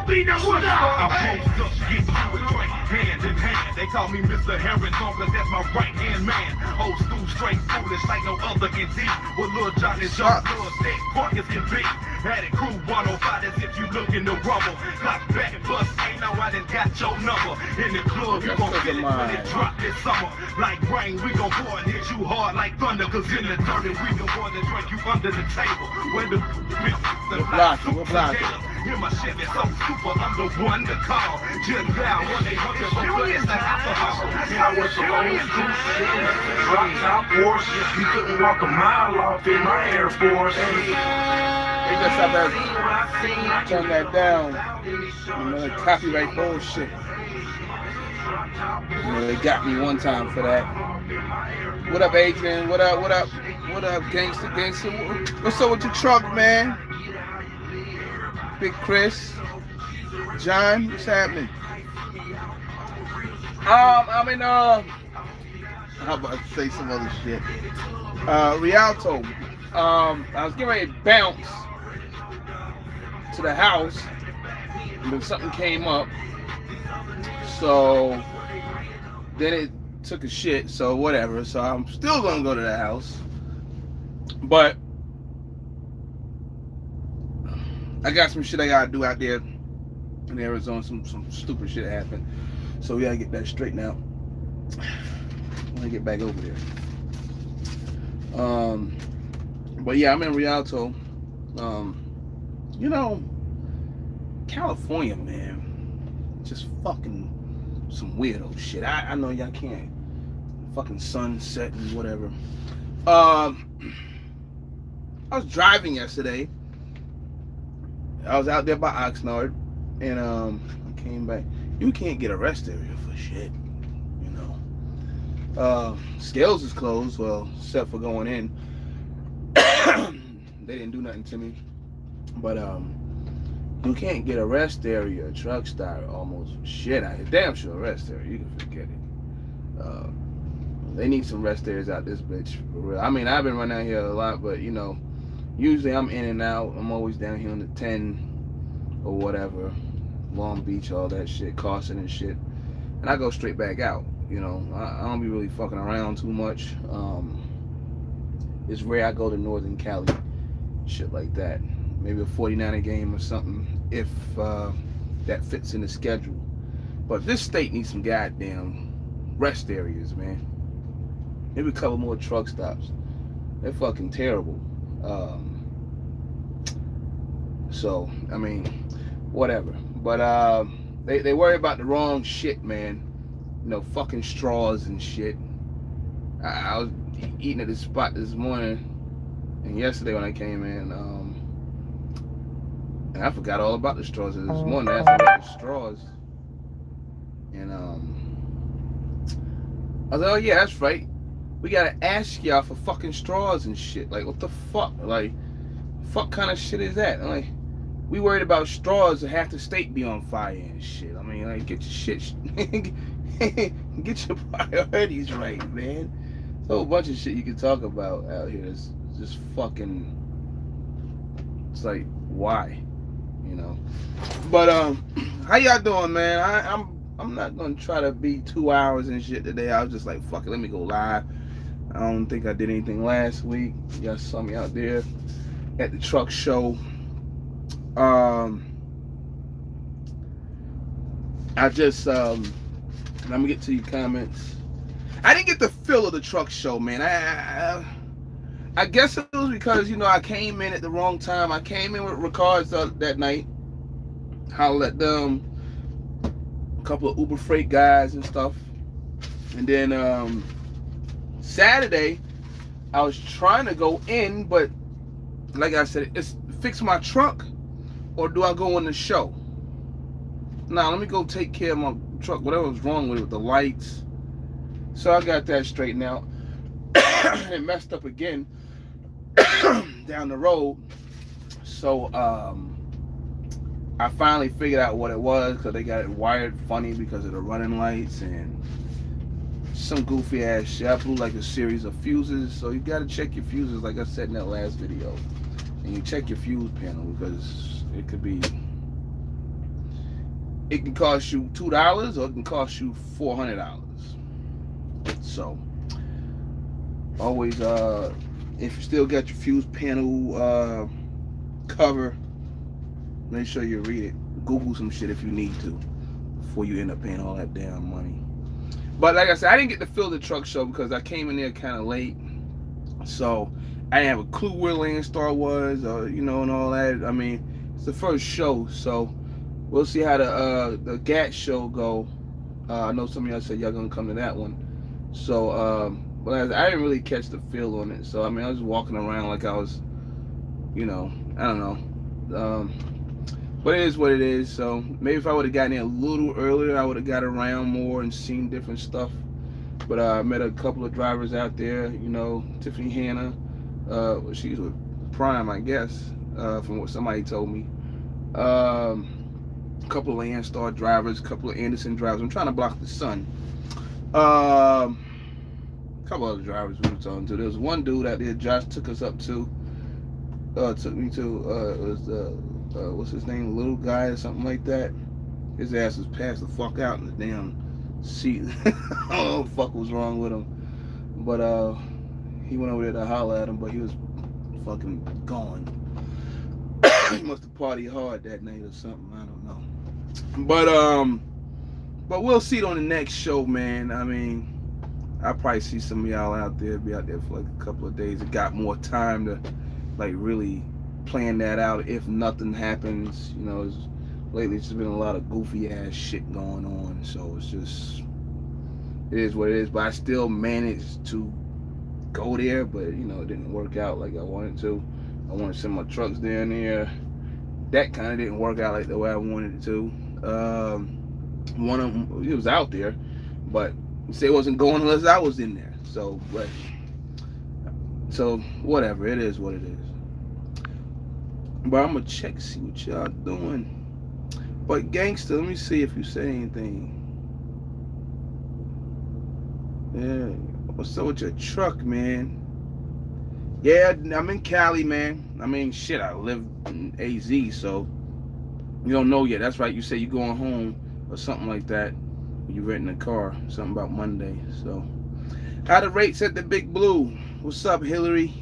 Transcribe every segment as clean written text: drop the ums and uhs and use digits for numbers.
Pina, what up? I post up, get you a drink, hand in hand. They call me Mr. Harris, cause that's my right-hand man. Old school, straight foolish, like no other indeed. With Lil Johnny's young blood, thick, quick as can be. Had it crew 105 as if you looking to rumble. Clock back, bust, ain't no I done got your number. In the club, you gon' feel it when it drop this summer. Like rain, we gon' pour and hit you hard like thunder. Cause in the dirty, we the one that drink you under the table. When the hear my shit is so super, I'm the one to call. Just now, 1-800 for it's the alcohol. I was so old school shit, drop top Porsche. You couldn't walk a mile off in my Air Force. They just have to turn that down. You know, copyright bullshit. You know, they got me one time for that. What up, Adrian? What up? What up? What up, gangster? Gangster? What's up with your truck, man? Big Chris, John, what's happening? I'm in how about to say some other shit? Rialto. I was getting ready to bounce to the house, and then something came up. So then it took a shit. So whatever. So I'm still gonna go to the house, but I got some shit I gotta do out there in Arizona. Some stupid shit happened, so we gotta get that straightened out when I get back over there. But yeah, I'm in Rialto. You know, California, man, just fucking some weirdo shit. I know y'all can't fucking sunset and whatever. I was driving yesterday. I was out there by Oxnard, and I came back. You can't get a rest area for shit, you know. Scales is closed, well, except for going in. They didn't do nothing to me, but you can't get a rest area, a truck stop, almost shit. Damn sure a rest area, you can forget it. They need some rest areas out this bitch for real. I mean, I've been running out here a lot, but you know. Usually I'm in and out. I'm always down here on the 10 or whatever, Long Beach, all that shit, Carson and shit. And I go straight back out. You know, I don't be really fucking around too much. It's rare I go to Northern Cali, shit like that. Maybe a 49er game or something, if that fits in the schedule. But this state needs some goddamn rest areas, man. Maybe a couple more truck stops. They're fucking terrible. So I mean, whatever. But they worry about the wrong shit, man. You know, fucking straws and shit. I was eating at this spot this morning and yesterday when I came in, and I forgot all about the straws. This morning I asked about the straws, and I was like, oh yeah, that's right. We gotta ask y'all for fucking straws and shit. Like, what the fuck? Like, fuck kind of shit is that? I'm like, we worried about straws and half the state be on fire and shit. I mean, like, get your shit, get your priorities right, man. There's a whole bunch of shit you can talk about out here. It's just fucking, it's like, why? You know? But, how y'all doing, man? I'm not gonna try to be 2 hours and shit today. I was just like, fuck it, let me go live. I don't think I did anything last week. Y'all saw me out there at the truck show. I just let me get to your comments. I didn't get the feel of the truck show, man. I guess it was because, you know, I came in at the wrong time. I came in with Ricards that night. Hollered at them, a couple of Uber Freight guys and stuff. And then Saturday, I was trying to go in, but like I said, it's fix my truck, or do I go on the show? Now, let me go take care of my truck, whatever was wrong with it, with the lights. So I got that straightened out. It messed up again down the road. So I finally figured out what it was, because they got it wired funny because of the running lights and some goofy ass shit. I blew like a series of fuses, so you gotta check your fuses, like I said in that last video. And you check your fuse panel, because it could be it can cost you $2 or it can cost you $400. So always, if you still got your fuse panel cover, make sure you read it. Google some shit if you need to before you end up paying all that damn money. But like I said, I didn't get to feel the truck show because I came in there kind of late, so I didn't have a clue where Landstar was, you know, and all that. I mean, it's the first show, so we'll see how the GAT show go. I know some of y'all said y'all gonna come to that one, so but I didn't really catch the feel on it. So I mean, I was walking around like I was, you know, I don't know. But it is what it is. So maybe if I would have gotten in a little earlier, I would have got around more and seen different stuff. But I met a couple of drivers out there. You know, Tiffany Hanna. She's with Prime, I guess, from what somebody told me. A couple of Landstar drivers, a couple of Anderson drivers. I'm trying to block the sun. A couple other drivers we were talking to. There was one dude out there Josh took us up to. Took me to. It was what's his name? Little guy or something like that. His ass was passed the fuck out in the damn seat. I don't know what the fuck was wrong with him. But he went over there to holler at him, but he was fucking gone. He must have partied hard that night or something. I don't know. But we'll see it on the next show, man. I mean, I'll probably see some of y'all out there, be out there for like a couple of days. It got more time to like really plan that out if nothing happens. You know, lately it's just been a lot of goofy ass shit going on, so it's just, it is what it is. But I still managed to go there, but you know, it didn't work out like I wanted to. I wanted to send my trucks down there. That kind of didn't work out like the way I wanted it to. One of them, it was out there, but it wasn't going unless I was in there. So, but so whatever, it is what it is. But I'm gonna check to see what y'all doing. But gangster, let me see if you say anything. Yeah, what's up with your truck, man? Yeah, I'm in Cali, man. I mean, shit, I live in AZ, so you don't know yet. That's right, you say you're going home or something like that. You renting a car, something about Monday. So, how the rates at the Big Blue? What's up, Hillary?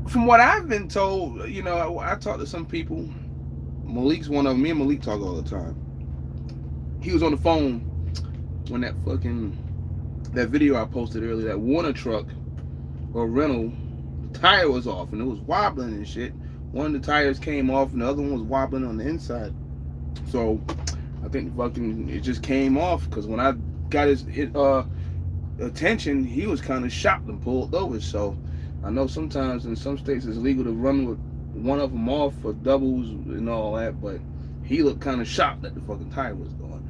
From what I've been told, you know, I talked to some people. Malik's one of them. Me and Malik talk all the time. He was on the phone when that video I posted earlier, that Warner truck or rental, the tire was off and it was wobbling and shit. One of the tires came off and the other one was wobbling on the inside. So I think it just came off, because when I got his attention, he was kind of shocked and pulled over. So I know sometimes in some states it's legal to run with one of them off for doubles and all that, but he looked kind of shocked that the fucking tire was gone.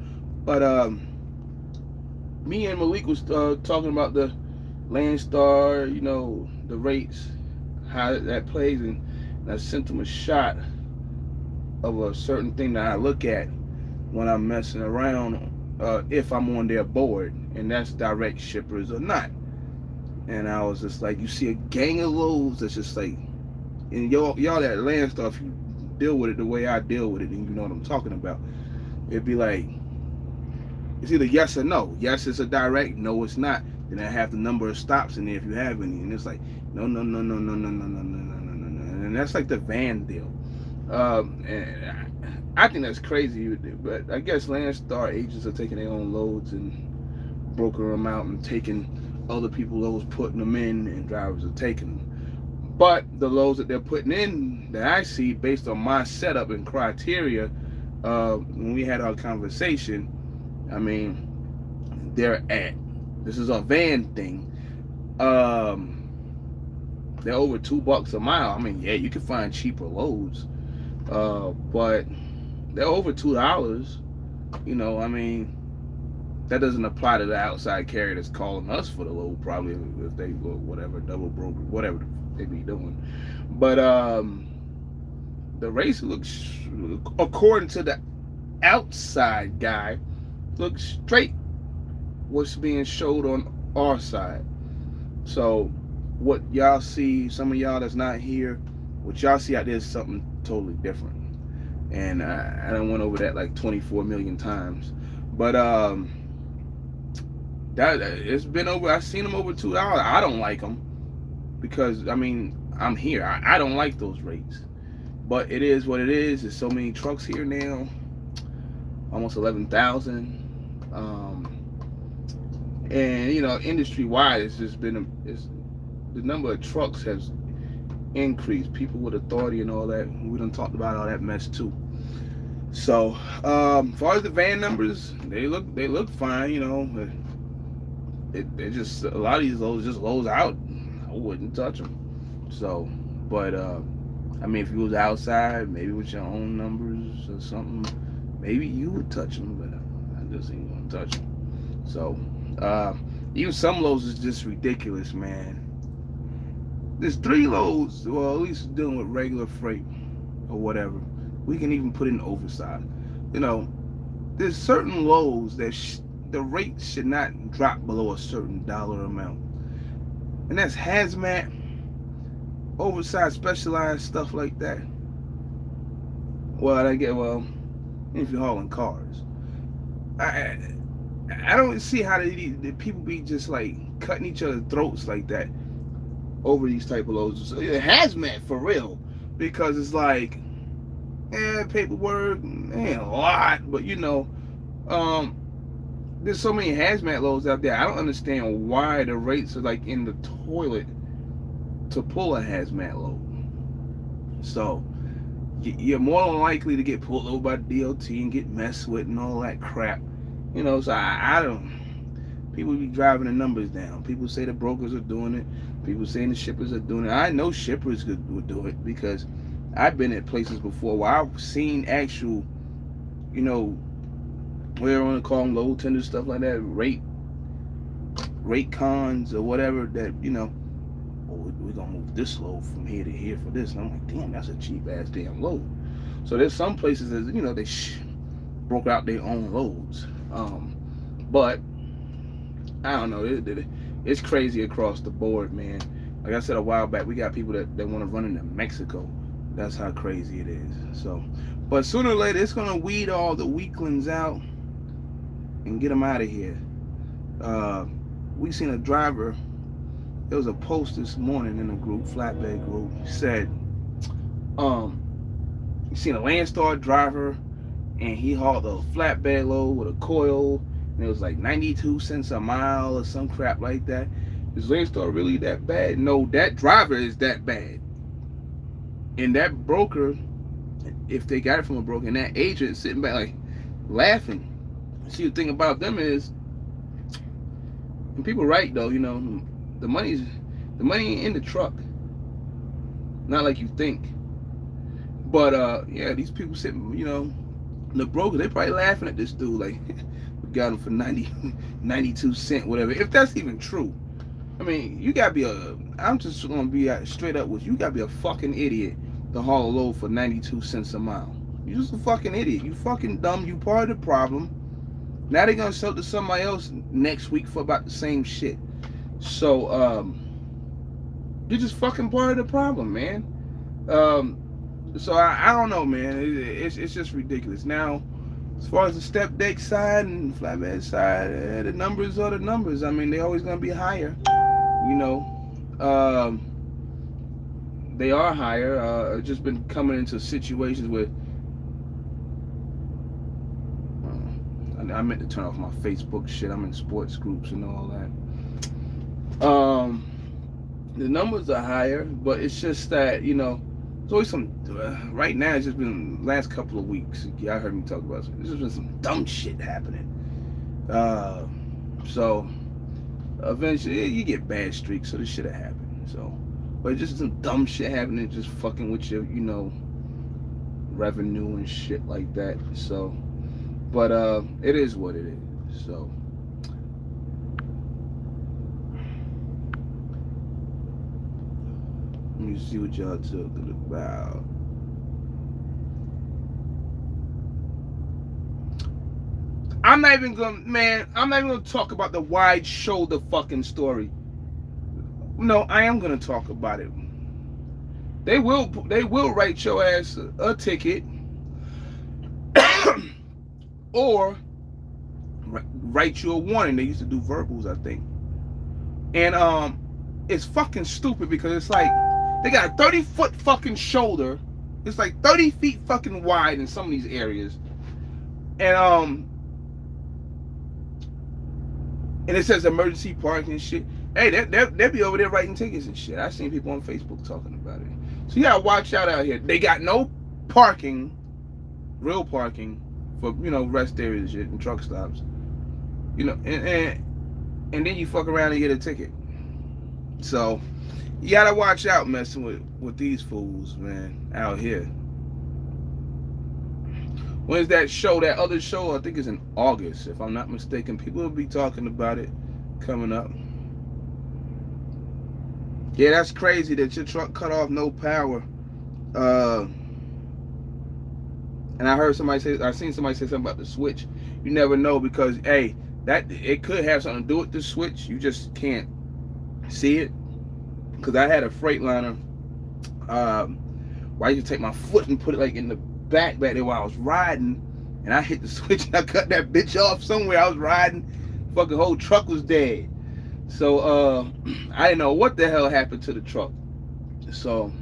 But me and Malik was talking about the Landstar, you know, the rates, how that plays, and I sent him a shot of a certain thing that I look at when I'm messing around, if I'm on their board, and that's direct shippers or not. And I was just like, you see a gang of loads that's just like, and y'all that Landstar, if you deal with it the way I deal with it, and you know what I'm talking about, it'd be like, it's either yes or no. Yes, it's a direct. No, it's not. Then I have the number of stops in there if you have any, and it's like, no, and that's like the van deal. And I think that's crazy, but I guess Landstar agents are taking their own loads and brokering them out and taking other people's loads, putting them in, and drivers are taking them. But the loads that they're putting in that I see, based on my setup and criteria, when we had our conversation, I mean, this is a van thing, they're over $2 a mile. I mean, yeah, you can find cheaper loads, but they're over $2. You know, I mean, that doesn't apply to the outside carrier that's calling us for the load, probably, if they go whatever, double broker, whatever they be doing. But the race looks, according to the outside guy, looks straight what's being showed on our side. So what y'all see, some of y'all that's not here What y'all see out there is something totally different. And I done went over that like 24 million times. But that it's been over. I've seen them over $2. I don't like them because I mean I'm here. I don't like those rates. But it is what it is. There's so many trucks here now. Almost 11,000. And you know, industry-wide, it's just been the number of trucks has increased. People with authority and all that. We done talked about all that mess too. So, as far as the van numbers, they look fine. You know, it just a lot of these loads just loads out. I wouldn't touch them. So, but I mean, if you was outside, maybe with your own numbers or something, maybe you would touch them. But I just ain't gonna touch them. So. Even some loads is just ridiculous, man. There's 3 loads, well, at least dealing with regular freight or whatever. We can even put in oversized. You know, there's certain loads that the rate should not drop below a certain dollar amount. And that's hazmat, oversized, specialized stuff like that. Well, if you're hauling cars. I don't see how the people be just like cutting each other's throats like that over these type of loads. So, yeah, hazmat for real, because it's like, paperwork ain't a lot, but you know, there's so many hazmat loads out there. I don't understand why the rates are like in the toilet to pull a hazmat load. So you're more than likely to get pulled over by DOT and get messed with and all that crap. You know, so I don't. People be driving the numbers down. People say the brokers are doing it. People saying the shippers are doing it. I know shippers would do it because I've been at places before where I've seen actual, you know, whatever you want to call them, load tenders, stuff like that, rate cons or whatever, that, you know, we're going to move this load from here to here for this. And I'm like, damn, that's a cheap ass damn load. So there's some places that, you know, they broke out their own loads. But I don't know, it's crazy across the board, man. Like I said a while back, we got people that want to run into Mexico. That's how crazy it is. So, but sooner or later, it's gonna weed all the weaklings out and get them out of here. We seen a driver. There was a post this morning in the group, flatbed group, said, you seen a Landstar driver, and he hauled a flatbed load with a coil, and it was like 92 cents a mile or some crap like that. Is Landstar really that bad? No, that driver is that bad. And that broker, if they got it from a broker, and that agent sitting back like laughing. See, the thing about them is, and people right though, you know, the money in the truck. Not like you think. But yeah, these people sitting, you know, the broker, they probably laughing at this dude like, we got him for 92 cents, whatever. If that's even true. I mean, you gotta be I'm just gonna be straight up with you. You gotta be a fucking idiot to haul a load for 92 cents a mile. You're just a fucking idiot. You fucking dumb. You part of the problem. Now they're gonna sell it to somebody else next week for about the same shit. So you're just fucking part of the problem, man. So I don't know, man. It's just ridiculous. Now, as far as the step deck side and flatbed side, the numbers are the numbers. I mean, they're always gonna be higher. You know, they are higher. I've just been coming into situations where I meant to turn off my Facebook shit. I'm in sports groups and all that. The numbers are higher, but it's just that, you know, there's always some. Right now, it's just been the last couple of weeks. Y'all heard me talk about it. There's just been some dumb shit happening. So eventually, you get bad streaks, so this shit have happened. So, but just some dumb shit happening, just fucking with your, you know, revenue and shit like that. So, but it is what it is. So. Let me see what y'all talking about. I'm not even gonna talk about the wide shoulder fucking story. No, I am gonna talk about it. They will write your ass a ticket, or write you a warning. They used to do verbals, I think. And it's fucking stupid because it's like they got a 30-foot fucking shoulder. It's like 30 feet fucking wide in some of these areas. And it says emergency parking and shit. Hey, they'll be over there writing tickets and shit. I've seen people on Facebook talking about it. So you gotta watch out here. They got no parking, real parking, for, you know, rest areas and shit and truck stops. You know, and then you fuck around and get a ticket. So you gotta watch out messing with these fools, man, out here. When's that show? That other show, I think it's in August, if I'm not mistaken. People will be talking about it coming up. Yeah, that's crazy that your truck cut off, no power. And I heard somebody say, I seen somebody say something about the switch. You never know, because hey, that it could have something to do with the switch. You just can't see it. Because I had a Freightliner. Where I used to take my foot and put it like in the back there while I was riding, and I hit the switch and I cut that bitch off somewhere. I was riding, fucking whole truck was dead. So I didn't know what the hell happened to the truck. So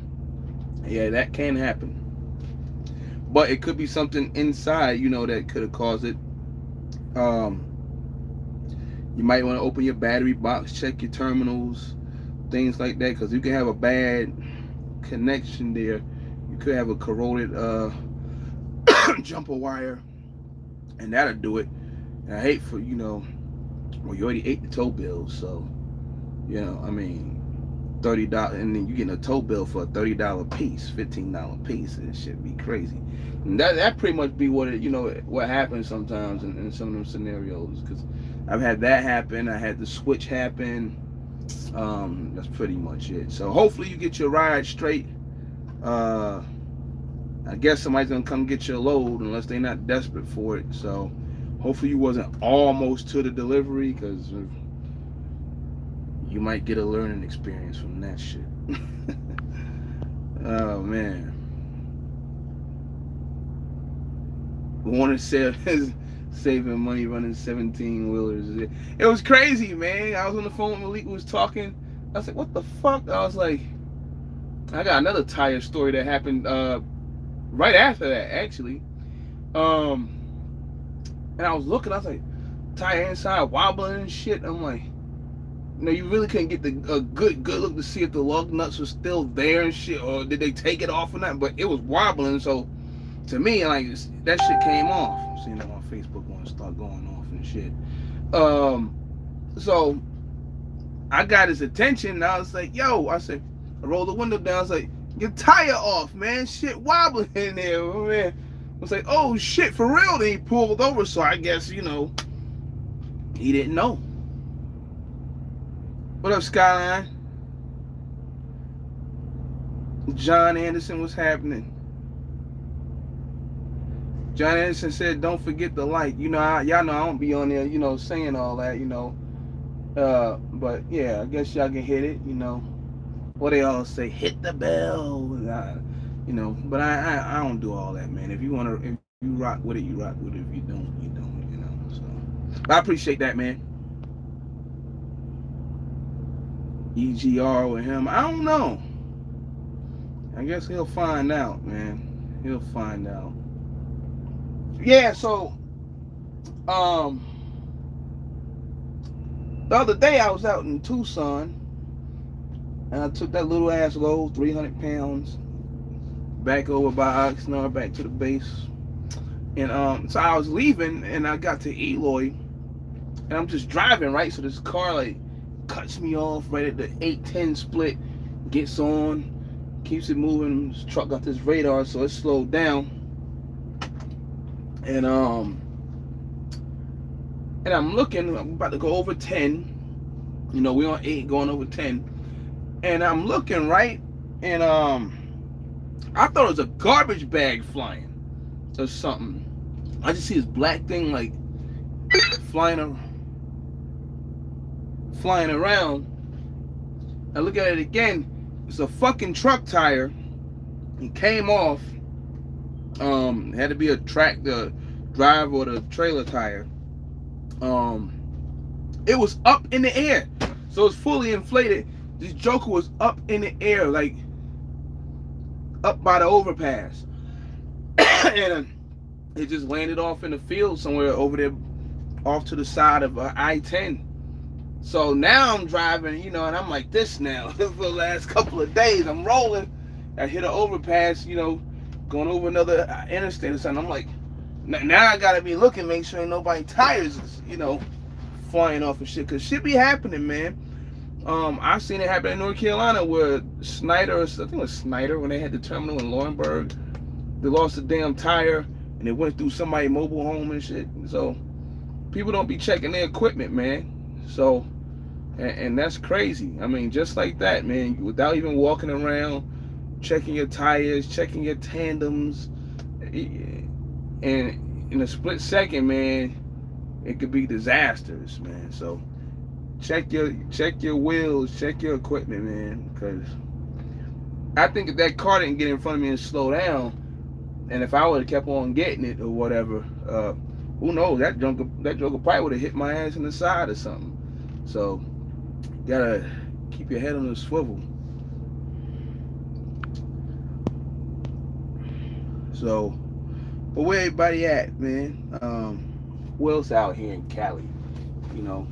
yeah, that can happen. But it could be something inside, you know, that could have caused it. You might want to open your battery box, check your terminals, things like that, because you can have a bad connection there. You could have a corroded jumper wire, and that'll do it. And I hate for, you know, well, you already ate the tow bill, so, you know, I mean, $30, and then you getting a tow bill for a $30 piece, $15 piece, and it should be crazy. And that pretty much be what it, you know, what happens sometimes in some of them scenarios, because I've had that happen. I had the switch happen. That's pretty much it. So hopefully you get your ride straight. I guess somebody's gonna come get your load unless they're not desperate for it. So hopefully you wasn't almost to the delivery, because you might get a learning experience from that shit. Oh man. Warner said saving money running 17 wheelers. It was crazy, man. I was on the phone when Malik was talking. I was like, what the fuck? I was like, I got another tire story that happened right after that, actually. And I was looking, I was like, tire inside wobbling and shit. I'm like, you know, you really couldn't get a good look to see if the lug nuts were still there and shit, or did they take it off or not. But it was wobbling, so to me, like, that shit came off. I'm seeing that on Facebook want to start going off and shit. So I got his attention, and I was like, yo, I said, I rolled the window down. I was like, your tire off, man. Shit wobbling in there, man. I was like, oh shit, for real? Then he pulled over, so I guess, you know, he didn't know. What up, Skyline? John Anderson, what's happening? John Anderson said, don't forget the like. You know, y'all know I don't be on there, you know, saying all that, you know. But yeah, I guess y'all can hit it, you know. What they all say, hit the bell, you know. But I don't do all that, man. If you rock with it, you rock with it. If you don't, you don't, you know. So, but I appreciate that, man. EGR with him, I don't know. I guess he'll find out, man. He'll find out. Yeah, so the other day I was out in Tucson, and I took that little ass load, 300 pounds, back over by Oxnard, back to the base. And so I was leaving, and I got to Eloy, and I'm just driving, right? So this car like cuts me off right at the 8-10 split, gets on, keeps it moving. This truck got this radar, so it slowed down. And I'm looking, I'm about to go over 10. You know, we're on 8 going over 10. And I'm looking, right? And I thought it was a garbage bag flying or something. I just see this black thing like flying around. I look at it again. It's a fucking truck tire He came off. Had to be a tractor drive or the trailer tire. It was up in the air, so it's fully inflated. This joker was up in the air, like up by the overpass, and it just landed off in the field somewhere over there, off to the side of I-10. So now I'm driving, you know, and I'm like this now for the last couple of days. I'm rolling. I hit an overpass, you know, going over another interstate or something. I'm like, now I gotta be looking, make sure ain't nobody tires is, you know, flying off and shit, cause shit be happening, man. I've seen it happen in North Carolina where Snyder, I think it was Snyder, when they had the terminal in Laurinburg, they lost a damn tire and it went through somebody's mobile home and shit. So people don't be checking their equipment, man. So, and that's crazy. I mean, just like that, man, without even walking around, checking your tires, checking your tandems, and in a split second, man, it could be disastrous, man. So check your wheels, check your equipment, man, because I think if that car didn't get in front of me and slow down, and if I would have kept on getting it or whatever, who knows, that joker probably would have hit my ass in the side or something. So gotta keep your head on the swivel. So, but where everybody at, man? Who else out here in Cali? You know,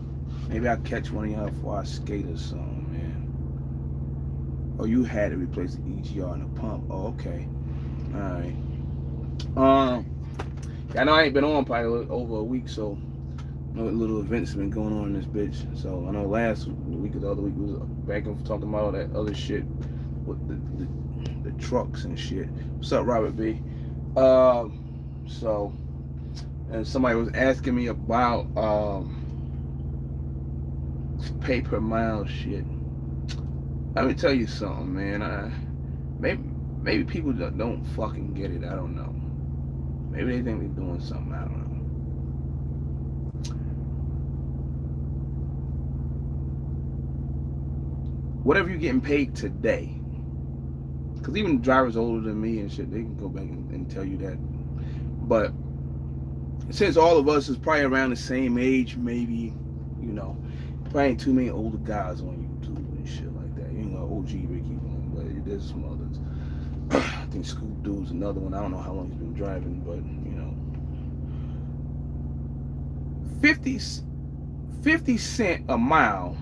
maybe I'll catch one of y'all before I skate or something, man. Oh, you had to replace the EGR and the pump. Oh, okay. Alright. I know I ain't been on probably over a week, so I know little events have been going on in this bitch. So I know last week or the other week we was back and talking about all that other shit with the trucks and shit. What's up, Robert B? So, and somebody was asking me about pay per mile shit. Let me tell you something, man. Maybe people don't fucking get it. I don't know. Maybe they think they're doing something. I don't know. Whatever you're getting paid today, because even drivers older than me and shit, they can go back and tell you that. But since all of us is probably around the same age, maybe, you know, probably ain't too many older guys on YouTube and shit like that. You know, OG Ricky one, but there's some others. I think Scoop Dude's another one. I don't know how long he's been driving, but you know, 50 cents a mile.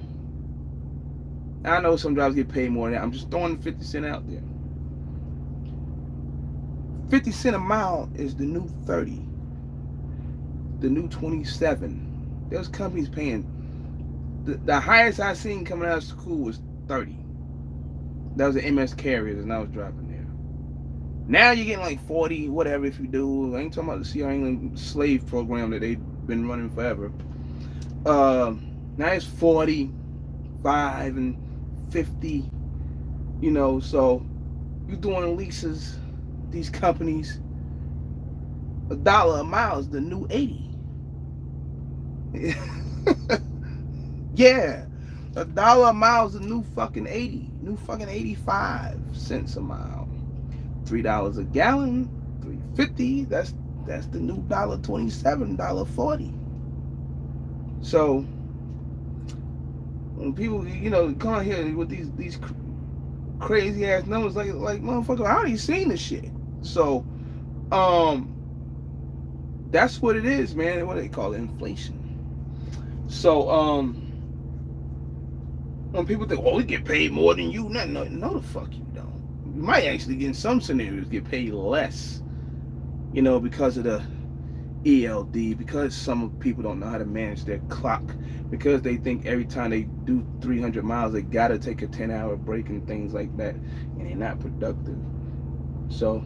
I know some drivers get paid more than that. I'm just throwing 50 cents out there. 50 cents a mile is the new 30, the new 27. There's companies paying, the highest I seen coming out of school was 30. That was the MS Carriers, and I was driving there. Now you're getting like 40, whatever, if you do. I ain't talking about the CR England slave program that they've been running forever. Now it's 45 and 50, you know, so you're doing leases, these companies, $1 a mile is the new 80. Yeah, $1 a mile is the new fucking 80, new fucking 85 cents a mile. $3 a gallon, $3.50. That's the new $1.27, $1.40. So when people, you know, come out here with these crazy ass numbers, like motherfucker, I already seen this shit. So that's what it is, man. What do they call it? Inflation. So when people think, oh, we get paid more than you, no, the fuck you don't. You might actually get, in some scenarios, get paid less, you know, because of the ELD, because some people don't know how to manage their clock, because they think every time they do 300 miles they gotta take a 10-hour break and things like that, and they're not productive. So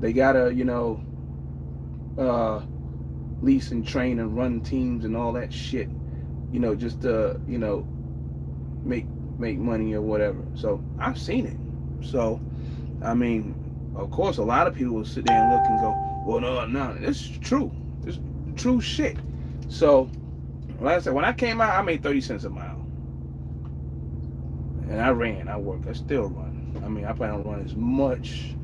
they gotta, you know, lease and train and run teams and all that shit, you know, just to, you know, make money or whatever. So I've seen it. So I mean, of course, a lot of people will sit there and look and go, well, no, it's true. It's true shit. So, like I said, when I came out, I made 30 cents a mile. And I worked, I still run. I mean, I probably don't run as much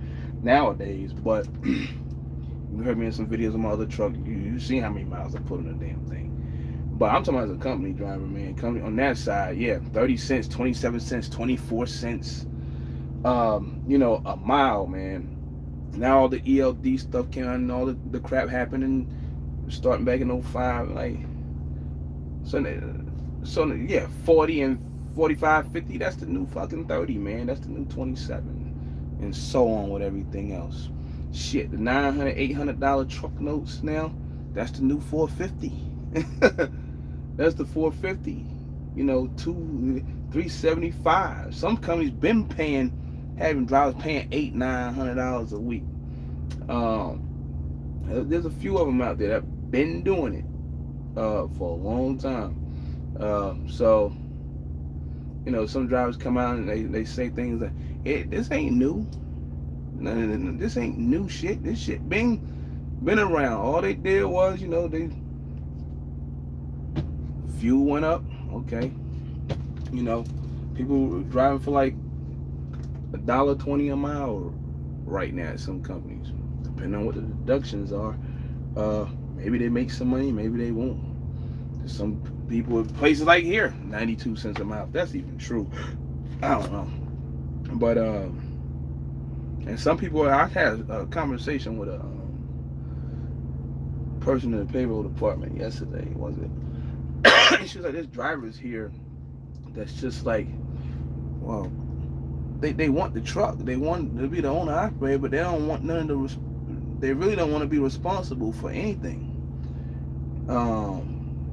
nowadays. But you heard me in some videos of my other truck. You see how many miles I put on the damn thing. But I'm talking about as a company driver, man. Company on that side, yeah, 30 cents, 27 cents, 24 cents. You know, a mile, man. Now all the ELD stuff came out and all the crap happening, starting back in 05, like, so yeah, 40 and 45, 50, that's the new fucking 30, man. That's the new 27, and so on with everything else. Shit, the $900, $800 truck notes now, that's the new 450. That's the 450. You know, $375. Some companies been having drivers paying $800-900 a week. There's a few of them out there that been doing it for a long time. So, you know, some drivers come out and they say things like, this ain't new. No, this ain't new shit. This shit been around. All they did was, you know, fuel went up. Okay, you know, people driving for like $1.20 a mile right now at some companies, depending on what the deductions are. Maybe they make some money, maybe they won't. There's some people in places like here, 92 cents a mile. If that's even true, I don't know. But and some people, I had a conversation with a person in the payroll department yesterday. Was it? She was like, "There's drivers here that's just like, well, they want the truck, they want to be the owner operator, but they don't want none of the. They really don't want to be responsible for anything.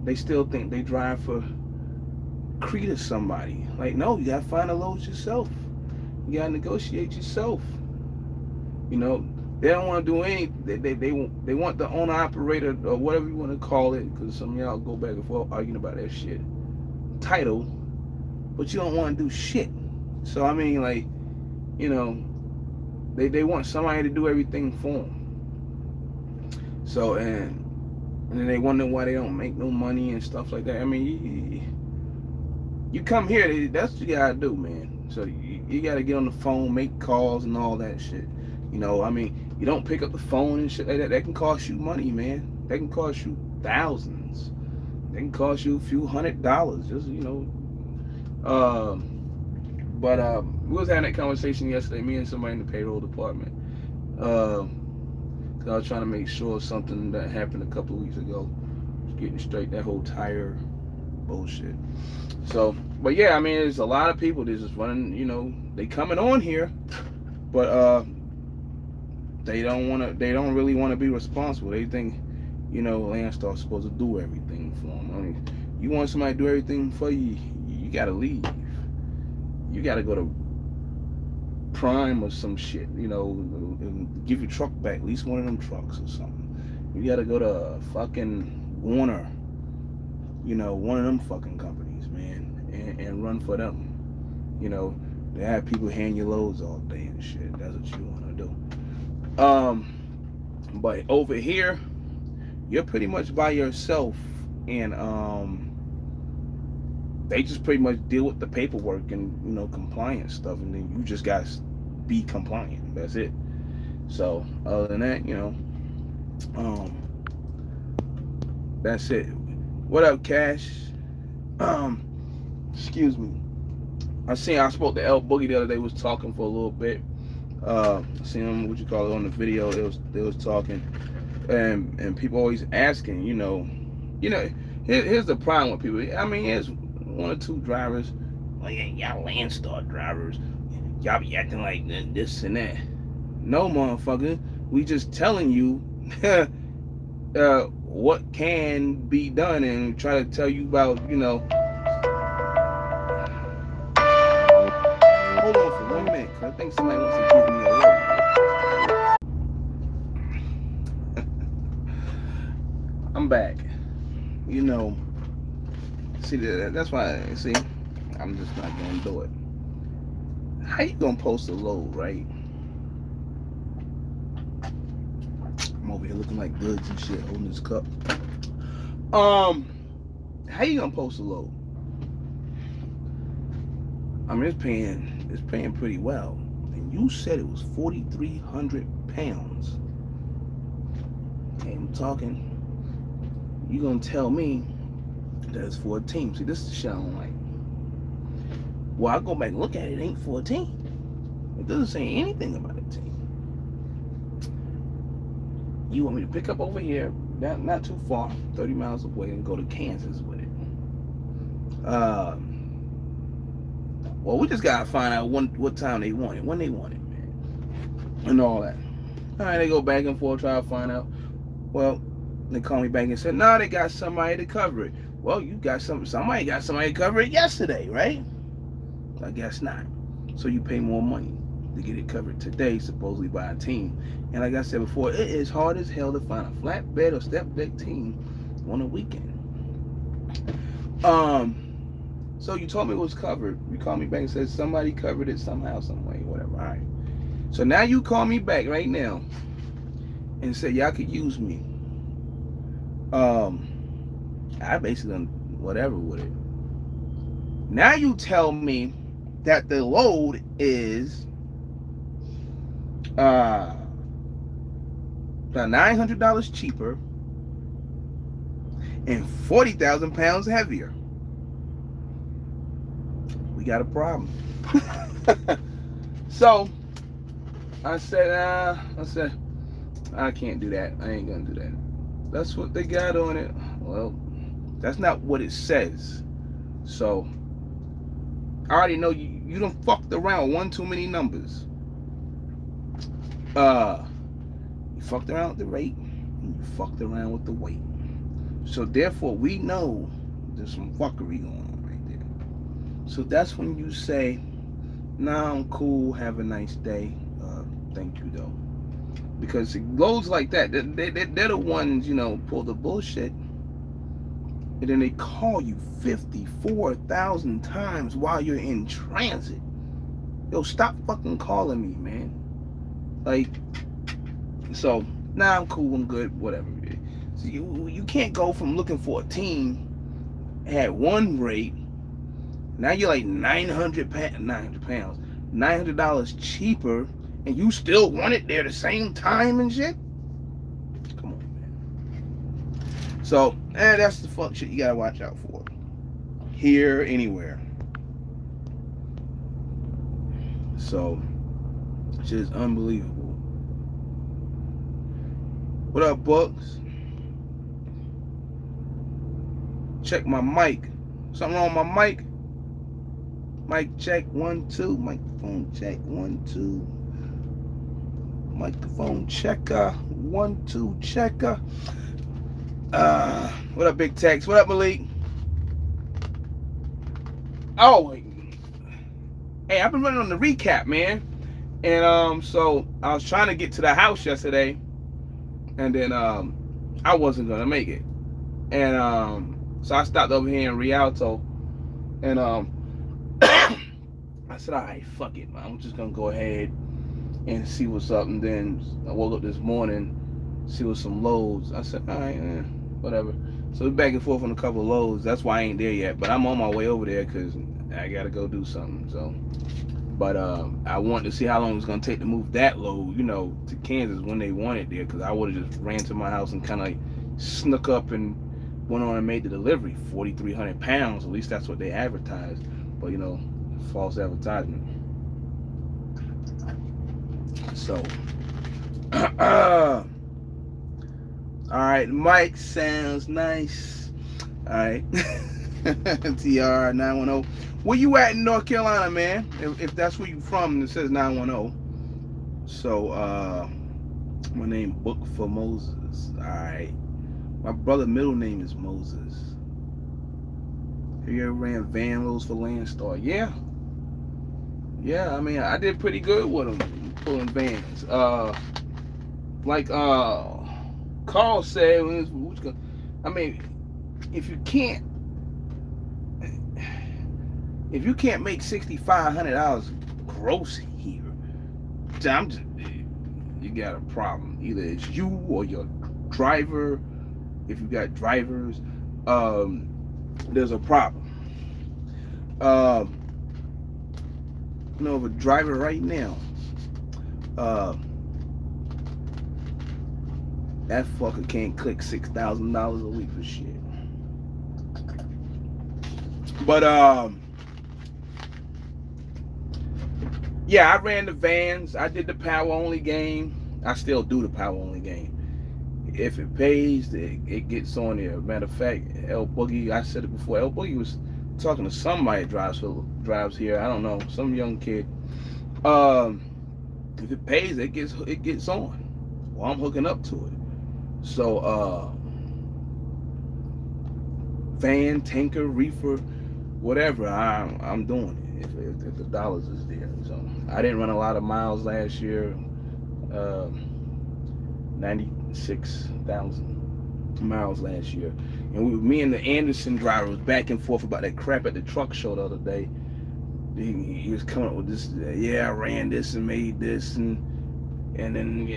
They still think they drive for Crete or somebody. Like, no, you gotta find the loads yourself. You gotta negotiate yourself. You know, they don't want to do anything. They want the owner operator or whatever you want to call it, because some of y'all go back and forth arguing about that shit. Title, but you don't want to do shit. So I mean, like, you know, they want somebody to do everything for them. So and then they wonder why they don't make no money and stuff like that. I mean, you come here, that's what you gotta do, man. So you gotta get on the phone, make calls and all that shit. You know, I mean, you don't pick up the phone and shit like that. That can cost you money, man. That can cost you thousands. That can cost you a few $100. Just, you know. But we was having that conversation yesterday, me and somebody in the payroll department. Cause I was trying to make sure something that happened a couple of weeks ago, getting straight that whole tire bullshit. So, but yeah, I mean, there's a lot of people that just running, you know, they coming on here, but they don't really want to be responsible. They think, you know, Landstar's supposed to do everything for them. I mean, you want somebody to do everything for you, you gotta leave. You gotta go to Prime or some shit, you know, and give your truck back, at least one of them trucks or something. You gotta go to fucking Warner, you know, one of them fucking companies, man, and run for them. You know, they have people hand you loads all day and shit. That's what you want to do. But over here, you're pretty much by yourself, and they just pretty much deal with the paperwork and, you know, compliance stuff, and then you just gotta be compliant. That's it. So other than that, you know, that's it. What up, Cash? Excuse me. I spoke to L Boogie the other day. Was talking for a little bit. Seen him, what you call it, on the video. They was talking, and people always asking, you know, here's the problem with people. I mean, here's one or two drivers, like, y'all Landstar drivers, y'all be acting like this and that. No, motherfucker, we just telling you what can be done, and try to tell you about, you know. Hold on for 1 minute, cause I think somebody wants to give me a look. I'm back. You know, see, that's why, see, I'm just not gonna do it. How you gonna post a load, right? I'm over here looking like goods and shit, holding this cup. How you gonna post a load? I mean, it's paying pretty well. and you said it was 4,300 pounds. And I'm talking, you gonna tell me that it's for a team. See, this is the shit I don't like. Well, I go back and look at it, it ain't for a team. It doesn't say anything about a team. You want me to pick up over here, not too far, 30 miles away, and go to Kansas with it. Well, we just gotta find out what time they want it, when they want it, man, and all that. All right, they go back and forth, try to find out. Well, they call me back and said, no, they got somebody to cover it. Well, you got somebody got somebody to cover it yesterday, right? I guess not. So you pay more money to get it covered today, supposedly by a team. And like I said before, it is hard as hell to find a flatbed or step deck team on a weekend. So you told me it was covered. You called me back and said somebody covered it somehow, some way, whatever. All right. So now you call me back right now and say y'all could use me. I basically done whatever with it. Now you tell me that the load is about $900 cheaper and 40,000 pounds heavier. We got a problem. So I said I can't do that. I ain't gonna do that. That's what they got on it. Well, that's not what it says. So I already know you done fucked around one too many numbers. You fucked around with the rate and you fucked around with the weight. So therefore we know there's some fuckery going on right there. So that's when you say, nah, I'm cool, have a nice day, thank you though. Because loads like that, they're the ones, you know, pull the bullshit, and then they call you 54,000 times while you're in transit. Yo, stop fucking calling me, man. Like, so, nah, I'm cool, I'm good, whatever. So you can't go from looking for a team at one rate, now you're like $900 cheaper, and you still want it there the same time and shit? Come on, man. So, that's the fuck shit you gotta watch out for. Here, anywhere. So, shit is unbelievable. What up, Bucks? Check my mic. Something wrong with my mic? Mic check 1 2. Microphone check 1 2. Microphone checker 1 2 checker. What up, Big Tex? What up, Malik? Oh, hey, I've been running on the recap, man. And so I was trying to get to the house yesterday, and then I wasn't gonna make it. And so I stopped over here in Rialto, and I said, all right, fuck it, man. I'm just gonna go ahead and see what's up. And then I woke up this morning, see what's some loads. I said, all right, whatever. So we're back and forth on a couple of loads. That's why I ain't there yet, but I'm on my way over there because I gotta go do something. So, but I wanted to see how long it was gonna take to move that load, you know, to Kansas when they want it there, because I would have just ran to my house and kind of like snuck up and went on and made the delivery. 4,300 pounds, at least that's what they advertised. But you know, false advertisement. So, all right, the mic sounds nice. All right, TR 910. Where you at in North Carolina, man? If that's where you from, and it says 910. So, my name Book for Moses. All right, my brother' middle name is Moses. Have you ever ran van loads for Landstar? Yeah. Yeah, I mean, I did pretty good with them, pulling vans. Like Carl said, I mean, if you can't make $6,500 gross here, you got a problem. Either it's you or your driver. If you got drivers, there's a problem. I know of a driver right now That fucker can't click $6,000 a week for shit. But yeah, I ran the vans. I did the power only game. I still do the power only game. If it pays, it gets on there. Matter of fact, El Boogie, I said it before. El Boogie was talking to somebody that drives here. I don't know, some young kid. If it pays, it gets on. Well, I'm hooking up to it. So van, tanker, reefer, whatever, I'm doing it if the dollars is there. So I didn't run a lot of miles last year. 96,000 miles last year, and me and the Anderson driver was back and forth about that crap at the truck show the other day. He was coming up with this, yeah, I ran this and made this, and then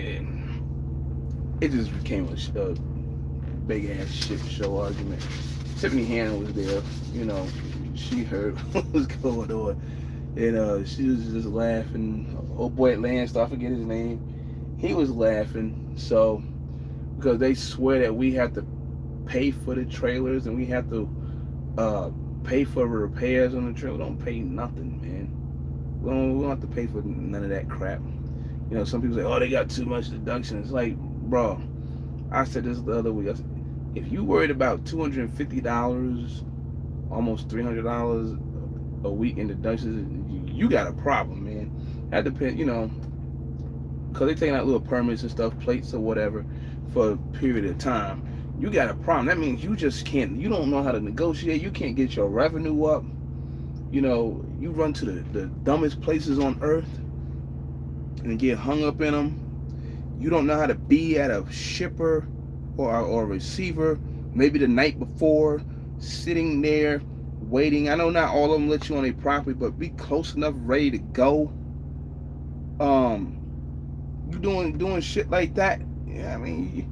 it just became a big ass shit show argument. Tiffany Hannah was there, you know, she heard what was going on, and she was just laughing. Old boy at Landstar, I forget his name, he was laughing. So because they swear that we have to pay for the trailers and we have to pay for repairs on the trailer. We don't pay nothing, man. We don't have to pay for none of that crap. You know, some people say, oh, they got too much deduction. It's like, bro, I said this the other week. I said, if you worried about $250, almost $300 a week in deductions, you got a problem, man. That depends, you know, because they taking out little permits and stuff, plates or whatever, for a period of time. You got a problem. That means you just can't, you don't know how to negotiate. You can't get your revenue up. You know, you run to the dumbest places on earth and get hung up in them. You don't know how to be at a shipper or a receiver, maybe the night before, sitting there waiting. I know not all of them let you on their property, but be close enough, ready to go. You doing shit like that. Yeah, I mean,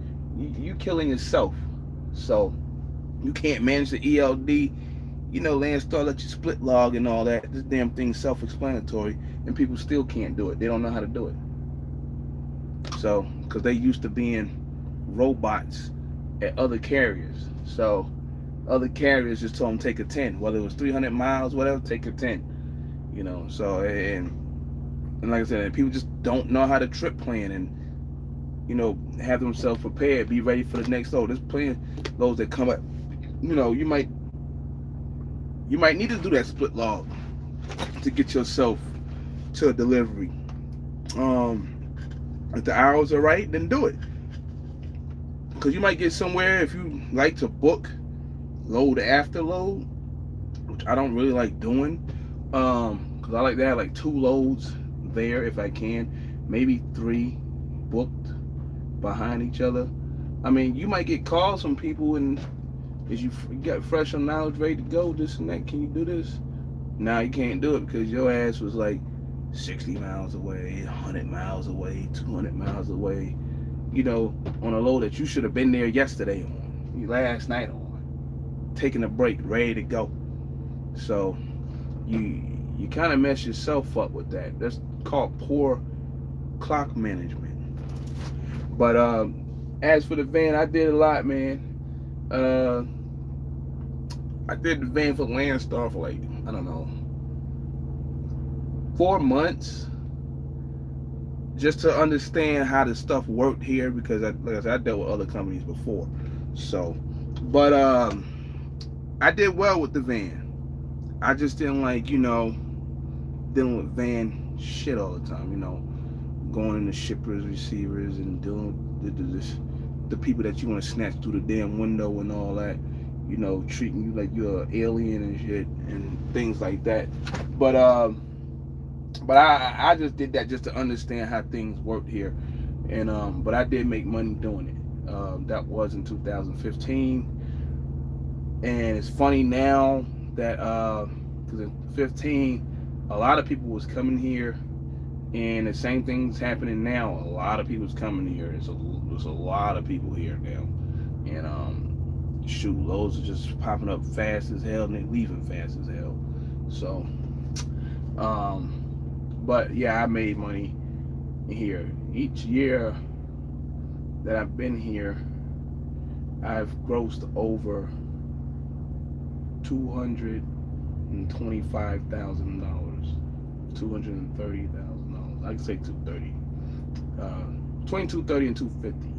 you killing yourself. So you can't manage the ELD. You know, Landstar let you split log and all that. This damn thing's self-explanatory, and people still can't do it. They don't know how to do it. So, because they used to being robots at other carriers. So other carriers just told them take a 10, whether it was 300 miles, whatever, take a 10. You know, so and like I said, people just don't know how to trip plan and, you know, have themselves prepared, be ready for the next load. There's plenty of loads that come up. You know, you might need to do that split log to get yourself to a delivery. If the hours are right, then do it. Because you might get somewhere, if you like to book load after load, which I don't really like doing, because I like to have like 2 loads there if I can, maybe 3 booked behind each other. I mean, you might get calls from people, and as you got fresh on knowledge, ready to go, this and that, can you do this? Now you can't do it because your ass was like 60 miles away, 100 miles away, 200 miles away, you know, on a load that you should have been there yesterday on, last night on, taking a break, ready to go. So you kind of mess yourself up with that. That's called poor clock management. But as for the van, I did a lot, man. I did the van for Landstar for like, I don't know, 4 months, just to understand how the stuff worked here, because like I said, I dealt with other companies before. So, but I did well with the van. I just didn't like, you know, dealing with van shit all the time, you know, going into shippers, receivers, and dealing with the people that you want to snatch through the damn window and all that, you know, treating you like you're an alien and shit and things like that. But I just did that just to understand how things worked here, and but I did make money doing it. That was in 2015, and it's funny now that because in 15 a lot of people was coming here, and the same thing's happening now. A lot of people's coming here. There's a lot of people here now, and shoot, loads are just popping up fast as hell, and they leaving fast as hell. So but yeah, I made money here. Each year that I've been here, I've grossed over $225,000, $230,000. I can say 230. Between 230 and 250.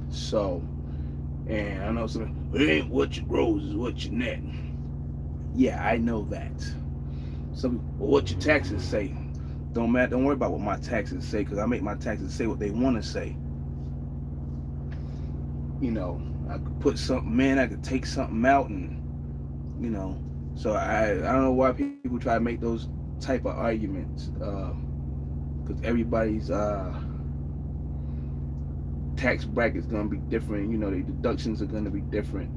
So, and I know some, it ain't what you gross, is what you net. Yeah, I know that. So, well, what your taxes say? Don't matter. Don't worry about what my taxes say, because I make my taxes say what they want to say. You know, I could put something in, I could take something out, and you know. So I don't know why people try to make those type of arguments, because everybody's tax bracket is going to be different. You know, the deductions are going to be different.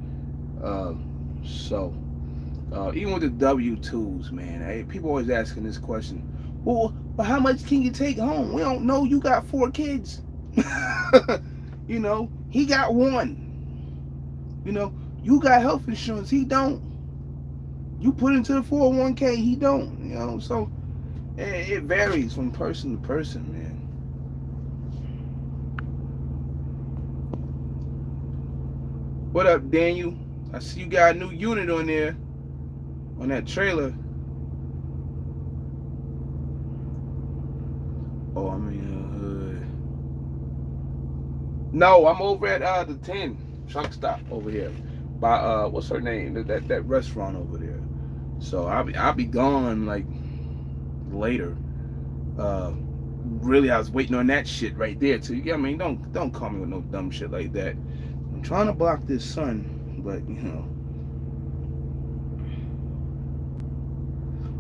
So even with the W-2s, man, people always asking this question. Well, how much can you take home? We don't know. You got 4 kids. You know, he got 1. You know, you got health insurance. He don't. You put into the 401k. He don't. You know, so it varies from person to person, man. What up, Daniel? I see you got a new unit on there, on that trailer. Oh, I'm in the hood. No, I'm over at the 10 truck stop over here by what's her name? That restaurant over there. So I'll be gone like later. Really, I was waiting on that shit right there too. I mean, don't call me with no dumb shit like that. I'm trying to block this sun, but you know.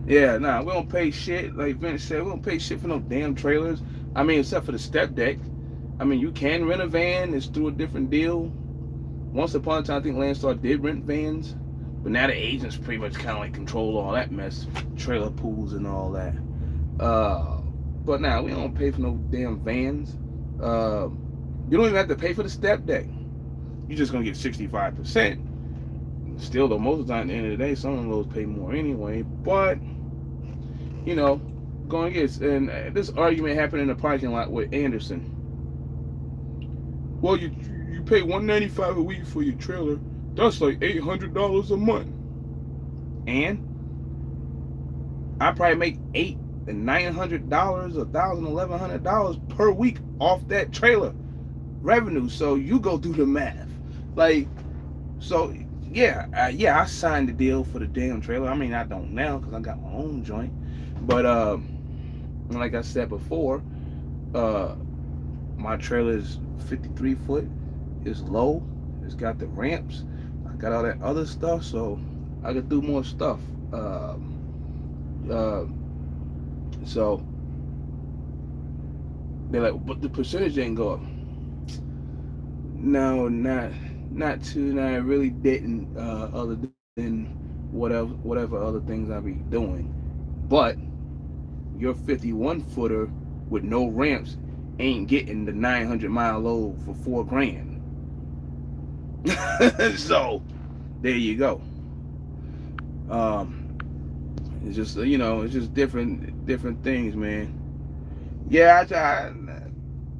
Yeah, nah, we don't pay shit. Like Vince said, we don't pay shit for no damn trailers. I mean, except for the step deck. I mean, you can rent a van. It's through a different deal. Once upon a time, I think Landstar did rent vans. But now the agents pretty much kind of like control all that mess. Trailer pools and all that. But now, we don't pay for no damn vans. You don't even have to pay for the step deck. You're just going to get 65%. Still, though, most of the time, at the end of the day, some of those pay more anyway. But, you know, going to get... And this argument happened in the parking lot with Anderson. Well, you pay $195 a week for your trailer. That's like $800 a month. And I probably make $800 and $900, $1,000, $1,100 per week off that trailer revenue. So you go do the math. Like, so yeah, I signed the deal for the damn trailer. I mean, I don't now because I got my own joint. But like I said before, my trailer is 53 foot. It's low. It's got the ramps. I got all that other stuff, so I could do more stuff. So they're like, but the percentage didn't go up. No, not I really didn't. Other than whatever other things I be doing, but your 51 footer with no ramps ain't getting the 900-mile load for $4,000. So there you go. It's just, you know, it's just different things, man. Yeah,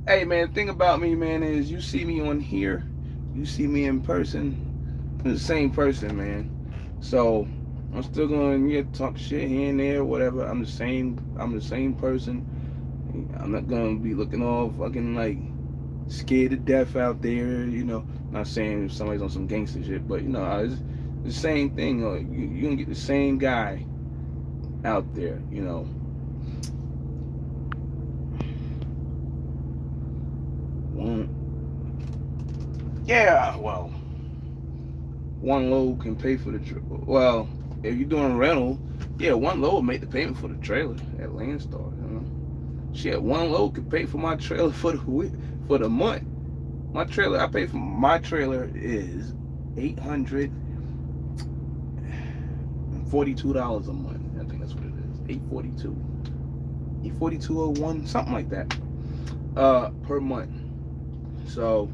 hey man, the thing about me, man, is you see me on here, you see me in person, I'm the same person, man. So I'm still gonna talk shit here and there, whatever. I'm the same person. I'm not gonna be looking all fucking like scared to death out there, you know. Not saying if somebody's on some gangster shit, but you know, it's the same thing. You're gonna get the same guy out there, you know. One load can pay for the well, if you're doing rental, yeah, one load will make the payment for the trailer at Landstar, you know. Shit, one load could pay for my trailer for the week, for the month. My trailer, I pay for my trailer is $842 a month. I think that's what it is. $842.01, something like that, per month. So,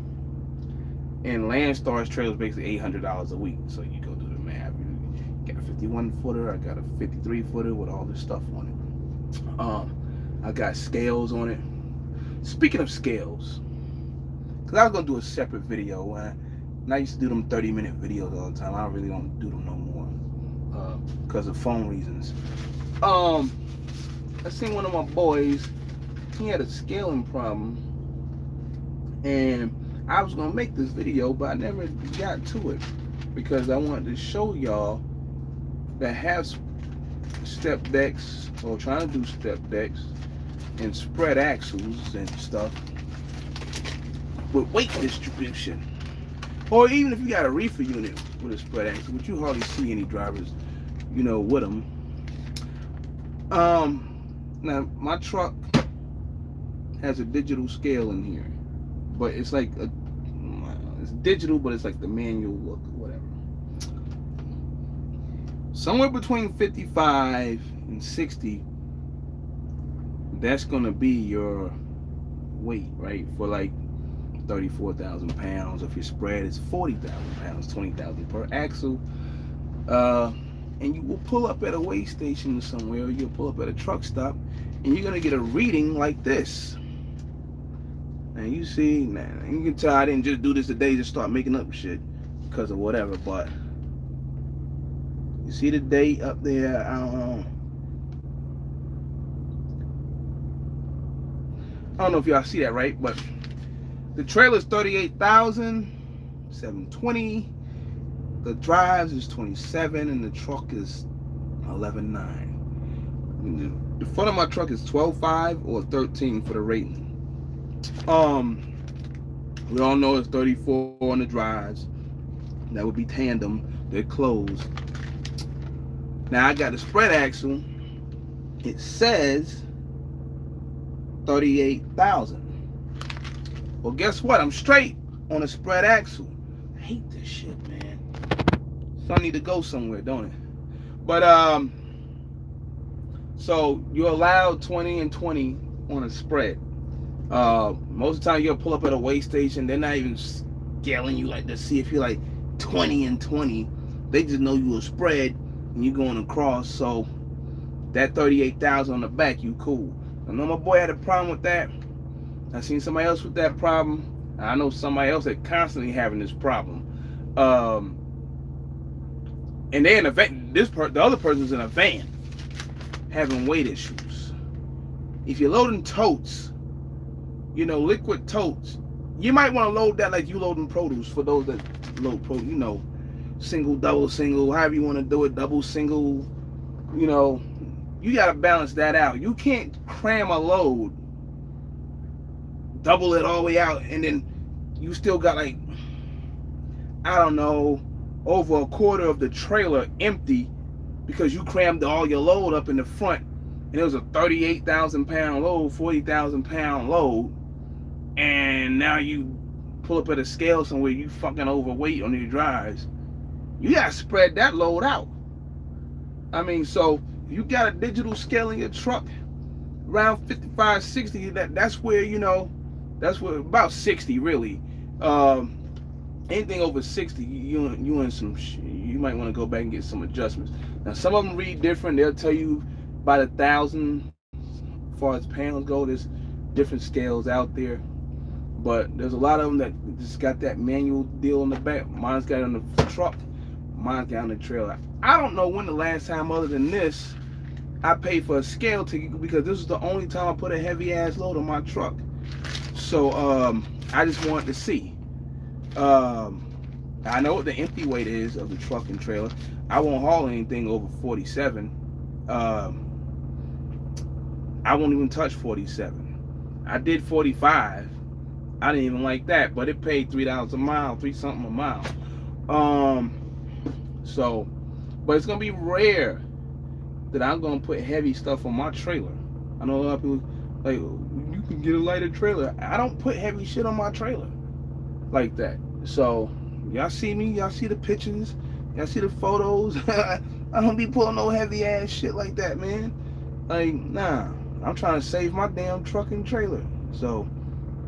and Landstar's trailer is basically $800 a week. So you go do the math. You got a 51 footer. I got a 53 footer with all this stuff on it. I got scales on it. Speaking of scales, because I was gonna do a separate video, and I used to do them 30-minute videos all the time. I really don't do them no more because of phone reasons. I seen one of my boys. He had a scaling problem, and I was gonna make this video, but I never got to it because I wanted to show y'all that have step decks or trying to do step decks and spread axles and stuff with weight distribution, or even if you got a reefer unit with a spread axle, which you hardly see any drivers, you know, with them. Now my truck has a digital scale in here, but it's like it's digital, but it's like the manual look or whatever. Somewhere between 55 and 60, that's gonna be your weight, right? For like 34,000 pounds. If your spread is 40,000 pounds, 20,000 per axle. And you will pull up at a weigh station somewhere, or you'll pull up at a truck stop, and you're gonna get a reading like this. And you see, man, you can tell I didn't just do this today, just start making up shit because of whatever, but you see the date up there. I don't know if y'all see that right, but the trailer's 38,720. The drives is 27, and the truck is 11.9. The front of my truck is 12.5 or 13 for the rating. We all know it's 34 on the drives. That would be tandem. They're closed. Now I got the spread axle. It says 38,000. Well, guess what? I'm straight on a spread axle. I hate this shit, man. So I need to go somewhere, don't it? But so you're allowed 20 and 20 on a spread. Most of the time you'll pull up at a weigh station, they're not even scaling you like to see if you're like 20 and 20. They just know you a spread and you're going across. So that 38,000 on the back, you cool. I know my boy had a problem with that. I seen somebody else with that problem. I know somebody else that constantly having this problem. And they're in a van. The other person's in a van having weight issues. If you're loading totes, you know, liquid totes, you might want to load that like you loading produce. For those that load produce, you know, single, double, single, however you want to do it, double, single, you know, you got to balance that out. You can't cram a load, double it all the way out, and then you still got like, I don't know, over a quarter of the trailer empty because you crammed all your load up in the front, and it was a 38,000 pound load, 40,000 pound load, and now you pull up at a scale somewhere, you fucking overweight on your drives. You gotta spread that load out. I mean, so you got a digital scale in your truck around 55, 60, that's where, you know, that's where, about 60 really. Anything over 60, you in some, you might want to go back and get some adjustments. Now some of them read different. They'll tell you by the 1,000 as far as pounds go. There's different scales out there, but there's a lot of them that just got that manual deal on the back. Mine's got it on the truck, mine's got it on the trailer. I don't know when the last time other than this I paid for a scale ticket, because this is the only time I put a heavy ass load on my truck. So I just wanted to see. I know what the empty weight is of the truck and trailer. I won't haul anything over 47. I won't even touch 47. I did 45. I didn't even like that, but it paid $3 a mile, 3 something a mile. So, but it's gonna be rare that I'm gonna put heavy stuff on my trailer. I know a lot of people like, you can get a lighter trailer. I don't put heavy shit on my trailer like that. So y'all see me, y'all see the pictures, y'all see the photos. I don't be pulling no heavy ass shit like that, man. Like, nah, I'm trying to save my damn truck and trailer. So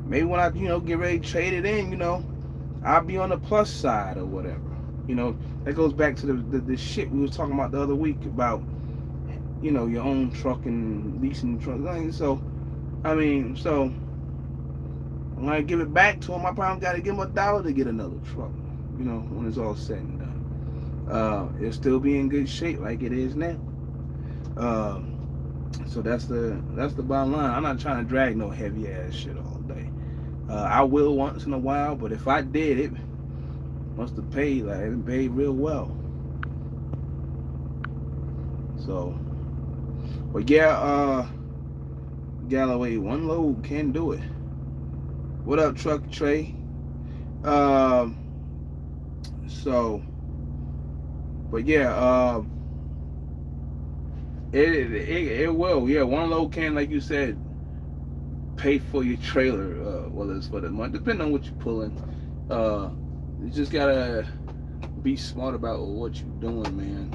maybe when I, you know, get ready to trade it in, you know, I'll be on the plus side or whatever. You know, that goes back to the shit we was talking about the other week about, you know, your own truck and leasing truck. So I mean, so when I give it back to him, I probably got to give him $1 to get another truck. You know, when it's all said and done, it'll still be in good shape like it is now. So that's the bottom line. I'm not trying to drag no heavy ass shit all day. I will once in a while, but if I did, it must have paid. Like it paid real well. So, but yeah, Galloway, one load can do it. What up, Truck Trey? So, but yeah, it will. Yeah, one load can, like you said, pay for your trailer, whether it's for the month, depending on what you're pulling. You just gotta be smart about what you're doing, man.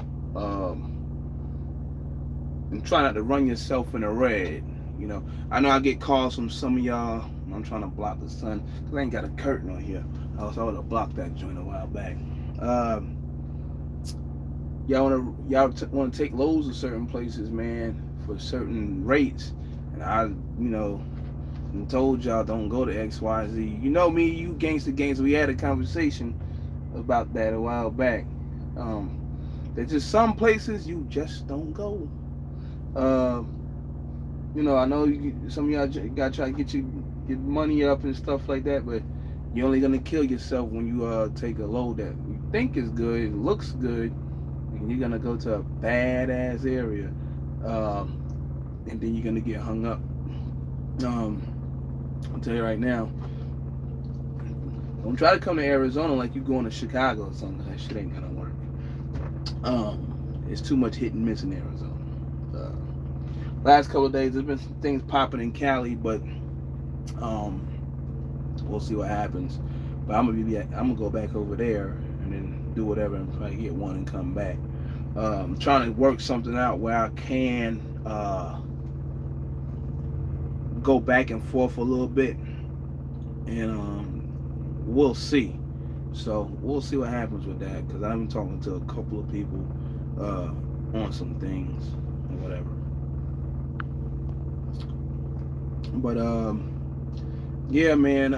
And try not to run yourself in the red. You know, I know I get calls from some of y'all. I'm trying to block the sun because I ain't got a curtain on here. I would have blocked that joint a while back. Y'all want to take loads of certain places, man, for certain rates, and I, you know, told y'all don't go to XYZ. You know me, you gangster. We had a conversation about that a while back. There's just some places you just don't go. You know, I know some of y'all got to try to get money up and stuff like that, but you're only gonna kill yourself when you take a load that you think is good, looks good, and you're gonna go to a badass area, and then you're gonna get hung up. I'll tell you right now, don't try to come to Arizona like you're going to Chicago or something. That shit ain't gonna work. It's too much hit and miss in Arizona. Last couple of days, there's been some things popping in Cali, but we'll see what happens. But I'm gonna go back over there and then do whatever and probably get one and come back. I'm trying to work something out where I can go back and forth a little bit, and we'll see. So we'll see what happens with that, because I've been talking to a couple of people on some things and whatever. But yeah, man,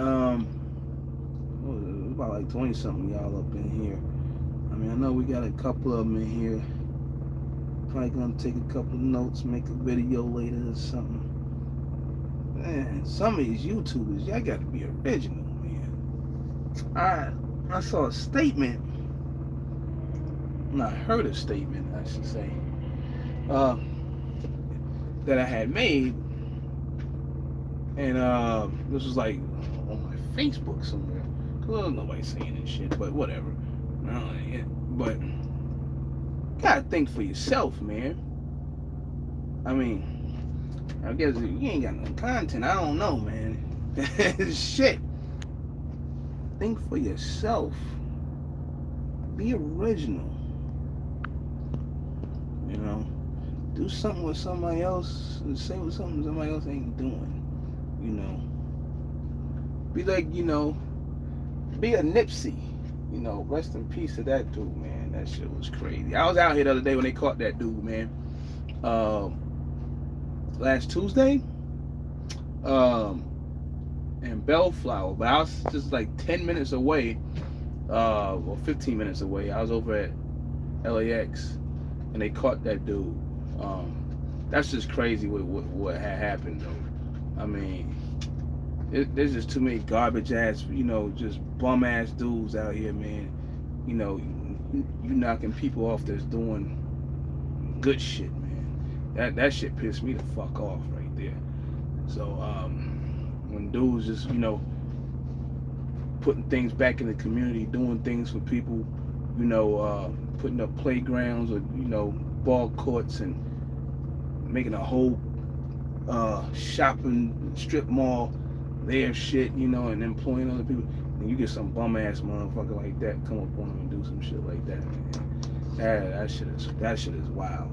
about like 20 something y'all up in here. I mean, I know we got a couple of them in here. Probably gonna take a couple of notes, make a video later or something. Man, some of these YouTubers, y'all got to be original, man. I saw a statement. I heard a statement, I should say, that I had made, and this was like on my Facebook somewhere. Cause nobody's saying this shit, but whatever. But gotta think for yourself, man. I mean, I guess you ain't got no content. I don't know, man. Shit. Think for yourself. Be original. You know, do something with somebody else and say what something somebody else ain't doing. You know, be like, you know, be a Nipsey. You know, rest in peace to that dude, man. That shit was crazy. I was out here the other day when they caught that dude, man. Last Tuesday, in Bellflower, but I was just like 10 minutes away, or 15 minutes away. I was over at LAX, and they caught that dude. That's just crazy what had happened, though. I mean, there's just too many garbage ass, you know, just bum ass dudes out here, man. You know, you knocking people off that's doing good shit, man. That shit pissed me the fuck off right there. So when dudes just, you know, putting things back in the community, doing things for people, you know, putting up playgrounds or, you know, ball courts and making a whole shopping strip mall their shit, you know, and employing other people, and you get some bum ass motherfucker like that come up on them and do some shit like that, man. That shit is wild.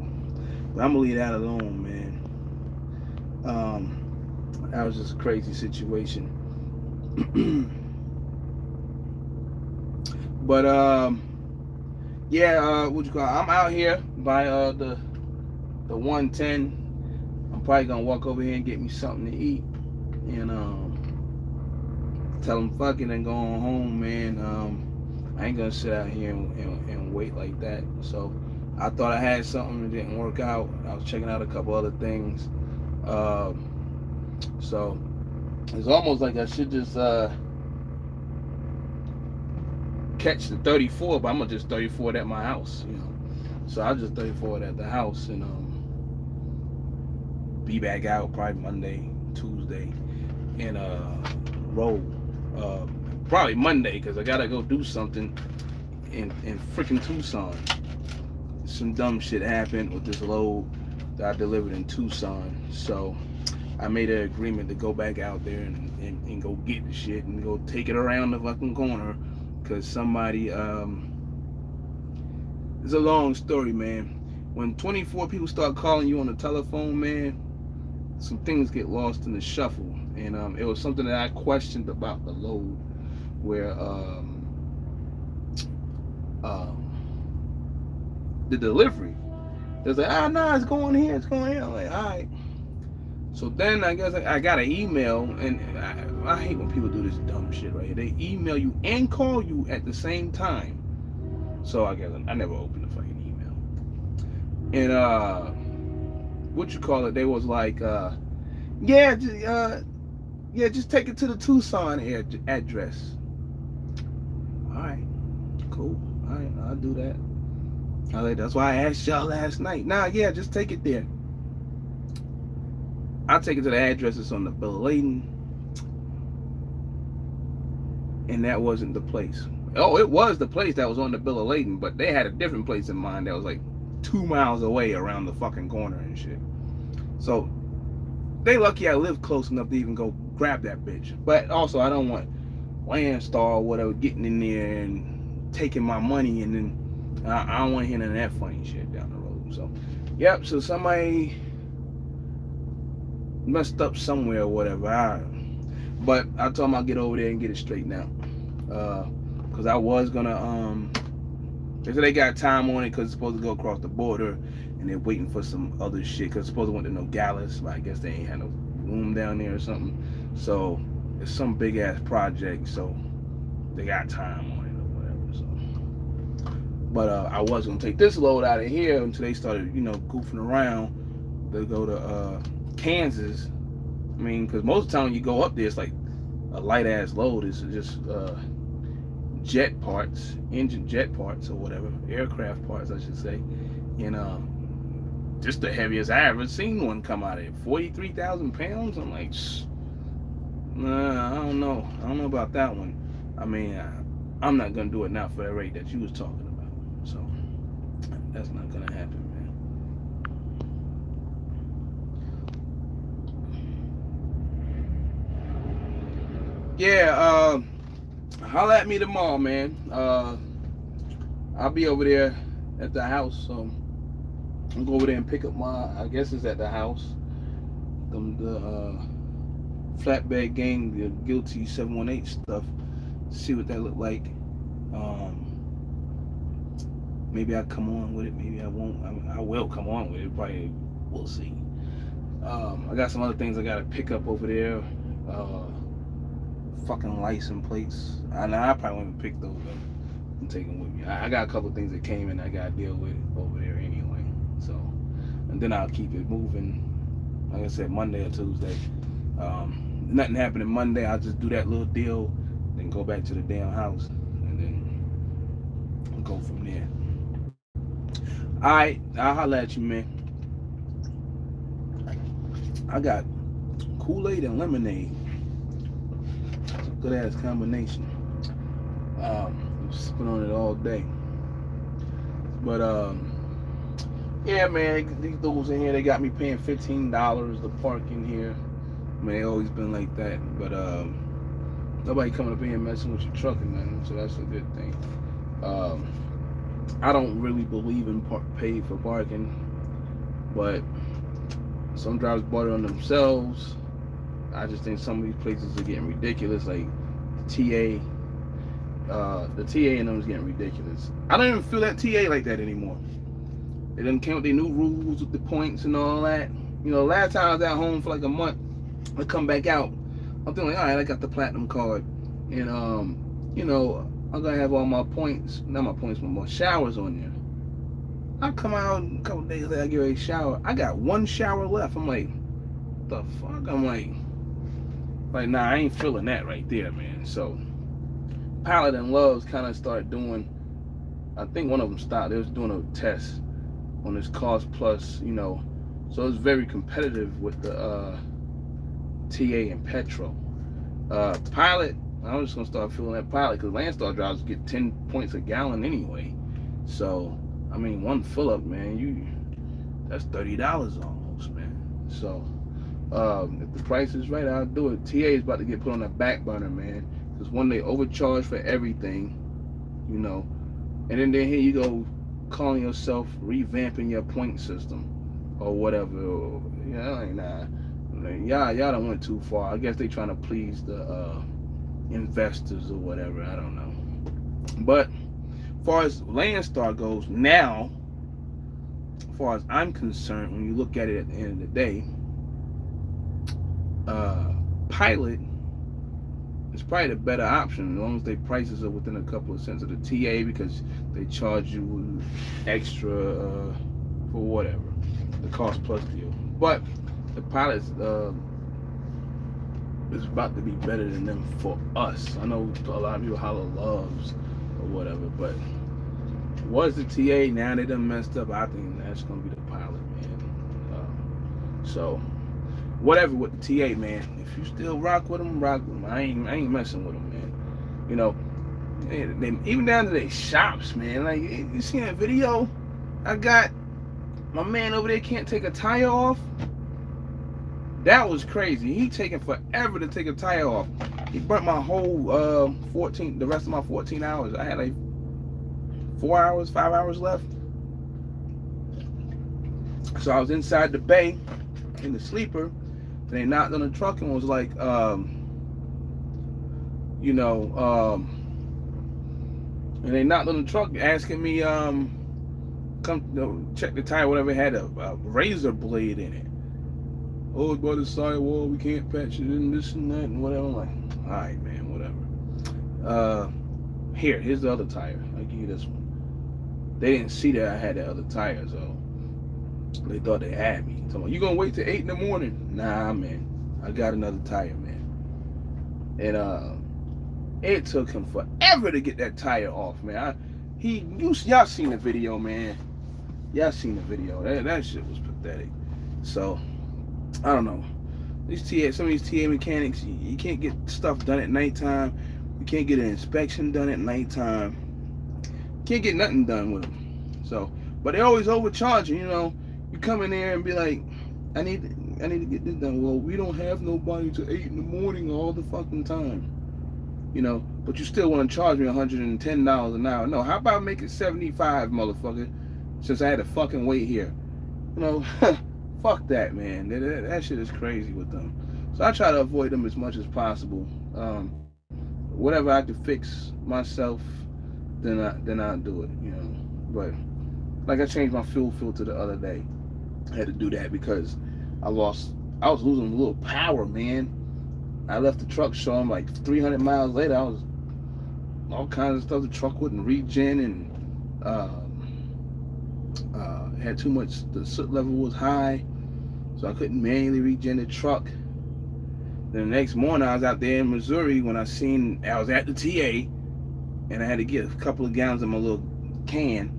But I'm gonna leave that alone, man. That was just a crazy situation. But yeah, what you call it? I'm out here by the 110. I'm probably gonna walk over here and get me something to eat, and tell them fuck it and go on home, man. I ain't gonna sit out here and wait like that. So I thought I had something that didn't work out. I was checking out a couple other things. So it's almost like I should just catch the 34, but I'm gonna just 34 it at my house, you know. So I'll just 34 it at the house and be back out probably Monday, Tuesday, and roll. Probably Monday, because I gotta go do something in freaking Tucson. Some dumb shit happened with this load that I delivered in Tucson, so I made an agreement to go back out there and go get the shit and go take it around the fucking corner, because somebody it's a long story, man. When 24 people start calling you on the telephone, man, some things get lost in the shuffle. And it was something that I questioned about the load, where the delivery, it's like, nah, it's going here, it's going here. I'm like, all right. So then I guess I got an email, and I hate when people do this dumb shit right here. They email you and call you at the same time. So I guess I never opened the fucking email. And what you call it? They was like, yeah, just take it to the Tucson address. All right, cool. All right, I'll do that. That's why I asked y'all last night. Nah, yeah, just take it there. I'll take it to the address that's on the bill of lading. And that wasn't the place. Oh, it was the place that was on the bill of lading, but they had a different place in mind that was like 2 miles away around the fucking corner and shit. So they lucky I live close enough to even go grab that bitch. But also I don't want Landstar or whatever getting in there and taking my money, and then I don't want to hear none of that funny shit down the road. So yep, so somebody messed up somewhere or whatever. But I told them I'll get over there and get it straightened out. Because I was gonna they said they got time on it because it's supposed to go across the border, and they're waiting for some other shit because it's supposed to went to Nogales, but I guess they ain't had no room down there or something. So it's some big ass project, so they got time on it or whatever. So, but I was gonna take this load out of here until they started, you know, goofing around to go to Kansas. I mean, because most of the time when you go up there, it's like a light ass load. It's just jet parts, engine jet parts or whatever, aircraft parts I should say. And just the heaviest I ever seen one come out of it, 43,000 pounds. I'm like, nah, I don't know about that one. I mean, I'm not gonna do it now for the rate that you was talking about. So that's not gonna happen, man. Yeah, holla at me tomorrow, man. I'll be over there at the house, so I'll go over there and pick up my, I guess it's at the house, the flatbed gang, the guilty 718 stuff. See what that look like. Maybe I'll come on with it, maybe I won't. I will come on with it, probably, we'll see. I got some other things I gotta pick up over there. Fucking license plates. I probably won't even pick those up and take them with me. I got a couple of things that came in I gotta deal with over there anyway. So, and then I'll keep it moving. Like I said, Monday or Tuesday. Nothing happening Monday. I'll just do that little deal, then go back to the damn house, and then go from there. All right, I'll holler at you, man. I got Kool-Aid and lemonade. Good ass combination. Sipping on it all day. But yeah, man, these dudes in here, they got me paying $15 to park in here. I mean, they always been like that. But nobody coming up in here messing with your truck and nothing, so that's a good thing. I don't really believe in pay for parking, but some drivers bought it on themselves. I just think some of these places are getting ridiculous, like the TA and them is getting ridiculous. I don't even feel that TA like that anymore. They done came with their new rules with the points and all that. You know, last time I was at home for like a month, I come back out. I'm thinking, all right, I got the platinum card, and you know, I'm gonna have all my points, not my points, but my showers on there. I come out a couple days later, I get ready to shower. I got one shower left. I'm like, the fuck? I'm like, nah, I ain't feeling that right there, man. So, Pilot and Loves kind of started doing. I think one of them stopped. They was doing a test on this Cost Plus, you know. So it's very competitive with the TA and Petrol. Pilot, I'm just gonna start feeling that Pilot because Landstar drivers get 10 points a gallon anyway. So I mean, one fill up, man, that's $30 almost, man. So if the price is right, I'll do it. TA is about to get put on the back burner, man, because when they overcharge for everything, you know, and then here you go calling yourself revamping your point system or whatever. You know, like, nah, y'all done went too far. I guess they trying to please the investors or whatever. I don't know. But as far as Landstar goes now, as far as I'm concerned, when you look at it at the end of the day, Pilot is probably the better option as long as their prices are within a couple of cents of the TA, because they charge you extra for whatever, the Cost Plus deal. But the Pilot's is about to be better than them for us. I know a lot of people holler Loves or whatever, but was the TA, now they done messed up. I think that's gonna be the Pilot, man. So whatever with the TA, man. If you still rock with them, rock with them. I ain't messing with them, man. You know, they, even down to their shops, man. Like, you seen that video? I got my man over there can't take a tire off. That was crazy. He taking forever to take a tire off. He burnt my whole the rest of my 14 hours. I had like 5 hours left. So I was inside the bay in the sleeper, and they knocked on the truck and was like, you know, and they knocked on the truck asking me, come, you know, check the tire, whatever, it had a razor blade in it. Oh, it's by the sidewall, we can't patch it in, this and that and whatever. I'm like, all right, man, whatever. Here's the other tire. I'll give you this one. They didn't see that I had that other tire, so they thought they had me. So, you gonna wait till 8 in the morning? Nah, man, I got another tire, man. And it took him forever to get that tire off, man. Y'all seen the video, man. Y'all seen the video. That shit was pathetic. So I don't know. Some of these TA mechanics, you can't get stuff done at nighttime. You can't get an inspection done at nighttime. You can't get nothing done with them. So, but they always overcharging. You know, you come in there and be like, I need to get this done. Well, we don't have nobody till 8 in the morning all the fucking time. You know, but you still want to charge me $110 an hour. No, how about make it 75, motherfucker? Since I had to fucking wait here. You know, fuck that, man. That shit is crazy with them. So I try to avoid them as much as possible. Whatever I can fix myself, then I'll do it, you know. But like, I changed my fuel filter the other day. I had to do that because I was losing a little power, man. I left the truck showing like 300 miles later. I was all kinds of stuff. The truck wouldn't regen, and had too much. The soot level was high, so I couldn't manually regen the truck. Then the next morning, I was out there in Missouri when I was at the TA, and I had to get a couple of gallons in my little can.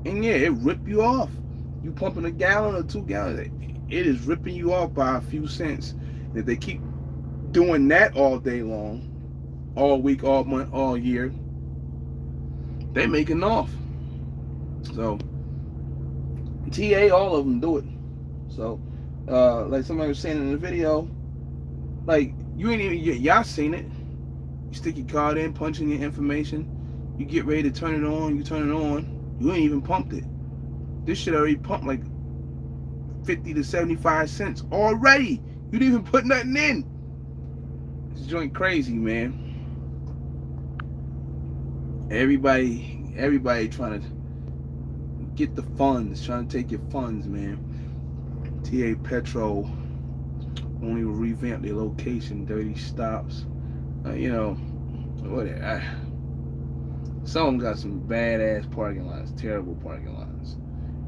And yeah, it ripped you off. You pumping a gallon or 2 gallons, it is ripping you off by a few cents. If they keep doing that all day long, all week, all month, all year, they making off. So TA, all of them do it. So like somebody was saying in the video, like, you ain't even, y'all seen it. You stick your card in, punch in your information, you get ready to turn it on, you turn it on, you ain't even pumped it. This shit already pumped like 50 to 75 cents already. You didn't even put nothing in. This joint crazy, man. Everybody trying to get the funds, trying to take your funds, man. TA Petro only revamped their location, 30 stops. You know, whatever. Some of them got some badass parking lots, terrible parking lots.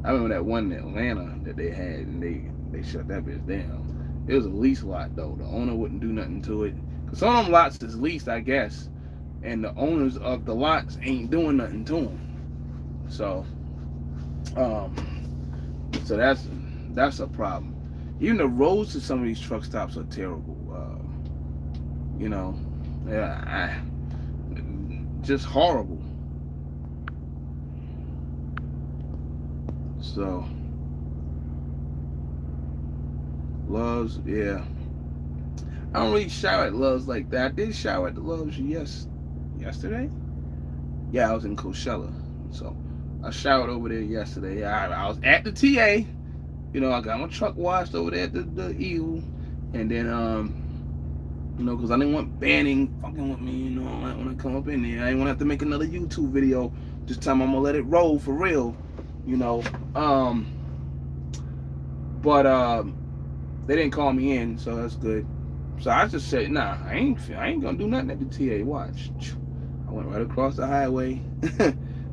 I remember that one in Atlanta that they had, and they shut that bitch down. It was a lease lot though. The owner wouldn't do nothing to it. Cause some of them lots is leased, I guess, and the owners of the lots ain't doing nothing to them. So, so that's a problem. Even the roads to some of these truck stops are terrible. You know, just horrible. So, Loves, yeah. I don't really shower at Loves like that. I did shower at the Loves yesterday. Yeah, I was in Coachella, so I showered over there yesterday. I was at the TA. You know, I got my truck washed over there at the Eagle, and then you know, because I didn't want banning fucking with me. You know, when I come up in there, I didn't want to have to make another YouTube video. This time I'm gonna let it roll for real. You know, but they didn't call me in, so that's good. So I just said, nah, I ain't gonna do nothing at the TA. Watch. I went right across the highway,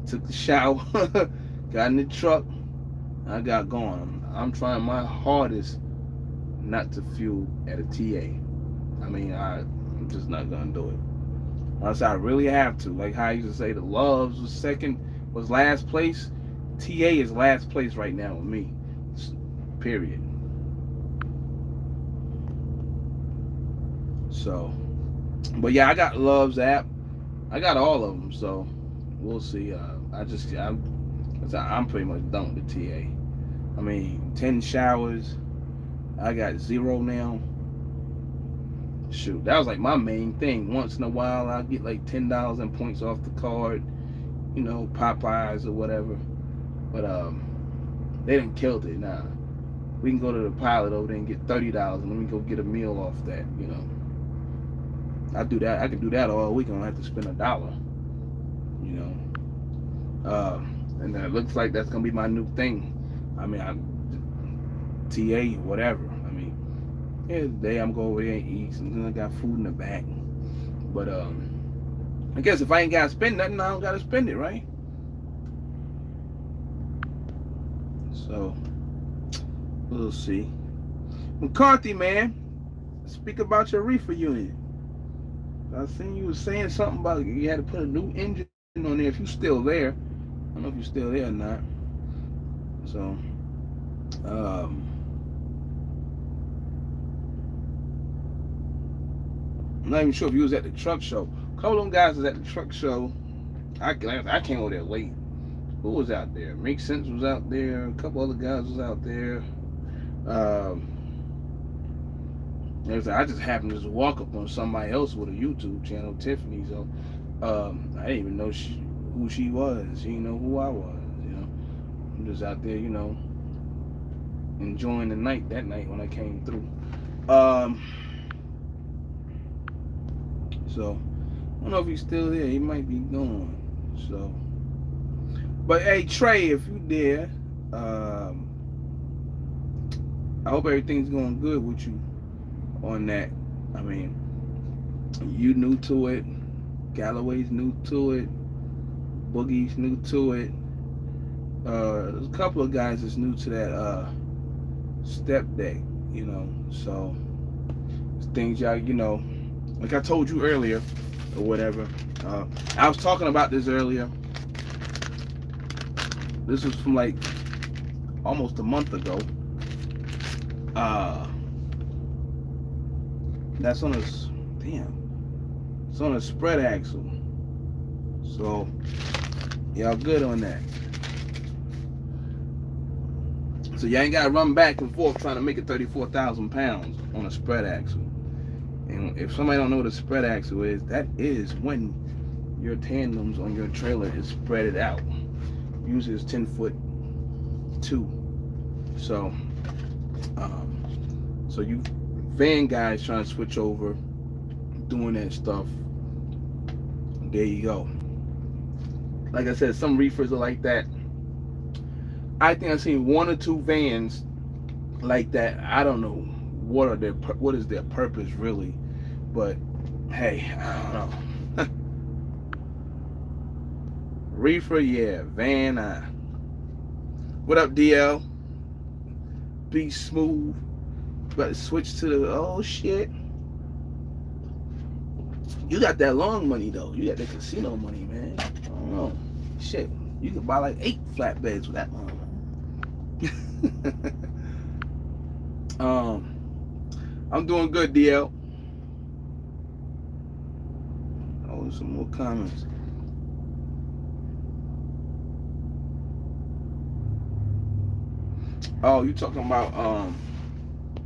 took the shower, got in the truck, I got going. I'm trying my hardest not to fuel at a TA. I mean, I'm just not gonna do it unless I really have to. Like how I used to say, the Loves was last place. TA is last place right now with me. Period. So, but yeah, I got Love's app. I got all of them, so we'll see. I'm pretty much done with the TA. I mean, 10 showers. I got 0 now. Shoot, that was like my main thing. Once in a while, I'll get like $10 in points off the card. You know, Popeyes or whatever. But they didn't kill it. Nah, we can go to the Pilot over there and get $30, and then we go get a meal off that. You know. I do that. I can do that all week. I don't have to spend $1. You know, and it looks like that's gonna be my new thing. I mean, TA whatever. I mean, yeah, today I'm going over there and eat, and then I got food in the back. But I guess if I ain't gotta spend nothing, I don't gotta spend it, right? So we'll see. McCarthy, man, speak about your reefer unit. I seen you was saying something about you had to put a new engine on there. If you're still there, I don't know if you're still there or not. So, I'm not even sure if you was at the truck show. A couple of them guys was at the truck show. I came over there late. Who was out there? Make Sense was out there. A couple other guys was out there. I just happened to just walk up on somebody else with a YouTube channel, Tiffany. So I didn't even know who she was. She didn't know who I was. You know, I'm just out there, you know, enjoying the night. That night when I came through. So I don't know if he's still there. He might be gone. So, but hey, Trey, if you there, I hope everything's going good with you on that. I mean, you new to it, Galloway's new to it, Boogie's new to it. There's a couple of guys that's new to that step deck, you know. So things y'all, you know, like I told you earlier or whatever. I was talking about this earlier. This was from like almost a month ago. That's on a it's on a spread axle. So y'all good on that. So y'all ain't gotta run back and forth trying to make it 34,000 pounds on a spread axle. And if somebody don't know what a spread axle is, that is when your tandems on your trailer is spreaded out. Usually it's 10'2". So so you van guys trying to switch over, doing that stuff, there you go. Like I said, some reefers are like that. I think I've seen 1 or 2 vans like that. I don't know what is their purpose really, but hey, I don't know. Reefer, yeah, van. What up, DL? Be smooth. About to switch to the oh shit. You got that long money though. You got the casino money, man. I don't know. Shit, you could buy like 8 flatbeds with that long money. I'm doing good, DL. Oh, some more comments. Oh, you talking about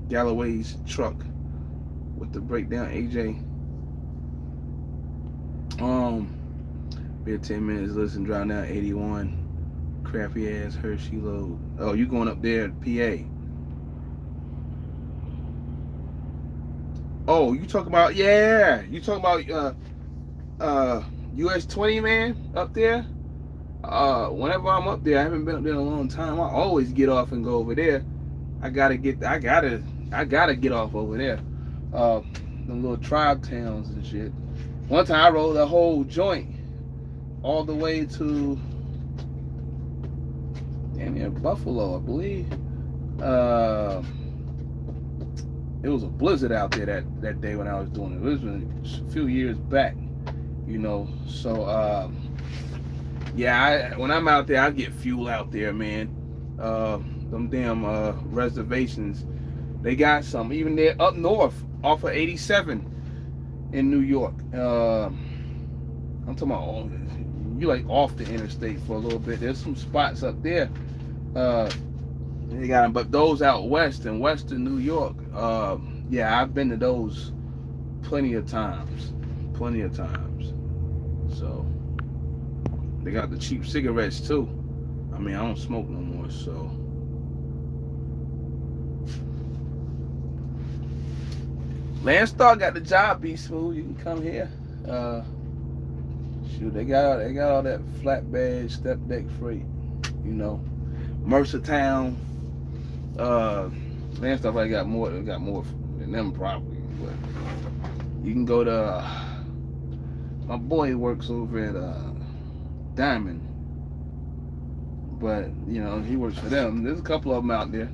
Galloway's truck with the breakdown, AJ? Be 10 minutes, listen, drive down 81. Crappy ass Hershey load. Oh, you going up there at PA? Oh, you talking about, yeah, you talking about US 20, man, up there? Whenever I'm up there, I haven't been up there in a long time. I always get off and go over there. I gotta get off over there. Them little tribe towns and shit. One time I rode a whole joint all the way to damn near Buffalo, I believe. It was a blizzard out there that day when I was doing it. It was a few years back, you know. So yeah, when I'm out there, I get fuel out there, man. Them damn reservations, they got some. Even there up north, off of 87 in New York. I'm talking about you like off the interstate for a little bit. There's some spots up there. They got them, but those out west in Western New York. Yeah, I've been to those plenty of times. So they got the cheap cigarettes too. I mean, I don't smoke no more, so. Landstar got the job, be smooth. You can come here. Shoot, they got all that flatbed, step deck freight. You know, Mercertown. Landstar probably got more than them probably. But you can go to my boy works over at Diamond, but you know he works for them. There's a couple of them out there.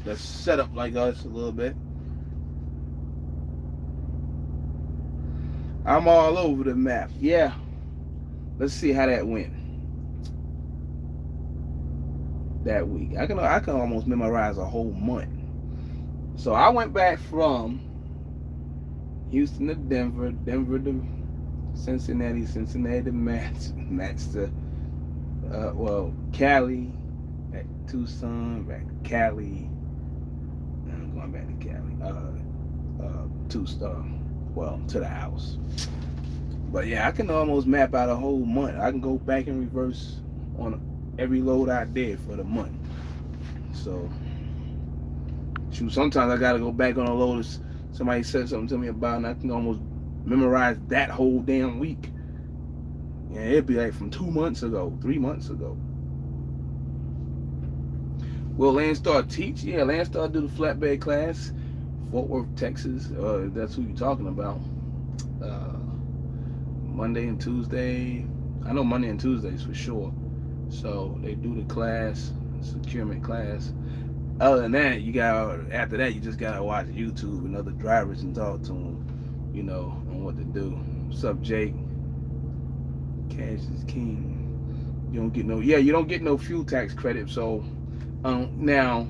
That's set up like us a little bit. I'm all over the map. Yeah. Let's see how that went that week. I can almost memorize a whole month. So I went back from Houston to Denver, Denver to Cincinnati, Cincinnati to Mats to Cali, back to Tucson, back to Cali. I'm going back to Cali. To the house. But yeah, I can almost map out a whole month. I can go back in reverse on every load I did for the month. So, shoot, sometimes I gotta go back on a load somebody said something to me about, and I can almost memorize that whole damn week. Yeah, it'd be like from 2 months ago, 3 months ago. Will Landstar teach? Yeah, Landstar do the flatbed class, Fort Worth, Texas. That's who you're talking about. Monday and Tuesday. I know Monday and Tuesdays for sure. So they do the class, securement class. Other than that, after that, you just gotta watch YouTube and other drivers and talk to them, you know, on what to do. What's up, Jake? Cash is king. You don't get no fuel tax credit. So now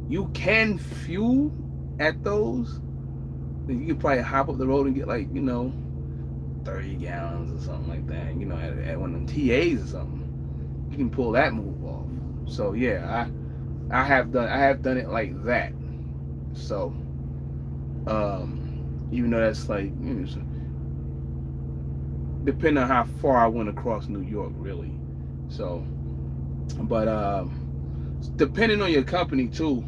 you can fuel at those. You can probably hop up the road and get like, you know, 30 gallons or something like that. You know, at one of them TAs or something, you can pull that move off. So yeah, I have done it like that. So even though that's like, you know, depending on how far I went across New York, really. So, but depending on your company too,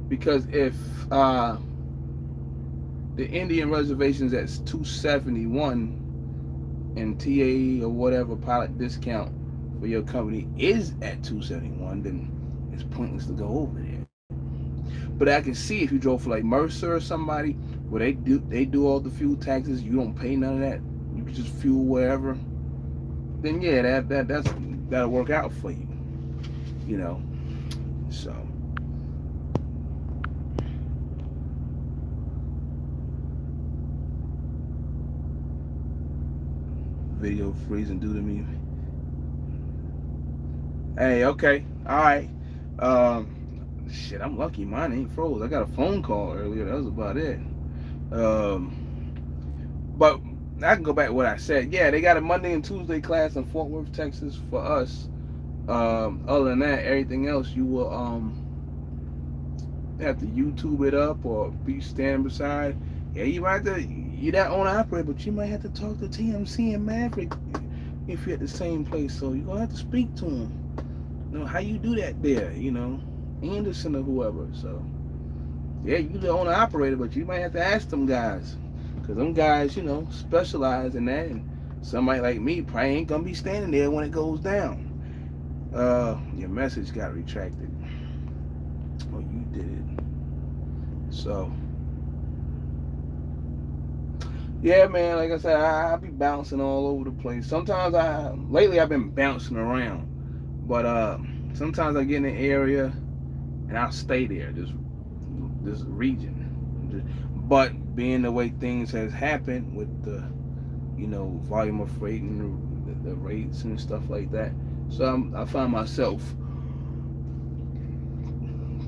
because if the Indian reservation's at 271, and TA or whatever pilot discount for your company is at 271, then it's pointless to go over there. But I can see if you drove for like Mercer or somebody where they do all the fuel taxes, you don't pay none of that, you can just fuel wherever, then yeah, that'll work out for you, you know. So video freezing due to me. Hey, okay, all right. Shit, I'm lucky mine ain't froze. I got a phone call earlier. That was about it. But I can go back to what I said. Yeah, they got a Monday and Tuesday class in Fort Worth, Texas for us. Other than that, everything else you will have to YouTube it up or be standing beside. Yeah, you might have to. You're that owner operator, but you might have to talk to TMC and Maverick if you're at the same place. So you're gonna have to speak to them. You know how you do that there. You know, Anderson or whoever. So yeah, you the owner operator, but you might have to ask them guys, cause them guys, you know, specialize in that, and somebody like me probably ain't gonna be standing there when it goes down. Your message got retracted. Oh, you did it. So yeah, man, like I said, I be bouncing all over the place. Sometimes lately I've been bouncing around, but sometimes I get in an area and I'll stay there, this region. But being the way things has happened with the, you know, volume of freight and the rates and stuff like that, so I find myself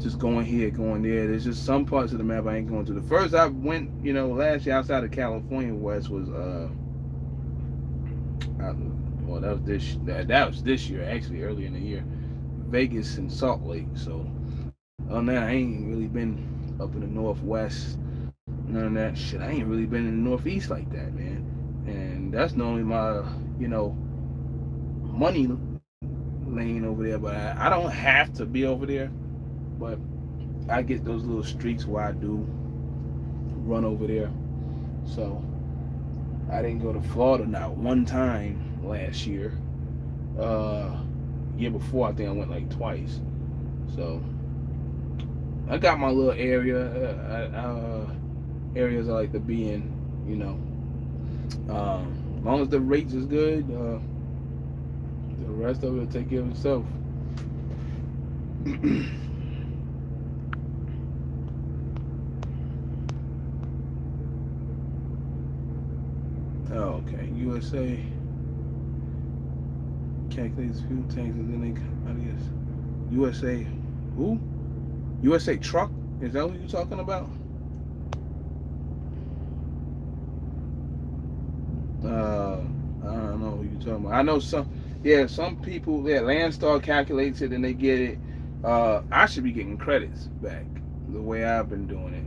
just going here, going there. There's just some parts of the map I ain't going to. The first I went, you know, last year outside of California West was well, that was this year, actually, earlier in the year, Vegas and Salt Lake. So on that, I ain't really been up in the Northwest, none of that shit. I ain't really been in the Northeast like that, man. And that's normally my, you know, money lane over there, but I don't have to be over there. But I get those little streaks where I do run over there. So I didn't go to Florida not one time last year. Year before, I think I went like twice. So I got my little areas I like to be in, you know. As long as the rates is good, the rest of it will take care of itself. Oh, okay. USA calculates fuel tanks and then they, I guess, USA, who? USA truck? Is that what you're talking about? I don't know who you're talking about. I know some people, yeah, Landstar calculates it and they get it. I should be getting credits back the way I've been doing it.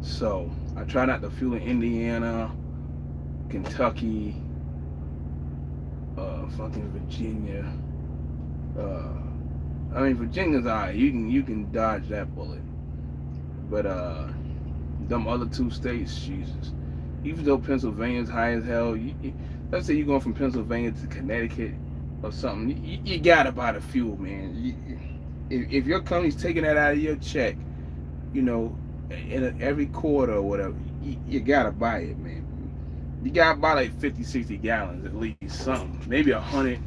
So I try not to fuel in Indiana, Kentucky, fucking Virginia. I mean, Virginia's alright. You can dodge that bullet. But them other two states, Jesus. Even though Pennsylvania's high as hell, let's say you're going from Pennsylvania to Connecticut or something, you gotta buy the fuel, man. If your company's taking that out of your check, you know, in every quarter or whatever, you gotta buy it, man. You gotta buy like 50, 60 gallons at least, something. Maybe 100.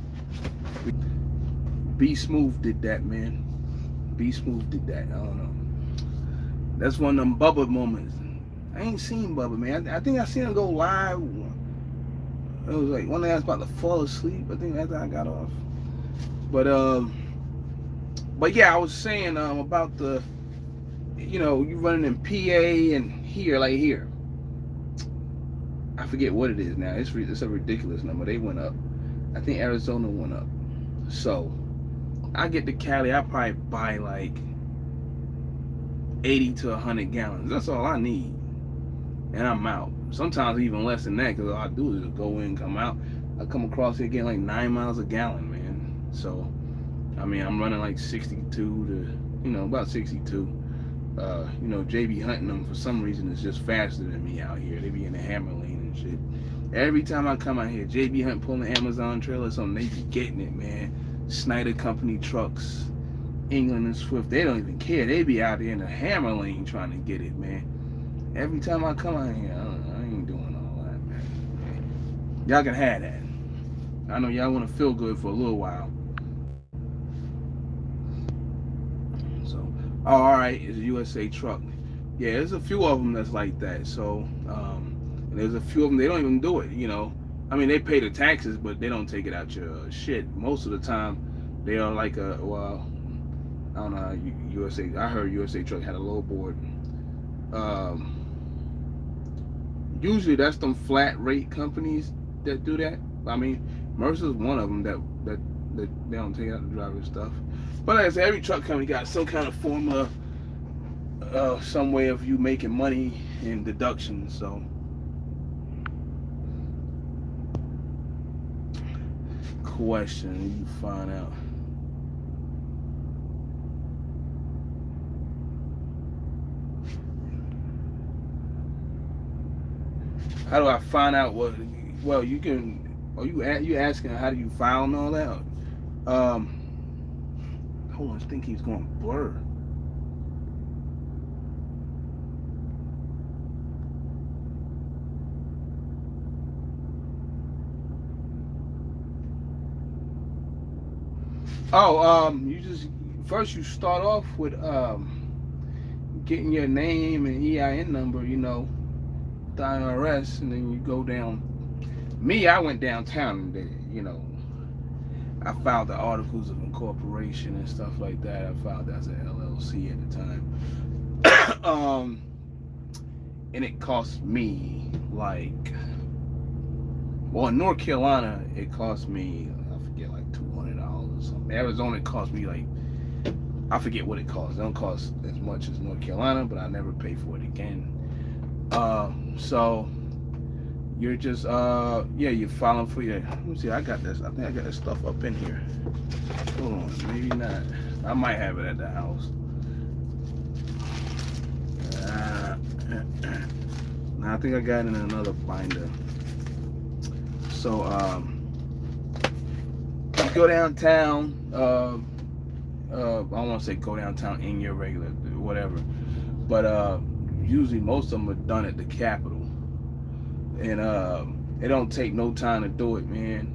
Be Smooth did that, man. Be Smooth did that. I don't know. That's one of them Bubba moments. I ain't seen Bubba, man. I think I seen him go live. It was like one day I was about to fall asleep. I think after I got off. But yeah, I was saying about the, you know, you running in PA and here, like here. I forget what it is now. It's a ridiculous number. They went up. I think Arizona went up. So I get to Cali, I probably buy like 80 to 100 gallons. That's all I need. And I'm out. Sometimes even less than that, because all I do is just go in, come out. I come across here getting like 9 miles a gallon, man. So, I mean, I'm running like 62 to, you know, about 62. You know, JB hunting them for some reason is just faster than me out here. They be in the hammer lane and shit. Every time I come out here, JB Hunt pulling the Amazon trailer or something, they be getting it, man. Snyder Company trucks, England and Swift, they don't even care. They be out there in the hammer lane trying to get it, man. Every time I come out here, I ain't doing all that, man. Y'all can have that. I know y'all want to feel good for a little while. So, oh, all right, it's a USA truck. Yeah, there's a few of them that's like that. So, and there's a few of them, they don't even do it, you know. I mean, they pay the taxes, but they don't take it out your shit. Most of the time, they are like a, well, I don't know, USA, I heard USA Truck had a low board. Usually that's them flat rate companies that do that. I mean, Mercer's one of them that they don't take out the driver's stuff. But like I said, every truck company got some kind of formula, some way of you making money and deductions. So, question, you find out. How do I find out what? Well, you can. Are you asking how do you file and all that? Hold on, I think he's going blur. Oh, you just first you start off with getting your name and EIN number, you know, the IRS, and then you go down. Me, I went downtown and did it, you know. I filed the articles of incorporation and stuff like that. I filed as an LLC at the time. And it cost me like, well, in North Carolina, it cost me, I forget, like $200 or something. Arizona, it cost me like, I forget what it costs. It don't cost as much as North Carolina, but I never pay for it again. So you're just yeah, you're filing for your, let me see, I got this, I think I got this stuff up in here. Hold on, maybe not. I might have it at the house. Now I think I got it in another binder. So you go downtown, I don't want to say go downtown in your regular whatever, but usually most of them are done at the Capitol, and it don't take no time to do it, man.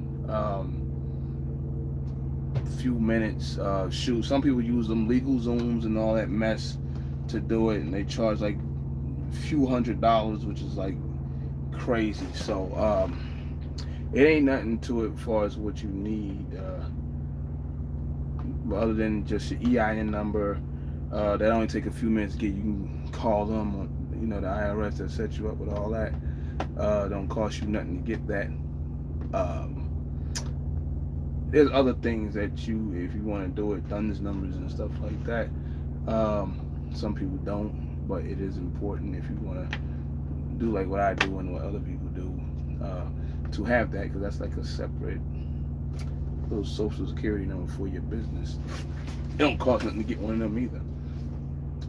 Few minutes. Shoot, some people use them legal Zooms and all that mess to do it, and they charge like a few $100s, which is like crazy. So it ain't nothing to it as far as what you need, other than just your EIN number. That only take a few minutes to get. You can call them, or, you know, the IRS that set you up with all that. Don't cost you nothing to get that. There's other things that you, if you want to do it, DUNS numbers and stuff like that. Some people don't, but it is important if you want to do like what I do and what other people do, to have that, because that's like a separate little social security number for your business. It don't cost nothing to get one of them either.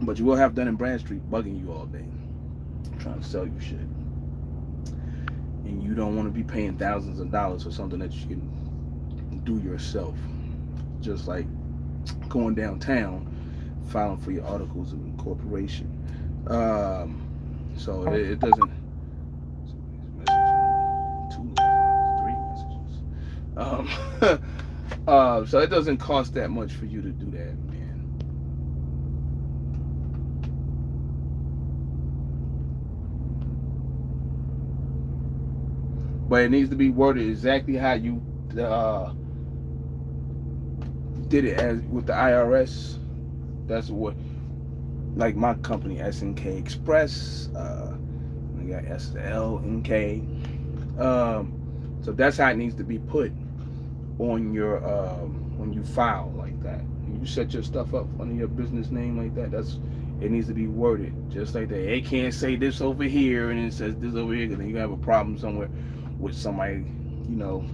But you will have Dun & Bradstreet bugging you all day, trying to sell you shit. And you don't want to be paying thousands of dollars for something that you can do yourself. Just like going downtown, filing for your articles of incorporation. So it doesn't. So it doesn't cost that much for you to do that, man. But it needs to be worded exactly how you did it as with the IRS. That's what, like my company, SNK Express. I got SLNK. So that's how it needs to be put on your when you file like that. When you set your stuff up under your business name like that, that's, it needs to be worded just like that. It can't say this over here and it says this over here, because then you have a problem somewhere with somebody, you know,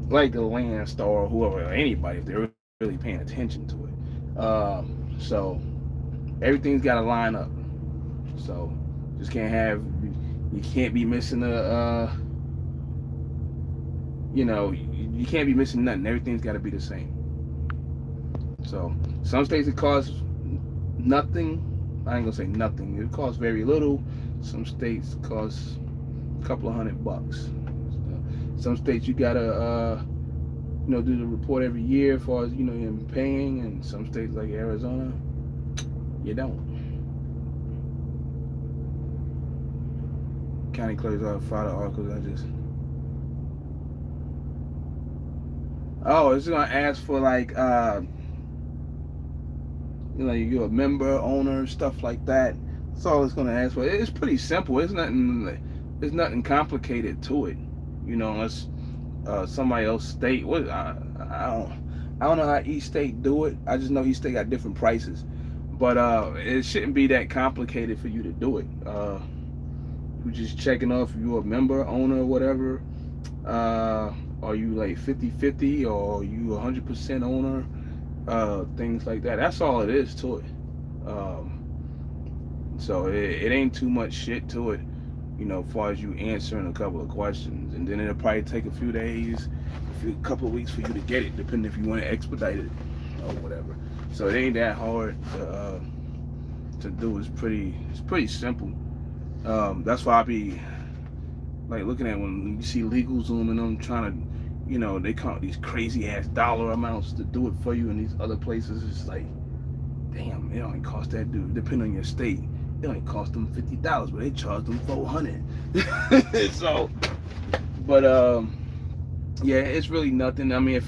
like the Landstar or whoever, or anybody, if they're really paying attention to it. So everything's got to line up. So just can't have You can't be missing a, you know, you can't be missing nothing. Everything's got to be the same. So some states it costs nothing. I ain't gonna say nothing. It costs very little. Some states cost a couple of $100. Some states you gotta, you know, do the report every year as far as, you know, you're paying, and some states like Arizona, you don't. County clerks are filed articles. Oh, it's gonna ask for like, you know, you're a member, owner, stuff like that. That's all it's gonna ask for. It's pretty simple. It's nothing complicated to it. You know, unless somebody else state. I don't know how each state do it. I just know each state got different prices. But it shouldn't be that complicated for you to do it. You're just checking off if you're a member, owner, whatever. Are you like 50-50 or you 100% owner? Things like that. That's all it is to it. So it ain't too much shit to it, you know, as far as you answering a couple of questions, and then it'll probably take a few days, a couple of weeks for you to get it, depending if you want to expedite it or whatever. So it ain't that hard to do. It's pretty simple. That's why I be like looking at when you see LegalZoom and them trying to, you know, they count these crazy ass dollar amounts to do it for you in these other places. It's like, damn, it only cost that dude, depending on your state, it only cost them $50, but they charged them $400. So, but yeah, it's really nothing. I mean,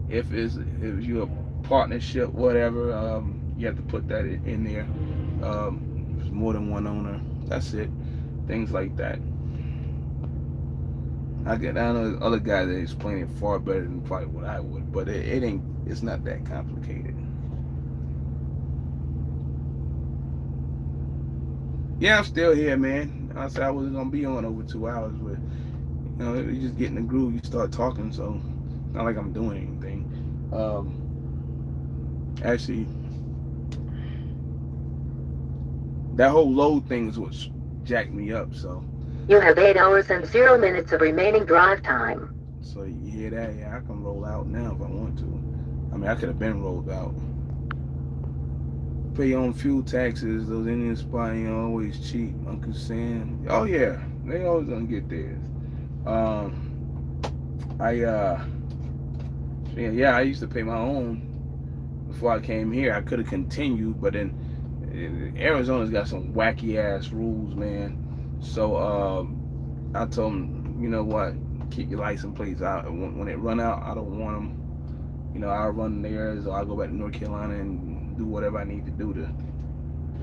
if you're a partnership, whatever, you have to put that in there. If there's more than one owner, that's it. Things like that. I know other guys that explain it far better than probably what I would, but it's not that complicated. Yeah, I'm still here, man. I said I wasn't gonna be on over 2 hours, but you know, you just get in the groove, you start talking, so it's not like I'm doing anything. Actually, that whole load thing is what jacked me up, so. You have 8 hours and 0 minutes of remaining drive time. So you hear that? Yeah, I can roll out now if I want to. I mean, I could have been rolled out. Pay your own fuel taxes. Those Indian spots ain't always cheap. Uncle Sam. Oh yeah, they always gonna get theirs. Yeah, I used to pay my own before I came here. I could have continued, but then Arizona's got some wacky ass rules, man. So I told them, you know what, keep your license plates out. When it run out, I don't want them. You know, I'll run theirs, or I'll go back to North Carolina and do whatever I need to do to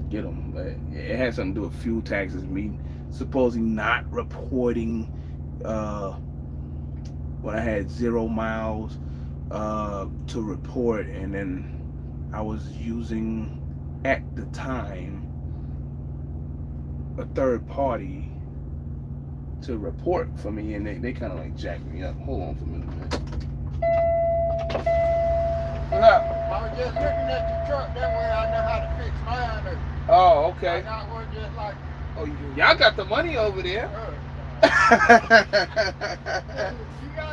get them. But it had something to do with fuel taxes, me supposedly not reporting when I had 0 miles to report, and then I was using at the time a third party to report for me, and they kind of like jacked me up. Hold on for a minute, man. What up? I was just looking at your truck, that way I know how to fix mine. Oh, okay. Not one just like. Oh, y'all got the money over there. You got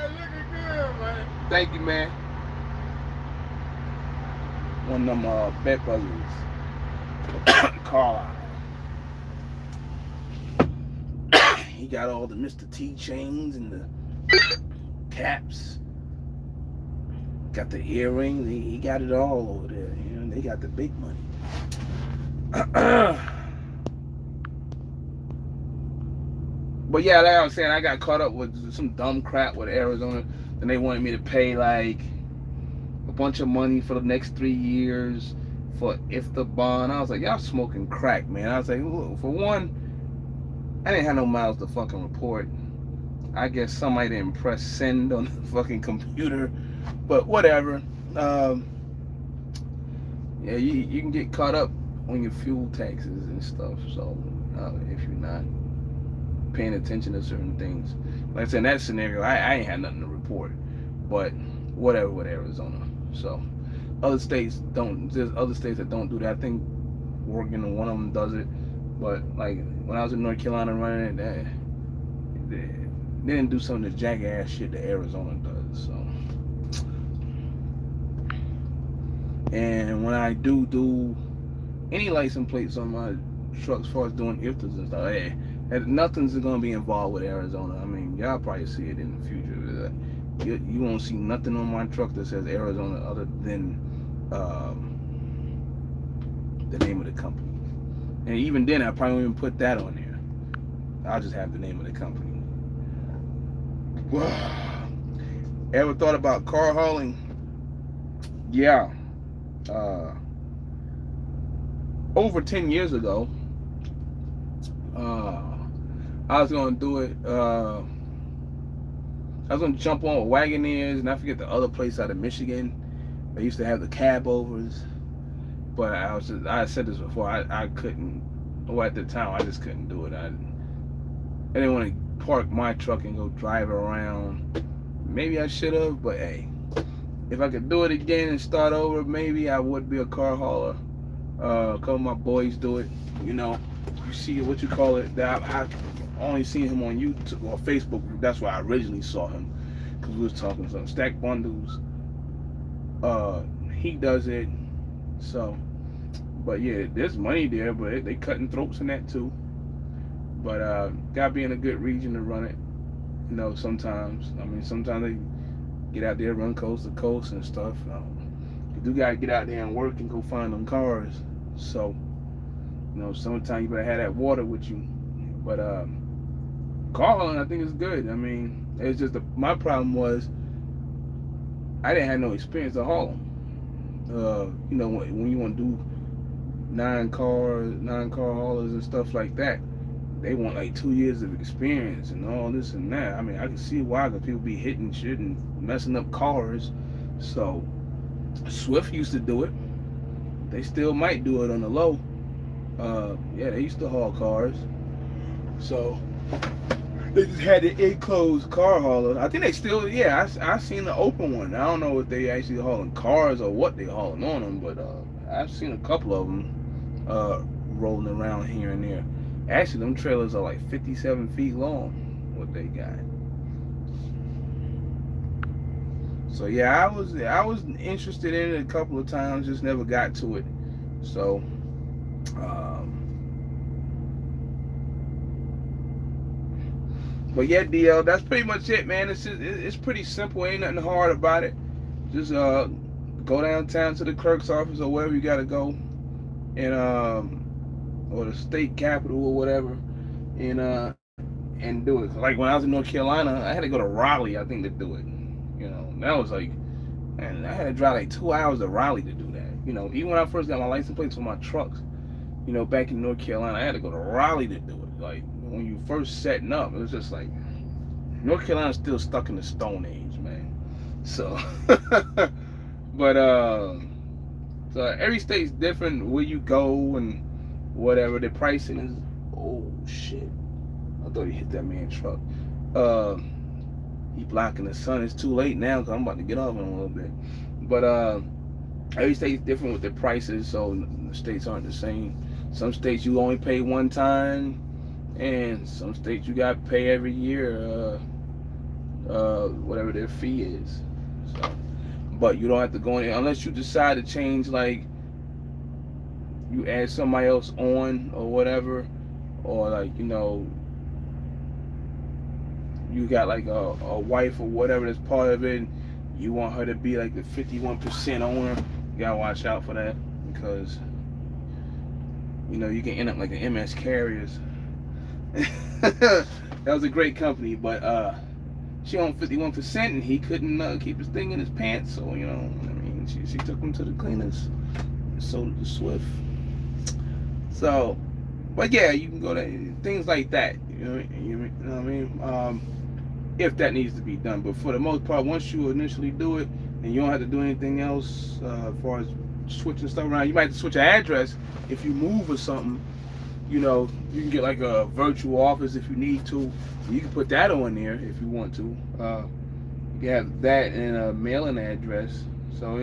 it looking good, man. Thank you, man. One of them bed buzzers. Carl. He got all the Mr. T chains and the caps. Got the earrings. He got it all over there. You know, they got the big money. But yeah, like I was saying, I got caught up with some dumb crap with Arizona, and they wanted me to pay like a bunch of money for the next 3 years for if the bond. I was like, y'all smoking crack, man. I was like, look, for one, I didn't have no miles to fucking report. I guess somebody didn't press send on the fucking computer, but whatever. Yeah, you can get caught up on your fuel taxes and stuff. So if you're not paying attention to certain things, like I said, in that scenario, I ain't had nothing to report. But whatever with Arizona. So other states don't. There's other states that don't do that. I think Oregon, one of them does it. But like when I was in North Carolina running it, they didn't do some of the jackass shit that Arizona does. So, and when I do any license plates on my trucks, as far as doing IFTAs and stuff, hey, nothing's gonna be involved with Arizona. I mean, y'all probably see it in the future. You won't see nothing on my truck that says Arizona other than the name of the company. And even then, I probably won't even put that on there. I'll just have the name of the company. Ever thought about car hauling? Yeah. Over 10 years ago, I was gonna do it. I was gonna jump on with Wagoneers, and I forget the other place out of Michigan. They used to have the cab overs, but I said this before. I couldn't. Well, at the time, I just couldn't do it. I didn't want to park my truck and go drive around. Maybe I should have, but hey, if I could do it again and start over, maybe I would be a car hauler. A couple of my boys do it. You know, you see what you call it. That I only seen him on YouTube or Facebook. That's where I originally saw him, because we was talking some stack bundles. He does it. So, but yeah, there's money there, but they cutting throats in that too. But gotta be in a good region to run it. You know, sometimes. I mean, sometimes they get out there, run coast to coast and stuff. You do gotta get out there and work and go find them cars. So, you know, sometimes you better have that water with you. But car hauling, I think is good. I mean, it's just my problem was I didn't have no experience to haul them. You know, when you want to do nine car haulers and stuff like that, they want like 2 years of experience and all this and that. I mean, I can see why, because people be hitting shit and messing up cars. So Swift used to do it. They still might do it on the low. Yeah, they used to haul cars. So they just had the enclosed car hauler. I think they still, yeah, I seen the open one. I don't know if they actually hauling cars or what they hauling on them, but I've seen a couple of them rolling around here and there. Actually, them trailers are like 57 feet long, what they got. So yeah, I was interested in it a couple of times, just never got to it. So but yeah, DL, that's pretty much it, man. It's pretty simple, ain't nothing hard about it. Just go downtown to the clerk's office or wherever you gotta go, and or the state capitol or whatever, and do it. Like when I was in North Carolina, I had to go to Raleigh, I think, to do it. You know, that was like, and I had to drive like 2 hours to Raleigh to do that. You know, even when I first got my license plates for my trucks, you know, back in North Carolina, I had to go to Raleigh to do it. Like when you first setting up, it was just like North Carolina's still stuck in the Stone Age, man. So, but so every state's different where you go and whatever. The pricing is, oh shit, I thought he hit that man's truck. He blocking the sun. It's too late now because I'm about to get off in a little bit. But every state's different with their prices, so the states aren't the same. Some states you only pay one time, and some states you got to pay every year, whatever their fee is. So, but you don't have to go in unless you decide to change, like you add somebody else on or whatever, or like, you know, you got like a wife or whatever that's part of it, you want her to be like the 51% owner, you gotta watch out for that, because you know you can end up like the MS Carriers. That was a great company, but she owned 51% and he couldn't keep his thing in his pants, so you know, I mean, she took him to the cleaners and sold it to Swift. So, but yeah, you can go to things like that, you know what I mean, if that needs to be done. But for the most part, once you initially do it and you don't have to do anything else as far as switching stuff around, you might have to switch your address if you move or something. You know, you can get like a virtual office if you need to. You can put that on there if you want to. You can have that and a mailing address. So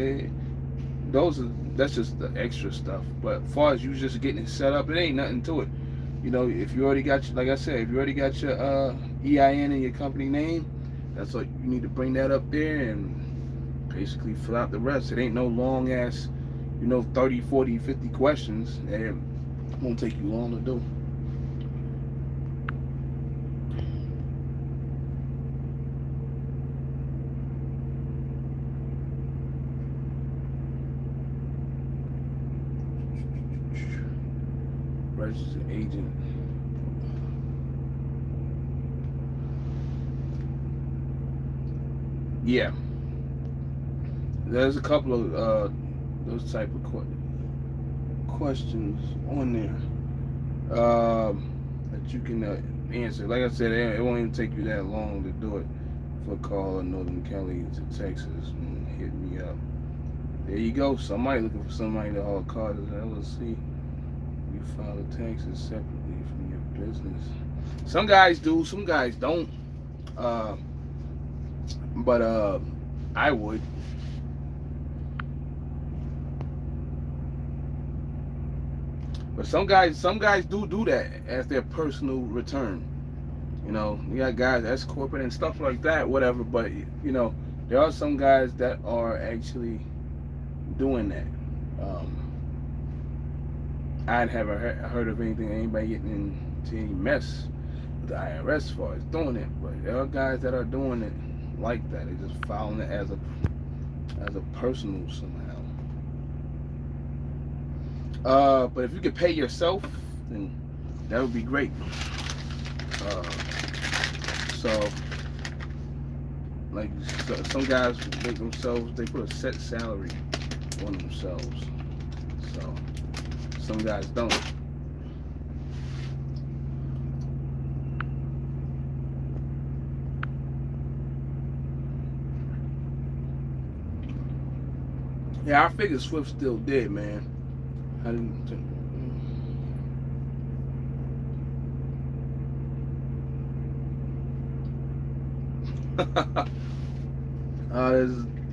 that's just the extra stuff. But as far as you just getting it set up, it ain't nothing to it. you know, if you already got, like I said, if you already got your EIN and your company name, that's what you need to bring that up there and basically fill out the rest. It ain't no long ass, you know, 30, 40, 50 questions. It won't take you long to do. Registered agent. Yeah, there's a couple of those type of questions on there that you can answer. Like I said, it won't even take you that long to do it. For a call in Northern Cali to Texas and hit me up. There you go. Somebody looking for somebody to haul cars as LLC. You file the taxes separately from your business. Some guys do, some guys don't. But I would. But some guys do that as their personal return. You know, you got guys that's corporate and stuff like that, whatever. But you know, there are some guys that are actually doing that. I haven't heard of anybody getting into any mess with the IRS as far as doing it. But there are guys that are doing it like that. They just filing it as a personal somehow. But if you could pay yourself, then that would be great. So like some guys make themselves, they put a set salary on themselves. So some guys don't. Yeah, I figured Swift's still dead, man. I didn't think.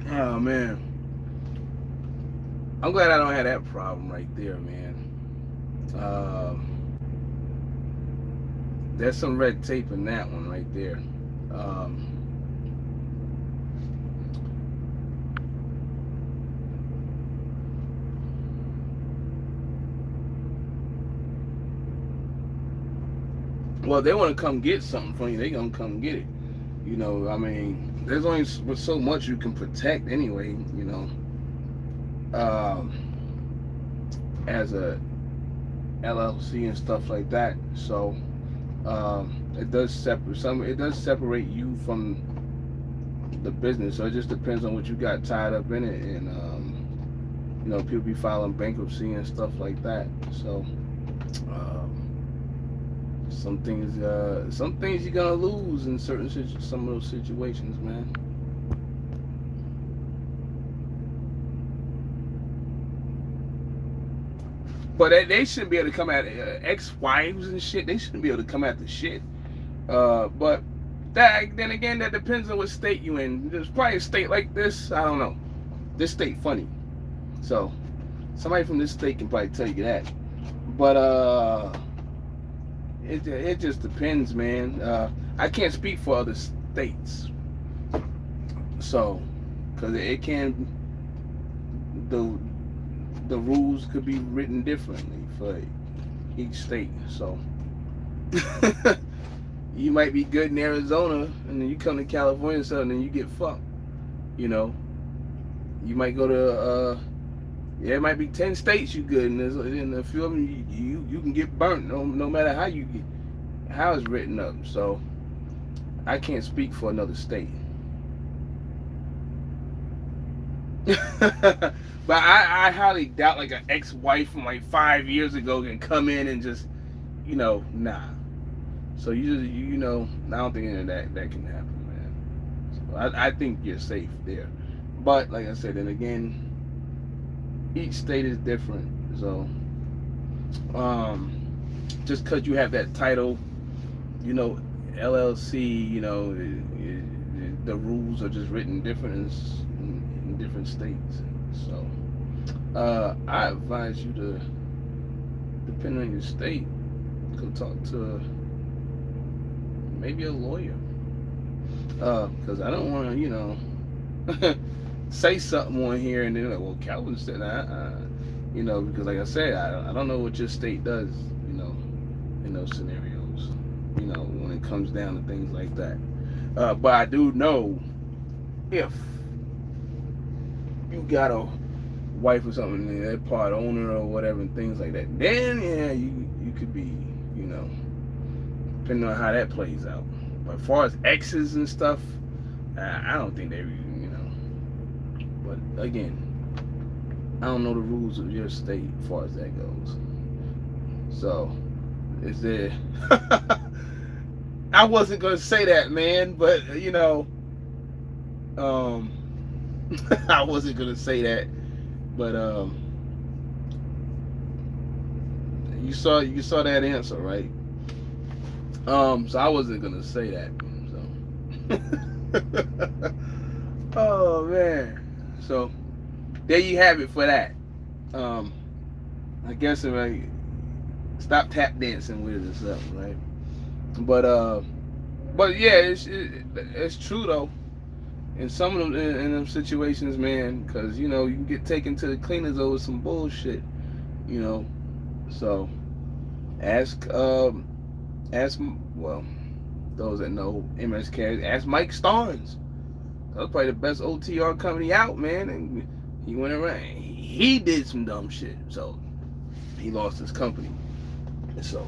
Oh man, I'm glad I don't have that problem right there, man. There's some red tape in that one right there. Well, they want to come get something from you, they gonna come get it. You know, I mean, there's only so much you can protect anyway, you know. As a LLC and stuff like that. So it does separate you from the business. So it just depends on what you got tied up in it, and you know, people be filing bankruptcy and stuff like that. So some things you're gonna lose in some of those situations, man. But they shouldn't be able to come at ex-wives and shit. They shouldn't be able to come at the shit. But then again, that depends on what state you in. There's probably a state like this, I don't know. This state funny. So somebody from this state can probably tell you that. But it just depends, man. I can't speak for other states. So, because it can, the rules could be written differently for each state. So you might be good in Arizona, and then you come to California, so and then you get fucked. You know, you might go to yeah, it might be 10 states you good, and in a few of them you can get burnt no matter how it's written up. So I can't speak for another state. But I highly doubt like an ex-wife from like 5 years ago can come in and just, you know, nah. So you know, I don't think any of that can happen, man. So I think you're safe there. But like I said, then again, each state is different. So just because you have that title, you know, LLC, you know, the rules are just written different in different states. So I advise you to, depending on your state, go talk to maybe a lawyer. Because I don't want to, you know, say something on here and then like, well, Calvin said you know, because like I said, I don't know what your state does, you know, in those scenarios, you know, when it comes down to things like that. But I do know if you got a wife or something, and they're part owner or whatever, and things like that, then yeah, you could be, you know, depending on how that plays out. But as far as exes and stuff, I don't think they, you know. But again, I don't know the rules of your state as far as that goes. So, is there? I wasn't gonna say that, man, but you know, I wasn't gonna say that, but you saw that answer, right? So I wasn't gonna say that. So, oh man. So there you have it for that. I guess if I stop tap dancing with it or something, right? But yeah, it's true though. In some of them, in them situations, man, because you know you can get taken to the cleaners over some bullshit, you know. So ask well, those that know MS carriers, ask Mike Starnes. That was probably the best OTR company out, man. And he went around, he did some dumb shit, so he lost his company. So,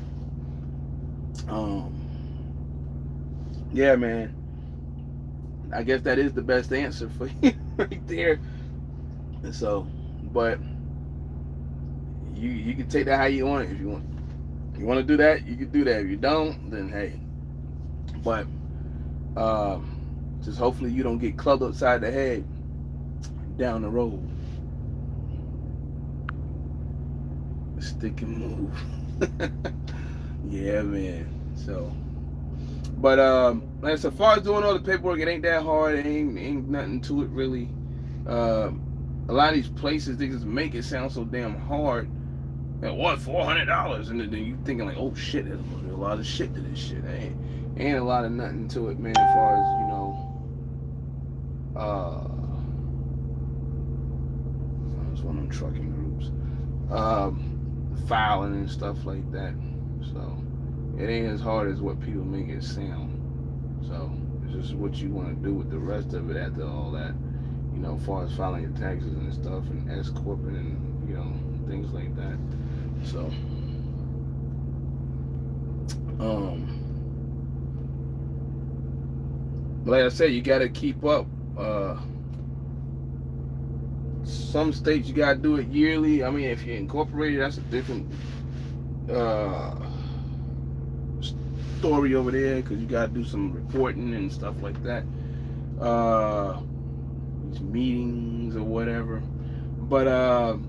yeah, man. I guess that is the best answer for you right there. And so, but you can take that how you want it. If you want to do that, you can do that. If you don't, then hey. But just hopefully you don't get clubbed upside the head down the road. Stick and move. Yeah, man. So, but as far as doing all the paperwork, it ain't that hard. It ain't nothing to it really. A lot of these places, they just make it sound so damn hard. And what, $400? And then you thinking like, oh shit, there's a lot of shit to this shit. Ain't a lot of nothing to it, man. As far as you know, it's one of them trucking groups, filing and stuff like that. So it ain't as hard as what people make it sound. So it's just what you want to do with the rest of it after all that, you know, as far as filing your taxes and stuff and S-corping and, you know, things like that. So but like I said, you got to keep up. Some states you got to do it yearly. I mean, if you're incorporated, that's a different story over there, because you got to do some reporting and stuff like that. These meetings or whatever. But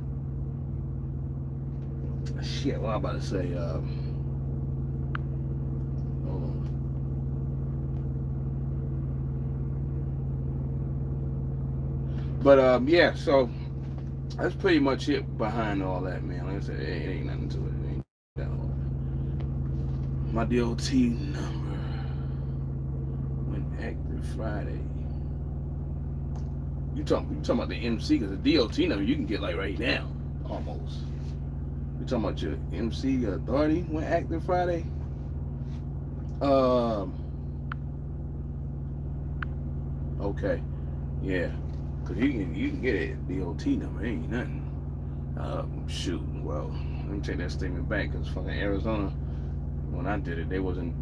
shit, what I'm about to say. Hold on. But yeah, so that's pretty much it behind all that, man. Like I said, it ain't nothing to it. It ain't that hard. My DOT number went active Friday. You talking about the MC, because the DOT number you can get like right now, almost. You talking about your MC authority went active Friday? Okay, yeah. Cause you can get a DOT number, it ain't nothing. Shoot, well, let me take that statement back, cause fucking Arizona, when I did it, they wasn't,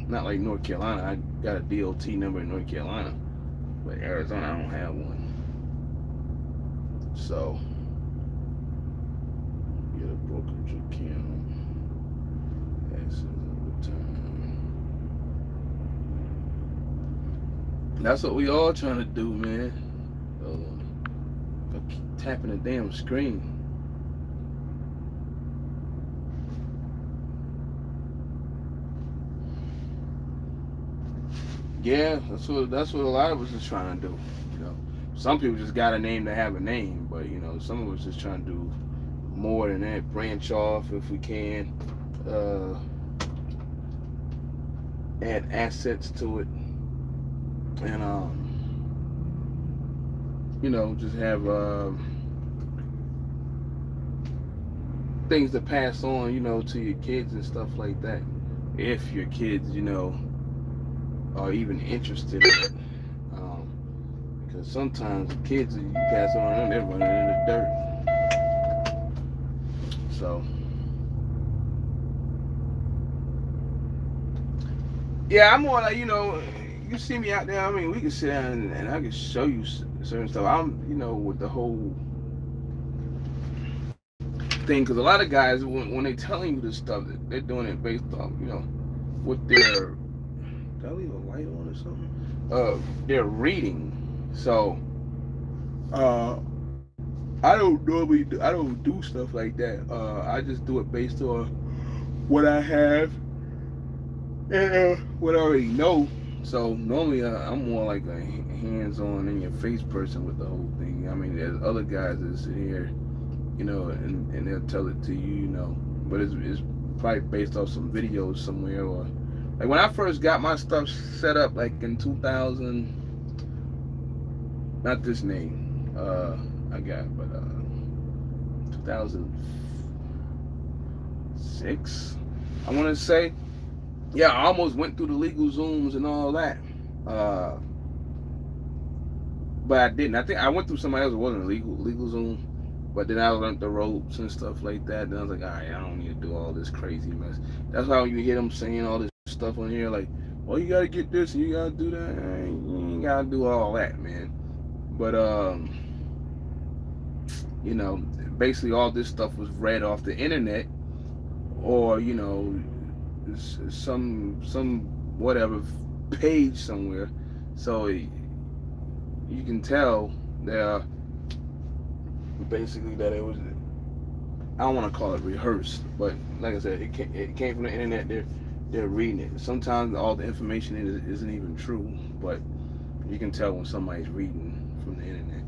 not like North Carolina. I got a DOT number in North Carolina, but Arizona, I don't have one. So, get a brokerage account. That's what we all trying to do, man. I keep tapping the damn screen. Yeah, that's what a lot of us is trying to do. You know, some people just got a name to have a name, but you know, some of us just trying to do more than that. Branch off if we can. add assets to it, and you know, just have things to pass on, you know, to your kids and stuff like that. If your kids, you know, are even interested in it. Because sometimes the kids, you pass on them, they're running in the dirt. So, yeah, I'm more like, you know, you see me out there, I mean, we can sit down and I can show you certain stuff. I'm, you know, with the whole thing, because a lot of guys, when they're telling you this stuff, they're doing it based off, you know, what they're, did I leave a light on or something? They're reading. So, I don't do stuff like that. I just do it based on what I have and what I already know. So normally I'm more like a hands-on in your face person with the whole thing. I mean, there's other guys that sit here, you know, and they'll tell it to you, you know, but it's probably based off some videos somewhere, or like when I first got my stuff set up, like in 2000, not this name, I got, but 2006, I want to say. Yeah, I almost went through the legal Zooms and all that, but I didn't. I think I went through somebody else. It wasn't a legal Zoom, but then I learned the ropes and stuff like that. Then I was like, all right, I don't need to do all this crazy mess. That's how you hear them saying all this stuff on here, like, well, you gotta get this and you gotta do that. You ain't gotta do all that, man. But you know, basically all this stuff was read off the internet, or you know, some whatever page somewhere. So you can tell that basically that it was, I don't want to call it rehearsed, but like I said, it came from the internet. They're reading it. Sometimes all the information isn't even true, but you can tell when somebody's reading from the internet.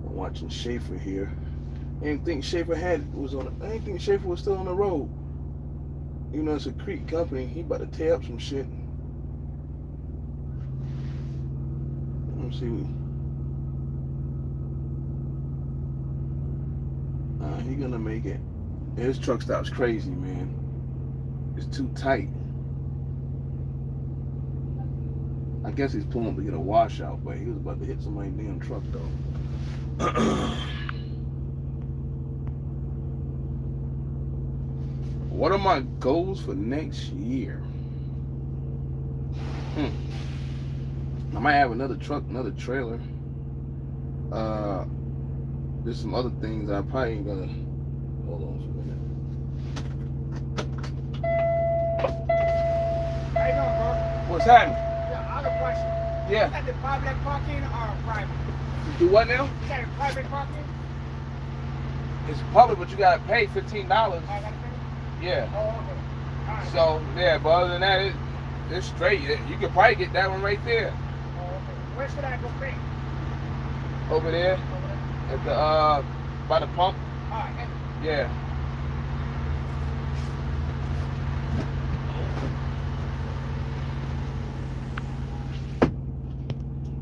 I'm watching Schaefer here. I didn't think Schaefer was still on the road. You know, it's a Creek company. He about to tear up some shit. Let me see. He gonna make it. His truck stop's crazy, man. It's too tight. I guess he's pulling up to get a washout, but he was about to hit somebody's damn truck though. What are my goals for next year? I might have another truck, another trailer. There's some other things I probably ain't gonna. Hold on for a minute. How you doing, bro? What's happening? Yeah, I have a question. Yeah. Is that the public parking or private? Do what now? Is that a private parking? It's public, but you gotta pay $15. I gotta pay? Yeah. Oh, okay. All right. So yeah, but other than that, it's straight. You could probably get that one right there. Oh, okay. Where should I go pay? Over there, Over there? at the by the pump. All right. Yeah.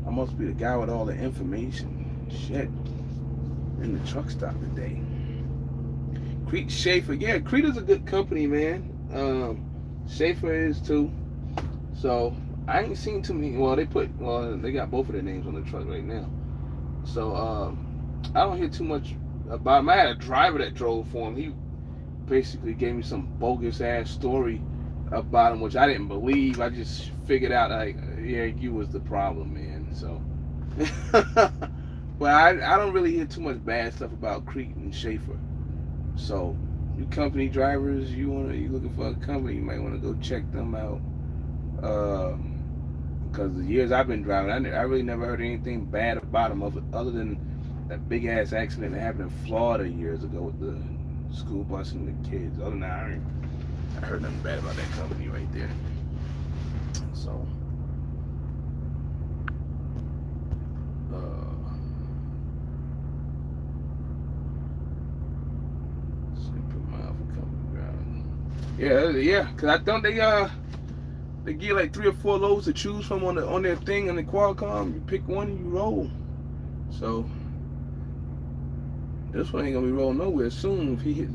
I must be the guy with all the information. Shit. In the truck stop today. Crete Schaefer. Yeah, Crete is a good company, man. Schaefer is too. So I ain't seen too many. Well, they got both of their names on the truck right now. So I don't hear too much about him. I had a driver that drove for him. He basically gave me some bogus ass story about him, which I didn't believe. I just figured out, like, yeah, you was the problem, man. So, but I don't really hear too much bad stuff about Crete and Schaefer. So, you company drivers, you looking for a company, you might want to go check them out. Because the years I've been driving, I really never heard anything bad about them other than that big ass accident that happened in Florida years ago with the school bus and the kids. Other than that, I heard nothing bad about that company right there. So, put my Yeah. Cause I think they give like 3 or 4 loads to choose from on their thing on the Qualcomm. You pick one and you roll. So this one ain't gonna be rolling nowhere soon. If he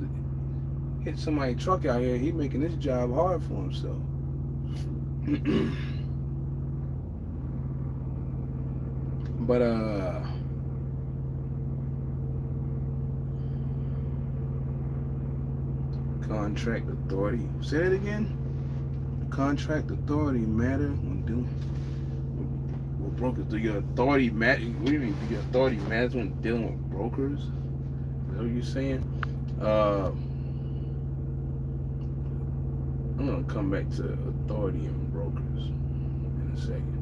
hit somebody's truck out here, he making this job hard for himself. But contract authority. Say it again. Contract authority matter when doing. Well, brokers, do your authority matter? What do you mean? Do your authority matters when dealing with brokers? Is that what you're saying? I'm gonna come back to authority and brokers in a second.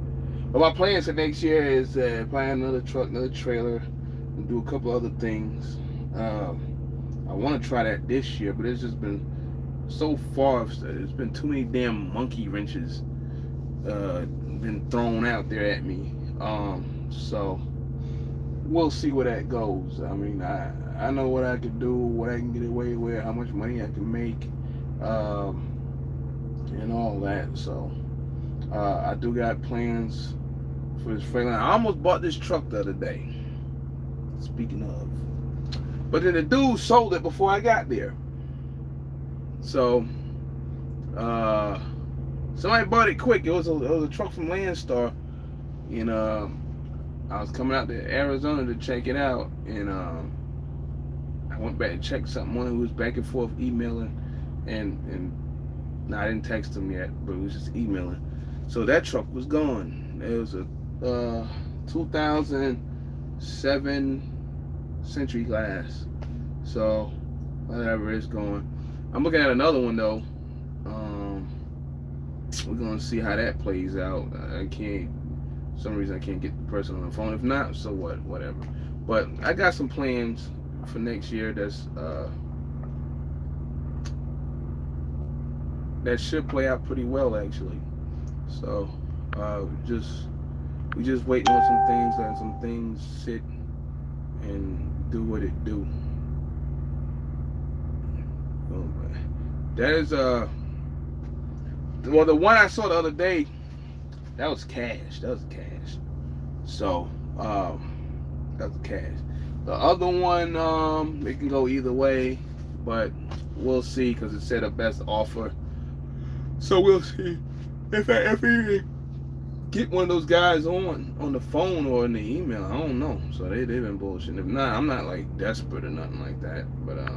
But my plans for next year is buy another truck, another trailer, and do a couple other things. I want to try that this year, but it's just been so far. It's been too many damn monkey wrenches been thrown out there at me. So we'll see where that goes. I mean, I know what I can do, what I can get away with, how much money I can make, and all that. So I do got plans for this Freightliner. I almost bought this truck the other day. Speaking of. But then the dude sold it before I got there. So somebody bought it quick. It was a truck from Landstar. And I was coming out to Arizona to check it out. And I went back and checked something on it. Who was back and forth emailing. And no, I didn't text him yet, but it was just emailing. So that truck was gone. It was a 2007 Century Class. So whatever, it's going. I'm looking at another one though. We're gonna see how that plays out. I can't, for some reason I can't get the person on the phone. If not, so what, whatever. But I got some plans for next year that's that should play out pretty well actually. So we just waiting on some things, letting some things sit and do what it do. That is well, the one I saw the other day, that was cash. So that was cash. The other one, it can go either way, but we'll see because it said a best offer. So we'll see if we get one of those guys on the phone or in the email. I don't know. So they've been bullshitting. If not, I'm not like desperate or nothing like that. But I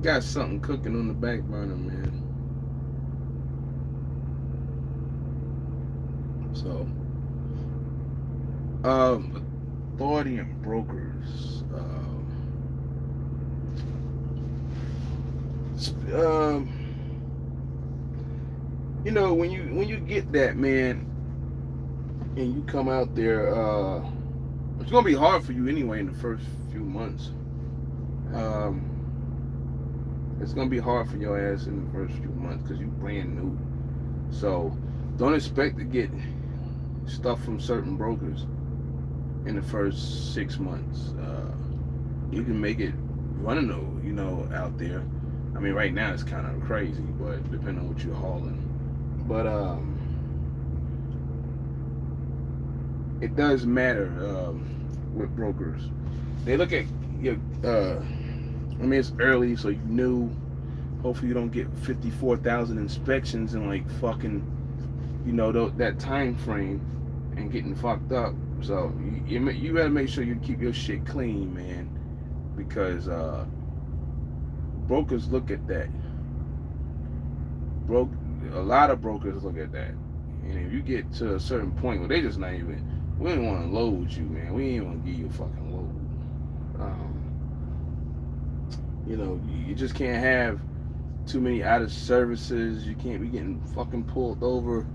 got something cooking on the back burner, man. So authority and brokers. You know, when you get that, man, and you come out there, it's gonna be hard for you anyway in the first few months. It's gonna be hard for your ass in the first few months because you're brand new. So don't expect to get stuff from certain brokers in the first 6 months. You can make it running, you know, out there. I mean, right now it's kind of crazy, but depending on what you're hauling. But it does matter with brokers. They look at your. I mean, it's early, so you knew. Hopefully, you don't get 54,000 inspections in like fucking, you know, that time frame, and getting fucked up. So you better make sure you keep your shit clean, man, because brokers look at that. A lot of brokers look at that, and if you get to a certain point where they just not even, we ain't want to load you, man. We ain't want to give you a fucking load. You know, you just can't have too many out of services. You can't be getting fucking pulled over,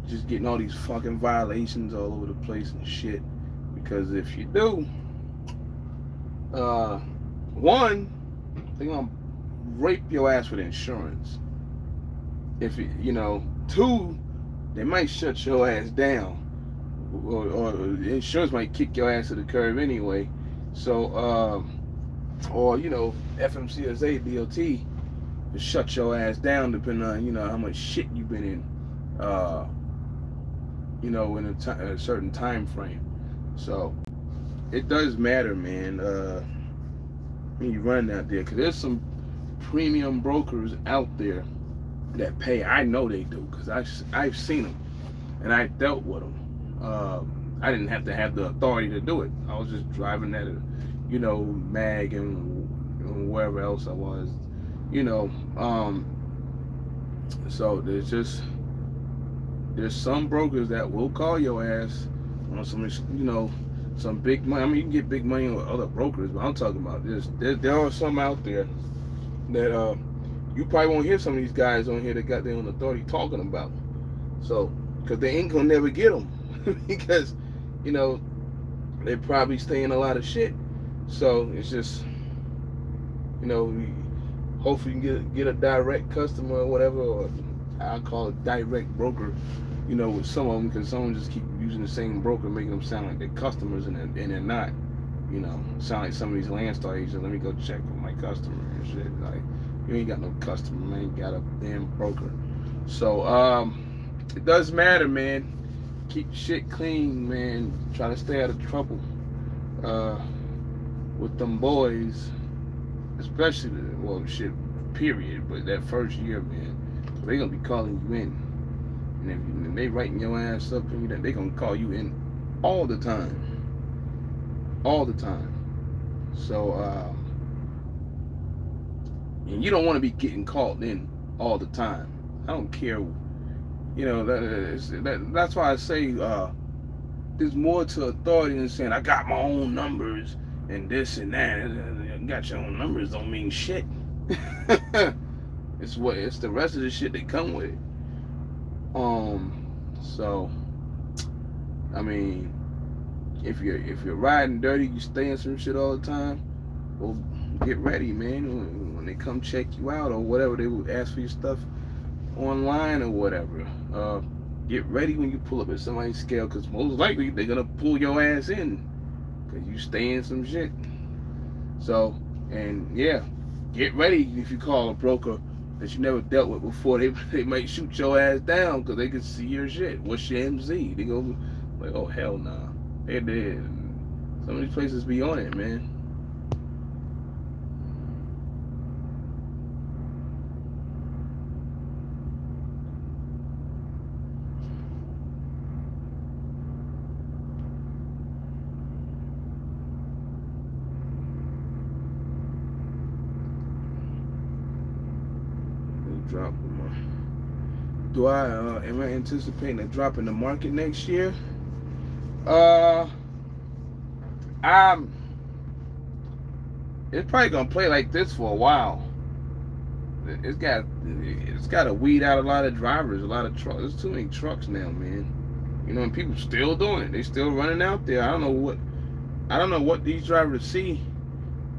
just getting all these fucking violations all over the place and shit. Because if you do, one, they're gonna rape your ass with insurance. If it, you know, two, they might shut your ass down, or insurance might kick your ass to the curb anyway. So, or you know, FMCSA, DOT, to shut your ass down depending on, you know, how much shit you've been in, you know, in a certain time frame. So it does matter, man, when you run out there, because there's some premium brokers out there that pay. I know they do, because I've seen them and I dealt with them. I didn't have to have the authority to do it. I was just driving at a, you know, mag and wherever else I was, you know. So there's some brokers that will call your ass on some, you know, some big money. I mean, you can get big money with other brokers, but I'm talking about this. There are some out there that you probably won't hear some of these guys on here that got their own authority talking about. So, because they ain't gonna never get them, because, you know, they probably stay in a lot of shit. So it's just, you know, hopefully you can get a direct customer or whatever, or I'll call it direct broker, you know, with some of them, because some of them just keep using the same broker, making them sound like they're customers, and they're not. You know, sound like some of these Landstar agents. Let me go check with my customer and shit. Like, you ain't got no customer, man. You got a damn broker. So it does matter, man. Keep shit clean, man. Try to stay out of trouble with them boys, especially well, shit, period. But that first year, man, they gonna be calling you in, and if they writing your ass up, and they gonna call you in all the time. All the time. So and you don't want to be getting called in all the time. I don't care, you know, that's why I say there's more to authority than saying I got my own numbers and this and that. You got your own numbers don't mean shit. It's the rest of the shit that come with it. So I mean, if you're riding dirty, you stay in some shit all the time, well, get ready, man. When they come check you out or whatever, they will ask for your stuff online or whatever. Get ready when you pull up at somebody's scale, because most likely they're gonna pull your ass in because you stay in some shit. So, and yeah, get ready if you call a broker that you never dealt with before. They might shoot your ass down because they can see your shit. What's your MZ? They go like, oh hell nah. They did. Some of these places be on it, man. Drop them. Do I am I anticipating a drop in the market next year? It's probably gonna play like this for a while. It's got to weed out a lot of drivers, a lot of trucks. There's too many trucks now, man. You know, and people still doing it. They still running out there. I don't know what these drivers see,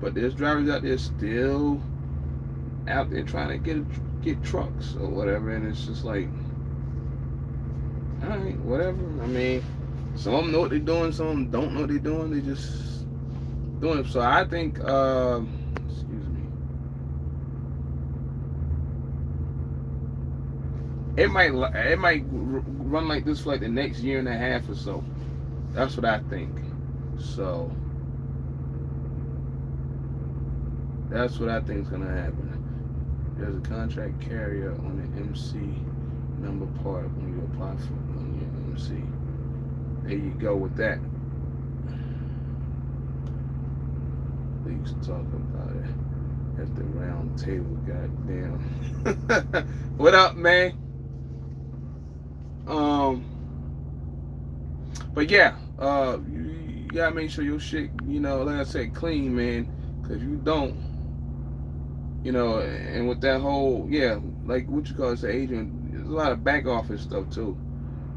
but there's drivers out there still out there trying to get trucks or whatever, and it's just like, all right, whatever. I mean, some of them know what they're doing, some of them don't know what they're doing. They just doing it. So I think, excuse me, it might run like this for like the next year and a half or so. That's what I think. So that's what I think is gonna happen. There's a contract carrier on the MC number part when you apply for on your MC. There you go with that. Please talk about it at the round table. Goddamn. What up, man? But yeah, you gotta make sure your shit, you know, like I said, clean, man. Cause if you don't, you know, and with that whole, yeah, like what you call it, the agent, there's a lot of back office stuff too.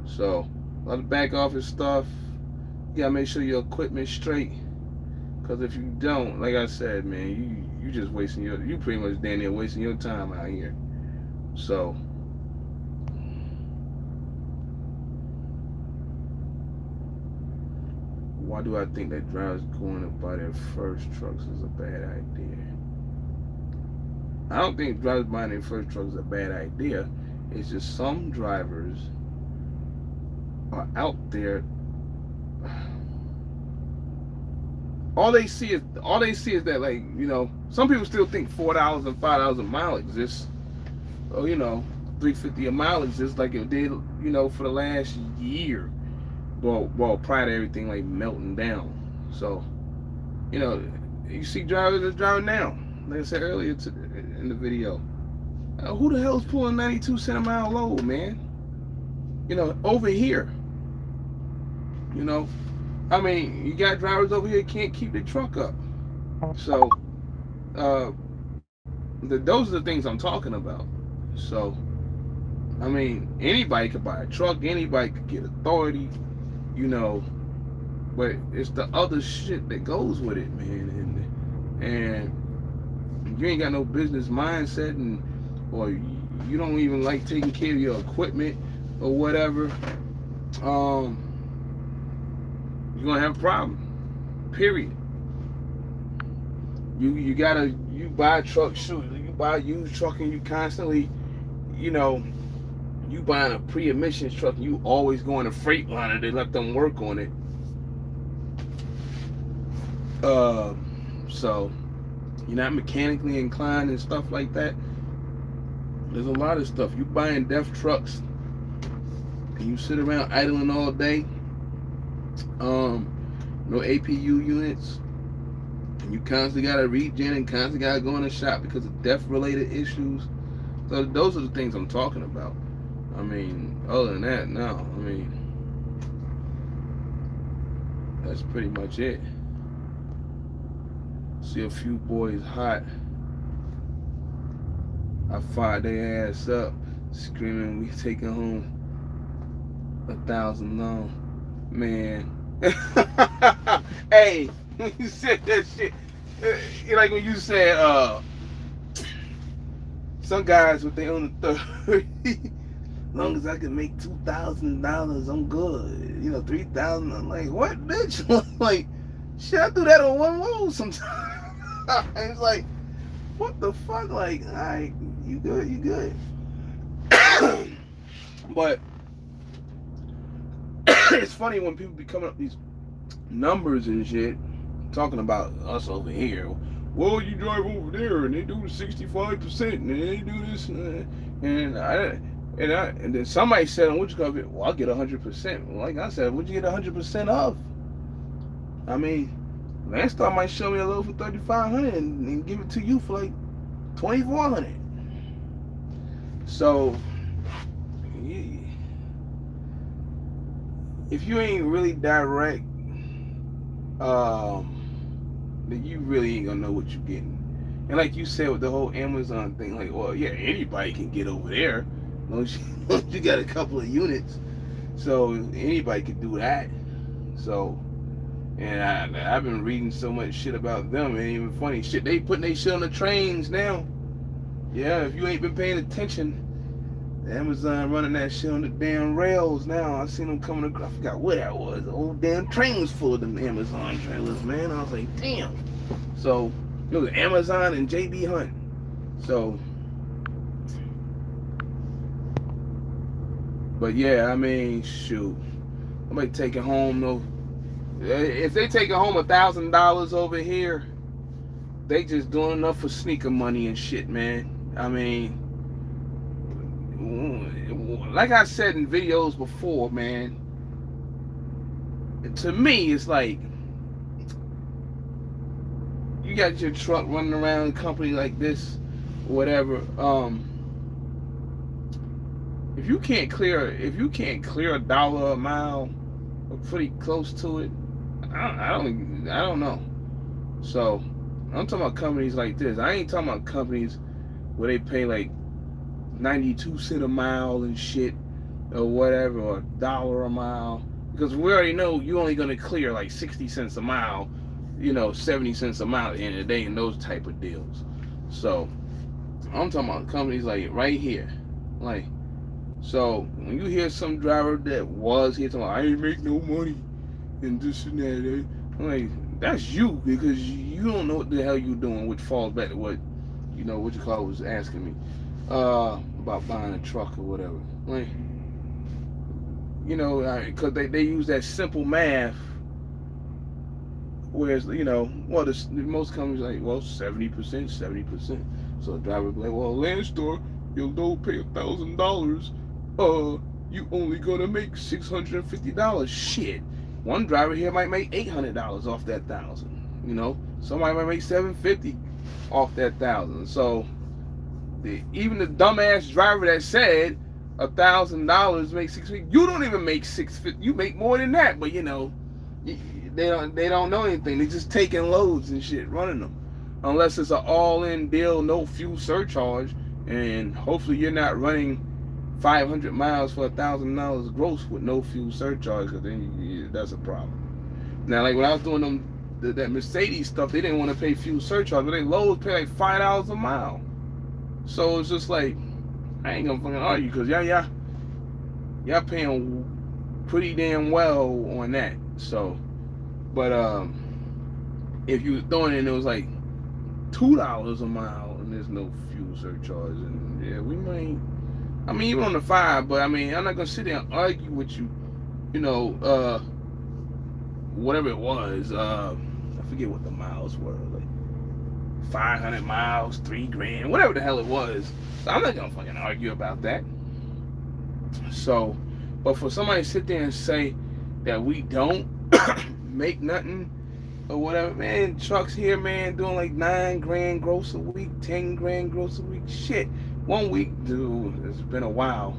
So a lot of back office stuff. You gotta make sure your equipment's straight. Cause if you don't, like I said, man, you just wasting you pretty much damn near wasting your time out here. So why do I think that drivers going to buy their first trucks is a bad idea? I don't think drivers buying their first truck is a bad idea. It's just some drivers are out there. All they see is that, like, you know, some people still think $4 and $5 a mile exists. Or, you know, $3.50 a mile exists like it did, you know, for the last year. Well, prior to everything like melting down. So, you know, you see drivers that's driving now. Like I said earlier in the video, who the hell's pulling 92 cent a mile load, man? You know, over here. You know, I mean, you got drivers over here can't keep their truck up. So, those are the things I'm talking about. So, I mean, anybody could buy a truck, anybody could get authority, you know, but it's the other shit that goes with it, man. And you ain't got no business mindset, or you don't even like taking care of your equipment or whatever, you're gonna have a problem. Period. You buy a truck, you buy a used truck, and you constantly, you know, you buying a pre-emissions truck, and you always going to Freightliner. They let them work on it. So you're not mechanically inclined and stuff like that. There's a lot of stuff. You buying DEF trucks, and you sit around idling all day. No APU units, and you constantly gotta regen and constantly gotta go in the shop because of DEF related issues. So those are the things I'm talking about. I mean, other than that, no. I mean, that's pretty much it. See a few boys hot. I fired their ass up, screaming, "We taking home 1,000 long." Man. Hey, when you said that shit, like when you said, some guys with their own 30, as long as I can make $2,000, I'm good. You know, 3,000. I'm like, what, bitch? Like, shit, I do that on one load sometimes. It's like, what the fuck? Like, all right, you good, you good. But it's funny when people be coming up these numbers and shit, talking about us over here. Well, you drive over there and they do 65% and they do this and then somebody said on which cover, well, I'll get 100%. Like I said, what'd you get 100% of? I mean, Landstar might show me a load for $3,500 and give it to you for like $2,400. So if you ain't really direct, then you really ain't gonna know what you're getting. And like you said with the whole Amazon thing, like, well, yeah, anybody can get over there, as long as you got a couple of units. So anybody can do that. So, and I've been reading so much shit about them. It ain't even funny. Shit, they putting their shit on the trains now. Yeah, if you ain't been paying attention, Amazon running that shit on the damn rails now. I seen them coming across. I forgot what that was. The whole damn train was full of them Amazon trailers, man. I was like, damn. So it was Amazon and JB Hunt. So, but yeah, I mean, shoot. Somebody taking home though. If they taking home $1,000 over here, they just doing enough for sneaker money and shit, man. I mean, like I said in videos before, man, to me, it's like, you got your truck running around a company like this, or whatever. If you can't clear $1 a mile, or pretty close to it, I don't know. So I'm talking about companies like this. I ain't talking about companies where they pay like 92 cents a mile and shit, or whatever, or $1 a mile, because we already know you only gonna clear like 60 cents a mile, you know, 70 cents a mile at the end of the day, and those type of deals. So I'm talking about companies like right here, like, so when you hear some driver that was here talking about, I ain't make no money and this and that, I'm like, that's you, because you don't know what the hell you doing, which falls back to what you know, what you call it, was asking me about buying a truck or whatever. Like, you know, because they use that simple math. Whereas, you know, well, most companies like, well, 70%, 70%. So the driver will be like, well, Landstar, you'll don't pay $1,000. You only gonna make $650. Shit, one driver here might make $800 off that $1,000. You know, somebody might make $750 off that $1,000. So even the dumbass driver that said $1,000 makes $650, you don't even make $650. You make more than that. But you know, they don't know anything. They just taking loads and shit, running them, unless it's an all-in deal, no fuel surcharge, and hopefully you're not running 500 miles for $1,000 gross with no fuel surcharge, because then that's a problem. Now, like when I was doing that Mercedes stuff, they didn't want to pay fuel surcharge, but they loads pay like $5 a mile. So it's just like, I ain't gonna fucking argue, because y'all paying pretty damn well on that. So, but if you were throwing in, it was like $2 a mile, and there's no fuel surcharge, and yeah, we might. I mean, even on the 5, but I mean, I'm not gonna sit there and argue with you. You know, whatever it was, I forget what the miles were, like 500 miles, $3,000, whatever the hell it was. So I'm not gonna fucking argue about that. So, but for somebody to sit there and say that we don't make nothing or whatever, man, trucks here, man, doing like $9,000 gross a week, $10,000 gross a week. Shit, 1 week, dude, it's been a while.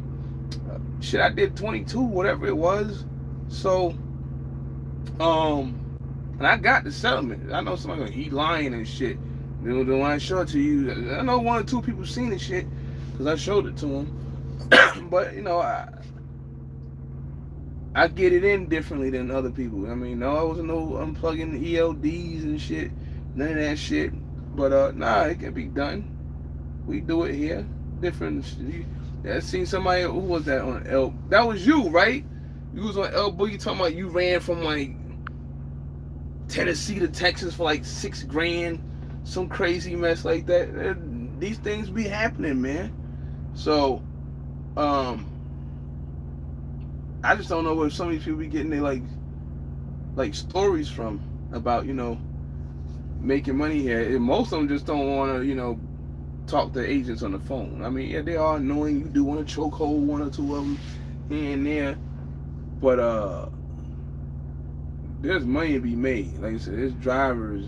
Shit, I did 22, whatever it was. So, and I got the settlement. I know somebody gonna eat lying and shit. They don't want to show it to you. I know 1 or 2 people seen the shit because I showed it to them. But you know, I get it in differently than other people. I mean, no, I wasn't no unplugging the ELDs and shit, none of that shit. But nah, it can be done. We do it here. Different. I seen somebody, who was that on L? That was you, right? You was on L Boogie talking about you ran from like Tennessee to Texas for like $6,000, some crazy mess like that. These things be happening, man. So, I just don't know where some of these people be getting their like stories from about, you know, making money here. And most of them just don't want to, you know, talk to agents on the phone. I mean, yeah, they are annoying. You do want to chokehold 1 or 2 of them here and there, but there's money to be made. Like I said, there's drivers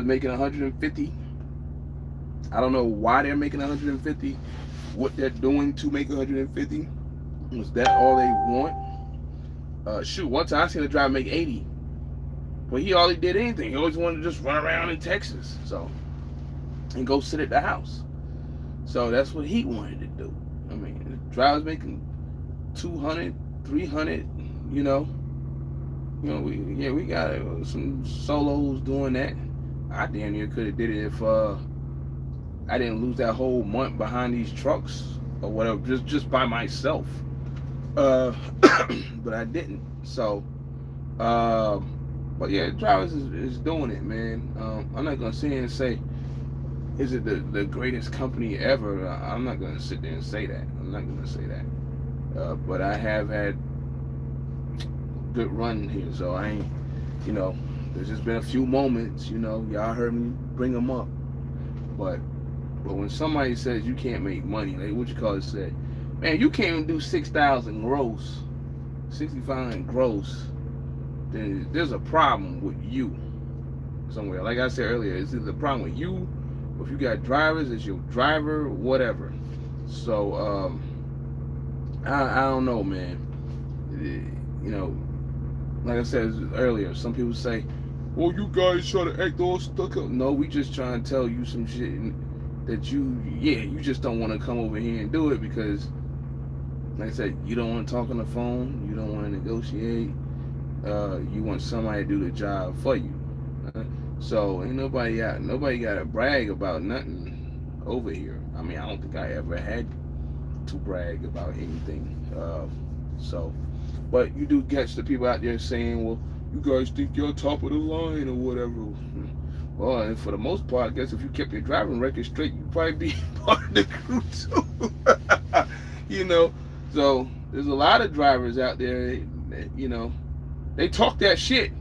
making 150. I don't know why they're making 150, what they're doing to make 150. Was that all they want? Shoot, one time I seen a driver make 80, but he hardly did anything. He always wanted to just run around in Texas, so, and go sit at the house. So that's what he wanted to do. I mean, the driver's making 200, 300. You know, we got some solos doing that. I damn near could have did it if I didn't lose that whole month behind these trucks or whatever, just by myself. But I didn't. So, but yeah, drivers is doing it, man. I'm not gonna sit here and say, is it the greatest company ever? I'm not gonna sit there and say that. I'm not gonna say that. But I have had good run here, so I ain't, you know, there's just been a few moments, you know, y'all heard me bring them up. But when somebody says you can't make money, like what you call it, say, man, you can't even do 6,000 gross, 65 gross, then there's a problem with you somewhere. Like I said earlier, it's either a problem with you, or if you got drivers, it's your driver, whatever. So I don't know, man. You know, like I said earlier, some people say, well, you guys try to act all stuck up. No, we just trying to tell you some shit that you just don't want to come over here and do it because, like I said, you don't want to talk on the phone, you don't want to negotiate, you want somebody to do the job for you. So ain't nobody got to brag about nothing over here. I mean, I don't think I ever had to brag about anything. So, but you do catch the people out there saying, well, you guys think you're top of the line or whatever. Well, and for the most part, I guess if you kept your driving record straight, you'd probably be part of the crew too. You know, so there's a lot of drivers out there, you know, they talk that shit,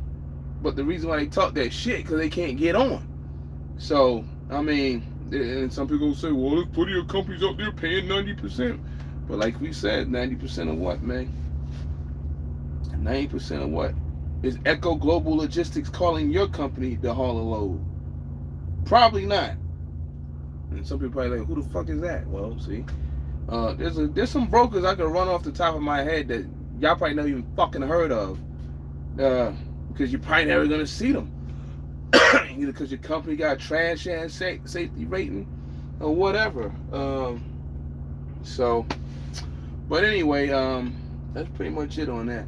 but the reason why they talk that shit because they can't get on. So, I mean, and some people say, well, there's plenty of companies out there paying 90%. But like we said, 90% of what, man? 90% of what? Is Echo Global Logistics calling your company to haul a load? Probably not. And some people probably like, who the fuck is that? Well, see, there's some brokers I can run off the top of my head that y'all probably never even fucking heard of, because you're probably never gonna see them, either because your company got trash and safety rating or whatever. So, but anyway, that's pretty much it on that.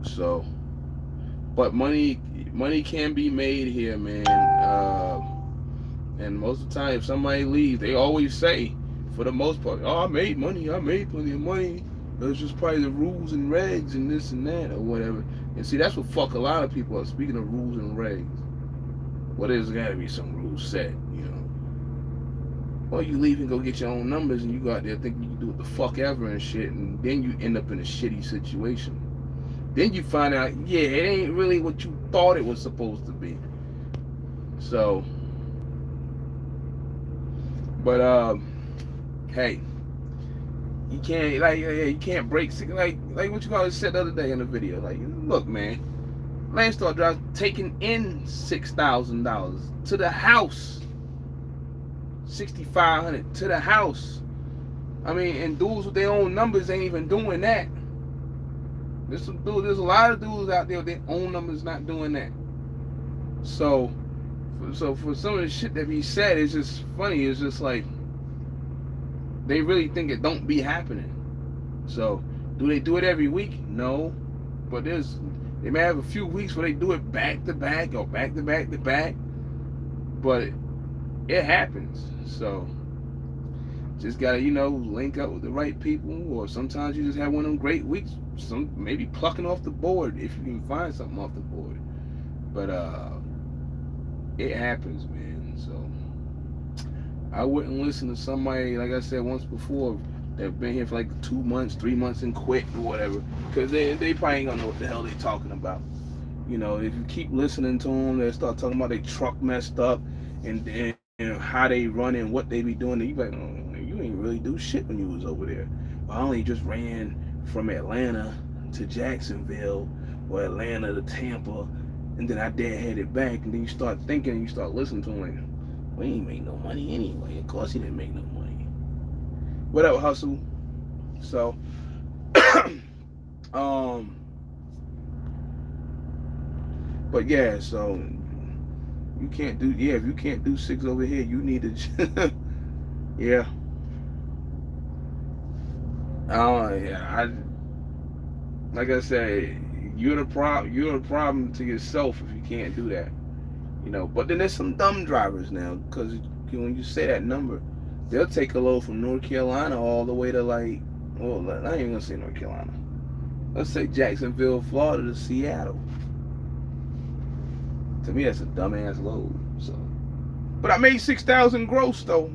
So, but money can be made here, man. And most of the time, if somebody leaves, they always say, for the most part, oh, I made money, I made plenty of money. It's just probably the rules and regs and this and that or whatever. And see, that's what fuck a lot of people up. Speaking of rules and regs, well, there's got to be some rules set, you know. Well, you leave and go get your own numbers, and you go out there thinking you can do what the fuck ever and shit, and then you end up in a shitty situation. Then you find out, yeah, it ain't really what you thought it was supposed to be. So, but hey, you can't you can't break like what you call it said the other day in the video. Like, look, man, Landstar drives taking in $6,000 to the house, $6,500 to the house. I mean, and dudes with their own numbers ain't even doing that. There's a lot of dudes out there with their own numbers not doing that. So for some of the shit that be said, it's just funny. It's just like they really think it don't be happening. So do they do it every week? No, but they may have a few weeks where they do it back to back or back to back to back, but it happens. So just gotta, you know, link up with the right people, or sometimes you just have one of them great weeks. Some maybe plucking off the board if you can find something off the board. But it happens, man. So I wouldn't listen to somebody, like I said once before, that been here for like 2 months, 3 months and quit or whatever, because they probably ain't gonna know what the hell they talking about. You know, if you keep listening to them, they start talking about their truck messed up and you know, how they run and what they be doing, and you like, oh, you ain't really do shit when you was over there. I only just ran from Atlanta to Jacksonville or Atlanta to Tampa, and then I deadheaded back. And then you start thinking and you start listening to him like, well, he ain't make no money anyway. Of course he didn't make no money. What up, Hustle? So but yeah, so you can't do, yeah, if you can't do 6 over here, you need to yeah. Yeah, like I said, you're the problem to yourself if you can't do that, you know. But then there's some dumb drivers now, because when you say that number, they'll take a load from North Carolina all the way to, like, well, I ain't even gonna say North Carolina. Let's say Jacksonville, Florida to Seattle. To me, that's a dumbass load. So, but I made 6,000 gross though.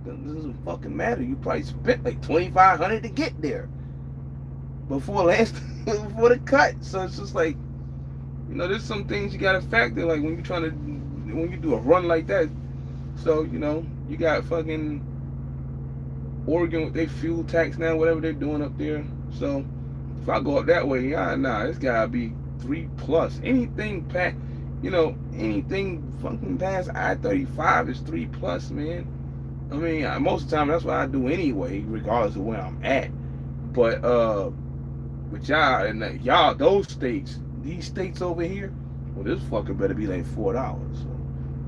It doesn't fucking matter. You probably spent like 2,500 to get there before the cut. So it's just like, you know, there's some things you gotta factor, like when you do a run like that. So, you know, you got fucking Oregon with their fuel tax now, whatever they're doing up there. So if I go up that way, nah, it's gotta be 3+. Anything past, you know, anything fucking past I-35 is 3+, man. I mean, most of the time that's what I do anyway, regardless of where I'm at. But y'all, those states, these states over here, well, this fucker better be like $4. So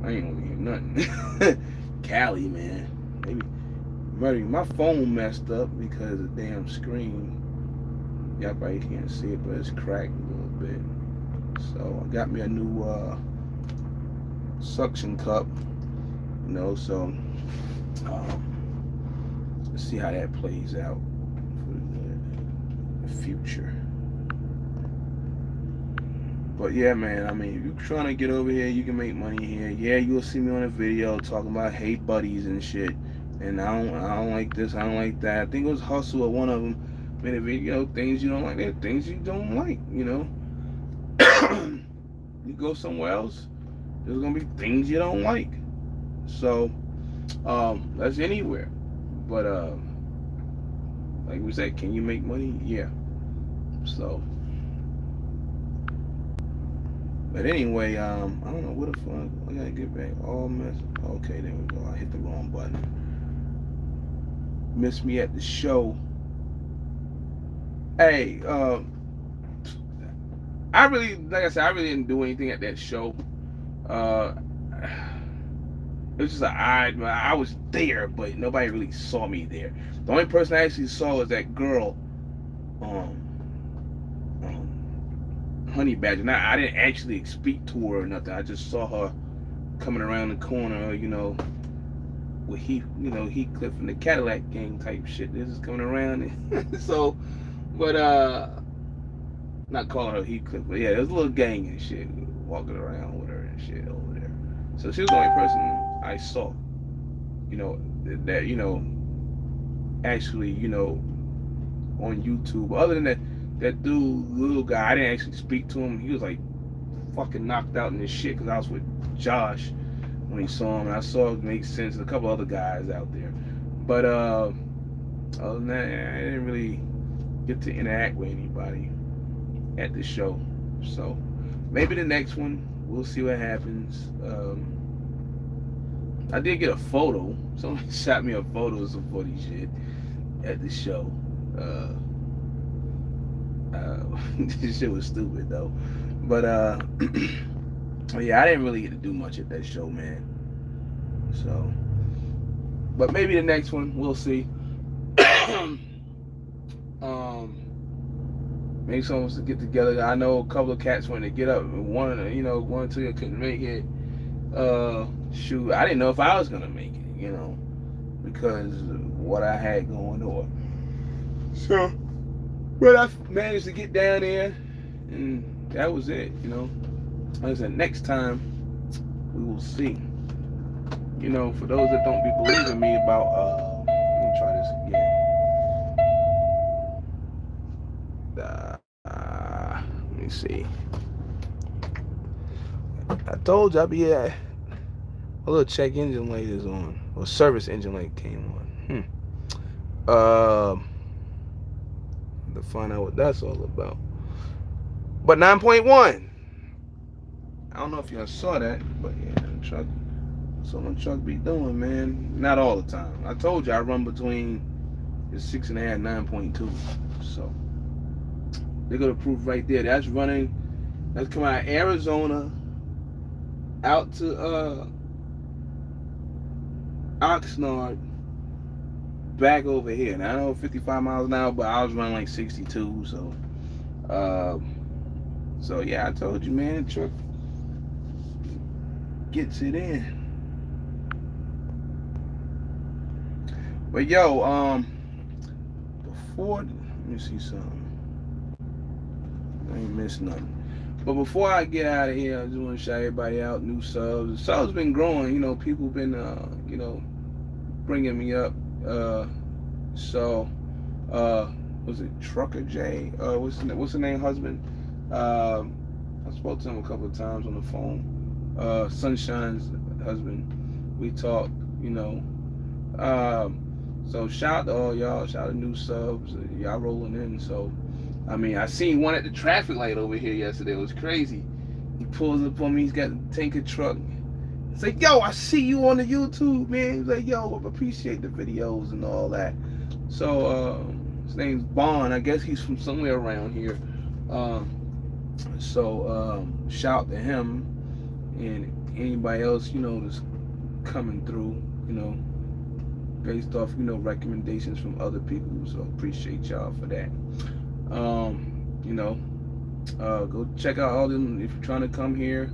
I ain't gonna hear nothing. Cali, man. Maybe my phone messed up because of the damn screen. Y'all probably can't see it, but it's cracked a little bit. So I got me a new suction cup, you know. So let's see how that plays out for the future. But yeah, man, I mean, if you're trying to get over here, you can make money here. Yeah, you'll see me on a video talking about hate buddies and shit. And I don't like this, I don't like that. I think it was Hustle or one of them made a video, things you don't like, there things you don't like, you know. You go somewhere else, there's gonna be things you don't like. So, that's anywhere. But like we said, can you make money? Yeah. So, but anyway, I don't know what the fuck. I gotta get back. All mess. Okay, there we go. I hit the wrong button. Miss me at the show. Hey, I really, like I said, I really didn't do anything at that show. It was just I was there, but nobody really saw me there. The only person I actually saw was that girl, Honey Badger. Now, I didn't actually speak to her or nothing. I just saw her coming around the corner, you know, with Heathcliff and the Cadillac gang type shit. This is coming around. So, but not calling her Heathcliff, but yeah, there's a little gang and shit walking around with her and shit over there. So she was the only person I saw, you know, that, you know, actually, you know, on YouTube. Other than that dude, little guy, I didn't actually speak to him. He was like fucking knocked out in this shit because I was with Josh when he saw him. And I saw it make sense. And a couple other guys out there. But other than that, I didn't really get to interact with anybody at the show. So maybe the next one, we'll see what happens. I did get a photo. Someone shot me a photo of some funny shit at the show. This shit was stupid though. But yeah, I didn't really get to do much at that show, man. So, but maybe the next one, we'll see. Maybe someone wants to get together. I know a couple of cats wanted to get up. One or two couldn't make it. Shoot, I didn't know if I was gonna make it, you know, because of what I had going on. So, but I managed to get down there, and that was it, you know. Like I said, next time we will see. You know, for those that don't be believing me about, let me try this again. Let me see. I told you I'd be at a little check engine light is on, or service engine light came on. To find out what that's all about. But 9.1. I don't know if y'all saw that, but yeah, the truck. Someone truck be doing, man. Not all the time. I told you I run between the 6.5 and 9.2. So they're gonna prove right there. That's running. That's coming out of Arizona out to Oxnard, back over here. Now I know 55 miles an hour, but I was running like 62. So yeah, I told you, man. The truck gets it in. But yo, before, let me see something. I ain't missed nothing. But before I get out of here, I just want to shout everybody out. New subs. The subs been growing. You know, people been, you know, bringing me up. So, was it Trucker J? What's the name? Husband. I spoke to him a couple of times on the phone. Sunshine's husband. We talked. You know. So shout out to all y'all. Shout out to new subs. Y'all rolling in. So, I mean, I seen one at the traffic light over here yesterday. It was crazy. He pulls up on me. He's got a tanker truck. It's like, yo, I see you on the YouTube, man. He's like, yo, I appreciate the videos and all that. So, his name's Bond. I guess he's from somewhere around here. Shout out to him and anybody else, you know, that's coming through, you know, based off, you know, recommendations from other people. So appreciate y'all for that. You know, go check out all them. If you're trying to come here,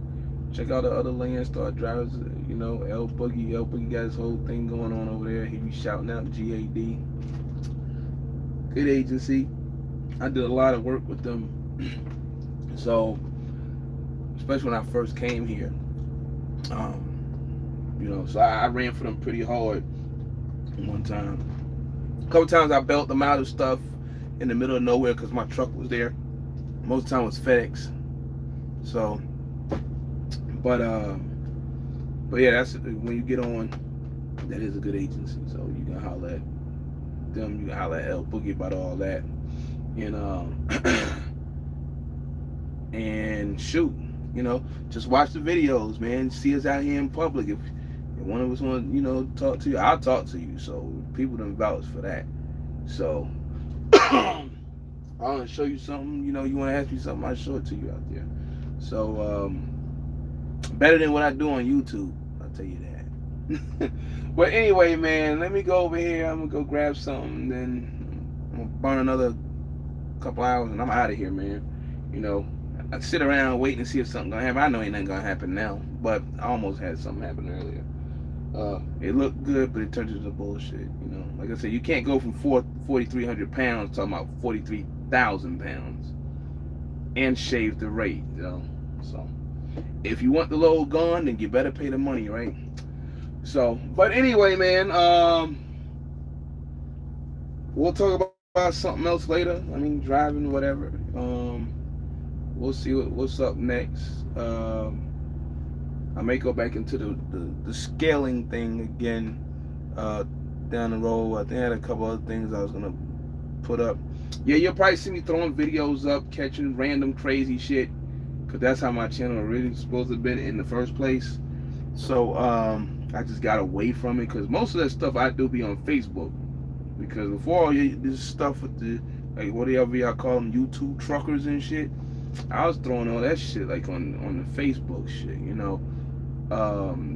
check out the other Landstar drivers. You know, L Boogie got his whole thing going on over there. He be shouting out GAD. Good agency. I did a lot of work with them. So especially when I first came here. You know, so I ran for them pretty hard one time. A couple times I bailed them out of stuff in the middle of nowhere because my truck was there. Most of the time it was FedEx. So, but yeah, that's when you get on. That is a good agency, so you can holler at them. You can holler at El Boogie about all that, and and shoot, you know, just watch the videos, man. See us out here in public. If one of us want, you know, talk to you, I'll talk to you. So people done vouch for that. So I want to show you something. You know, you want to ask me something, I'll show it to you out there. So better than what I do on YouTube, I'll tell you that. But anyway, man, let me go over here. I'm gonna go grab something, then I'm gonna burn another couple hours, and I'm out of here, man. You know, I sit around waiting to see if something gonna happen. I know ain't nothing gonna happen now, but I almost had something happen earlier. It looked good, but it turned into bullshit. You know, like I said, you can't go from 4,300 pounds talking about 43,000 pounds and shave the rate. You know, so if you want the load gone, then you better pay the money, right? So, but anyway, man, we'll talk about something else later. I mean, driving, whatever. We'll see what's up next. I may go back into the scaling thing again down the road. I think I had a couple other things I was gonna put up. Yeah, you'll probably see me throwing videos up, catching random crazy shit, cause that's how my channel really supposed to have been in the first place. So I just got away from it, because most of that stuff I do be on Facebook. Because before all this stuff with the, like, whatever y'all call them, YouTube truckers and shit, I was throwing all that shit like on the Facebook shit, you know.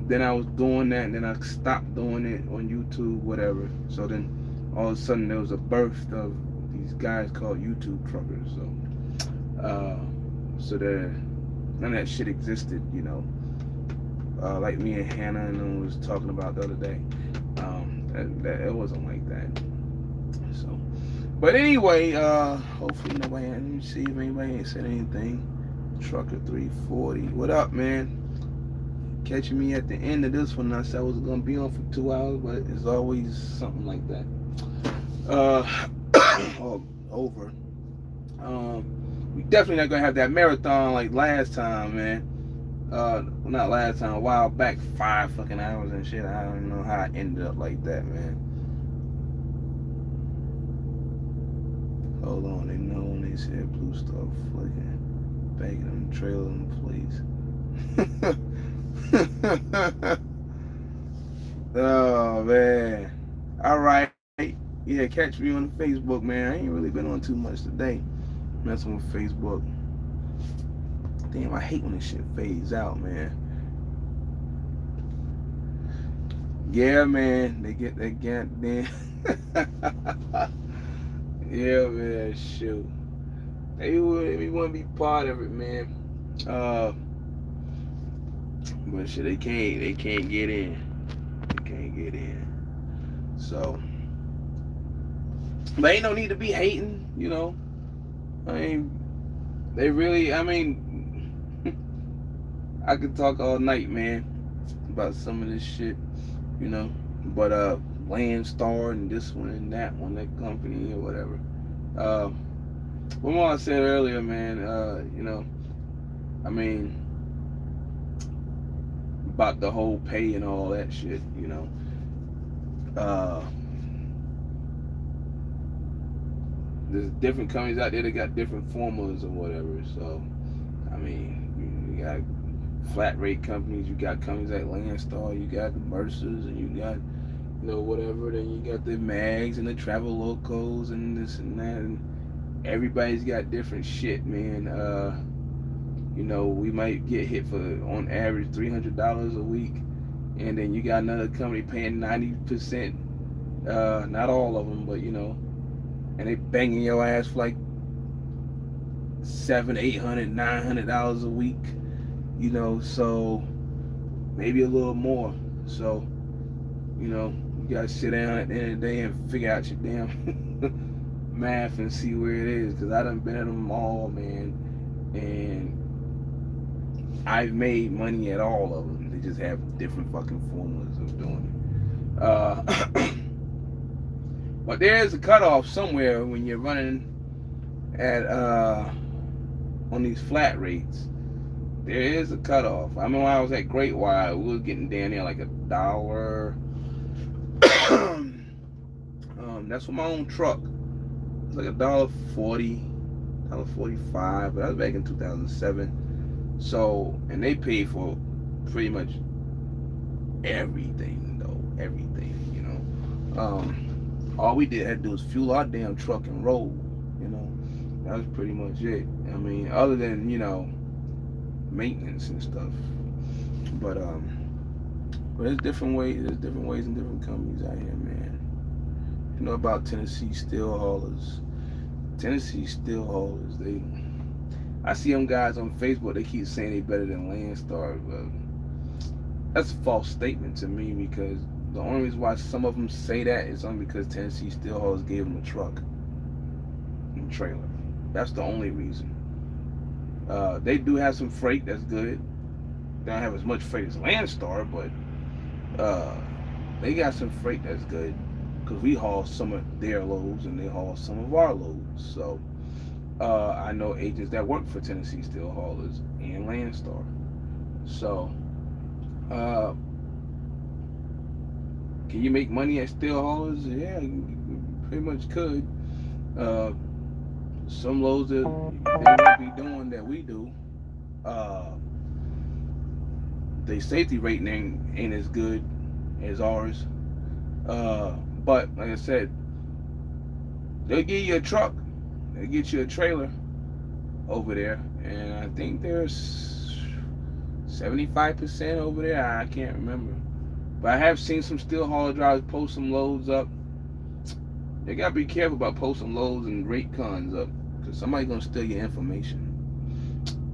Then I was doing that, and then I stopped doing it on YouTube, whatever. So then all of a sudden there was a birth of these guys called YouTube truckers. So there, none of that shit existed, you know. Like me and Hannah and them was talking about the other day. That it wasn't like that. So, but anyway, hopefully nobody. Let me see if anybody ain't said anything. Trucker 340, what up, man? Catching me at the end of this one. I said I was gonna be on for 2 hours, but it's always something like that. Over. We definitely not gonna have that marathon like last time, man. Not last time, a while back, 5 fucking hours and shit. I don't know how I ended up like that, man. Hold on, they know when they said blue stuff flicking, banging them trailer in place. Oh man. Alright. Yeah, catch me on Facebook, man. I ain't really been on too much today. Messing with Facebook. Damn, I hate when this shit fades out, man. Yeah, man, they get that goddamn. Yeah, man, shoot. They want to be part of it, man. But shit, they can't get in. They can't get in. So, but ain't no need to be hating, you know. I mean, they really. I mean. I could talk all night, man, about some of this shit, you know. But Landstar and this one and that one, that company or whatever. What more I said earlier, man, you know, I mean, about the whole pay and all that shit, you know. There's different companies out there that got different formulas or whatever. So, I mean, you got flat rate companies, you got companies like Landstar, you got the Mercers, and you got, you know, whatever. Then you got the Mags and the Travel Locals and this and that, and everybody's got different shit, man. You know, we might get hit for on average $300 a week, and then you got another company paying 90%. Not all of them, but you know, and they banging your ass for like $700, $800, $900 a week. You know, so maybe a little more. So, you know, you gotta sit down at the end of the day and figure out your damn math and see where it is. Cause I done been at them all, man, and I've made money at all of them. They just have different fucking formulas of doing it. But there is a cutoff somewhere when you're running at on these flat rates. There is a cutoff. I remember when I was at Great Wire, we were getting down there like $1. That's for my own truck. It's like $1.40, $1.45, but that was back in 2007. So, and they paid for pretty much everything, though. Everything, you know. All we had to do was fuel our damn truck and roll, you know. That was pretty much it. I mean, other than, you know, maintenance and stuff. But there's different ways. There's different ways and different companies out here, man. You know about Tennessee steel haulers. Tennessee steel haulers. I see them guys on Facebook. They keep saying they better than Landstar. But that's a false statement to me, because the only reason why some of them say that is only because Tennessee steel haulers gave them a truck and trailer. That's the only reason. They do have some freight that's good. They don't have as much freight as Landstar, but they got some freight that's good, because we haul some of their loads and they haul some of our loads. So I know agents that work for Tennessee steel haulers and Landstar. So can you make money at steel haulers? Yeah, you pretty much could. Some loads that they won't be doing that we do. The safety rating ain't as good as ours. But like I said, they'll give you a truck, they'll get you a trailer over there, and I think there's 75% over there. I can't remember, but I have seen some steel hauler drivers post some loads up. They gotta be careful about posting loads and rate cons up, because somebody's gonna steal your information.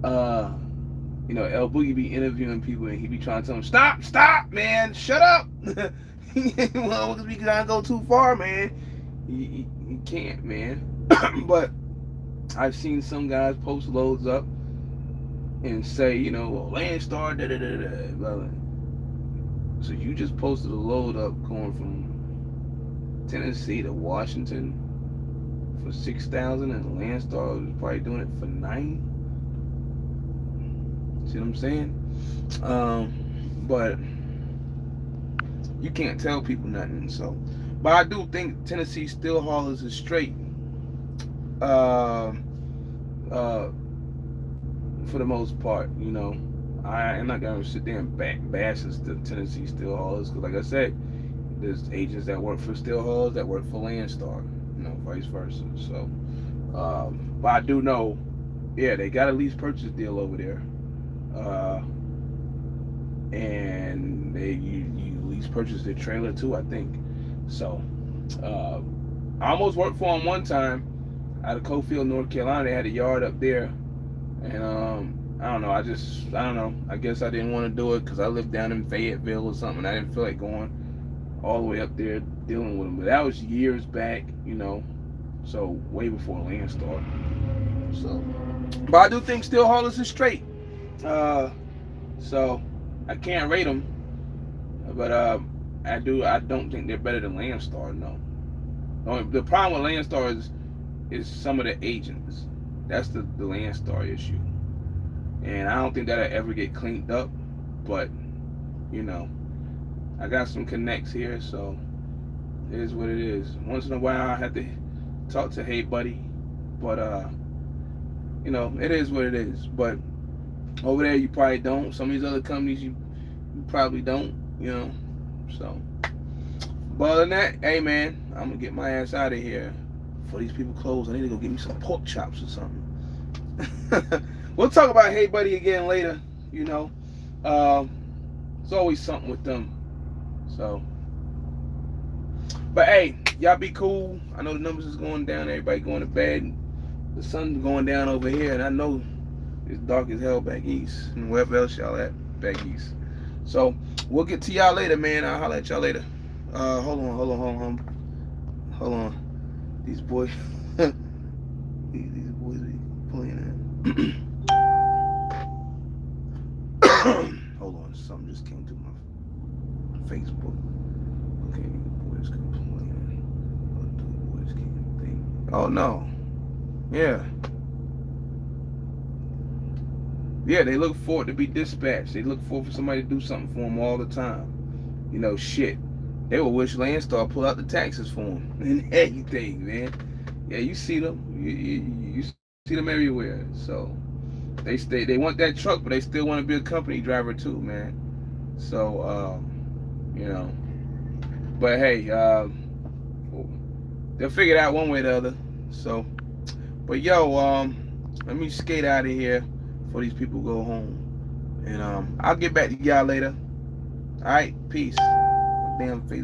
You know, El Boogie be interviewing people and he be trying to tell them, stop, man, shut up. Well, because we gotta go too far, man. You can't, man. But I've seen some guys post loads up and say, you know, well, Landstar, blah, blah. So you just posted a load up going from Tennessee to Washington for 6,000, and Landstar was probably doing it for 9. See what I'm saying? But you can't tell people nothing. So, but I do think Tennessee steel haulers is straight. For the most part, you know. I am not gonna sit there and bash the Tennessee steel haulers, because like I said, there's agents that work for steel haulers that work for Landstar, you know, vice versa. So, but I do know, yeah, they got a lease purchase deal over there, and you lease purchase their trailer too, I think. So, I almost worked for them one time out of Cofield, North Carolina. They had a yard up there, and I don't know. I don't know. I guess I didn't want to do it because I lived down in Fayetteville or something. I didn't feel like going all the way up there dealing with them. But that was years back, you know. So way before Landstar. So, but I do think steel haulers is straight. So I can't rate them, but I don't think they're better than Landstar. No. The problem with Landstar is some of the agents. That's the Landstar issue. And I don't think that'll ever get cleaned up, but you know, I got some connects here, so it is what it is. Once in a while I have to talk to Hey Buddy, but you know, it is what it is. But over there you probably don't. Some of these other companies you probably don't, you know. So, but other than that, hey man, I'm gonna get my ass out of here before these people close. I need to go get me some pork chops or something. We'll talk about Hey Buddy again later, you know. It's always something with them. So, but hey, y'all be cool. I know the numbers is going down, everybody going to bed. The sun's going down over here, and I know it's dark as hell back east, and wherever else y'all at back east. So we'll get to y'all later, man. I'll holler at y'all later. Hold on. These boys these boys be playing it. Hold on, something just came to my Facebook. Okay, boys complaining. What do boys can't think? Oh no. Yeah. Yeah, they look forward to be dispatched. They look forward for somebody to do something for them all the time. You know, shit. They will wish Landstar pull out the taxes for them and everything, man. Yeah, you see them. You see them everywhere. So they want that truck, but they still want to be a company driver too, man. So you know. But hey, they'll figure it out one way or the other. So, but yo, let me skate out of here before these people go home, and I'll get back to y'all later. All right, peace. Damn Facebook.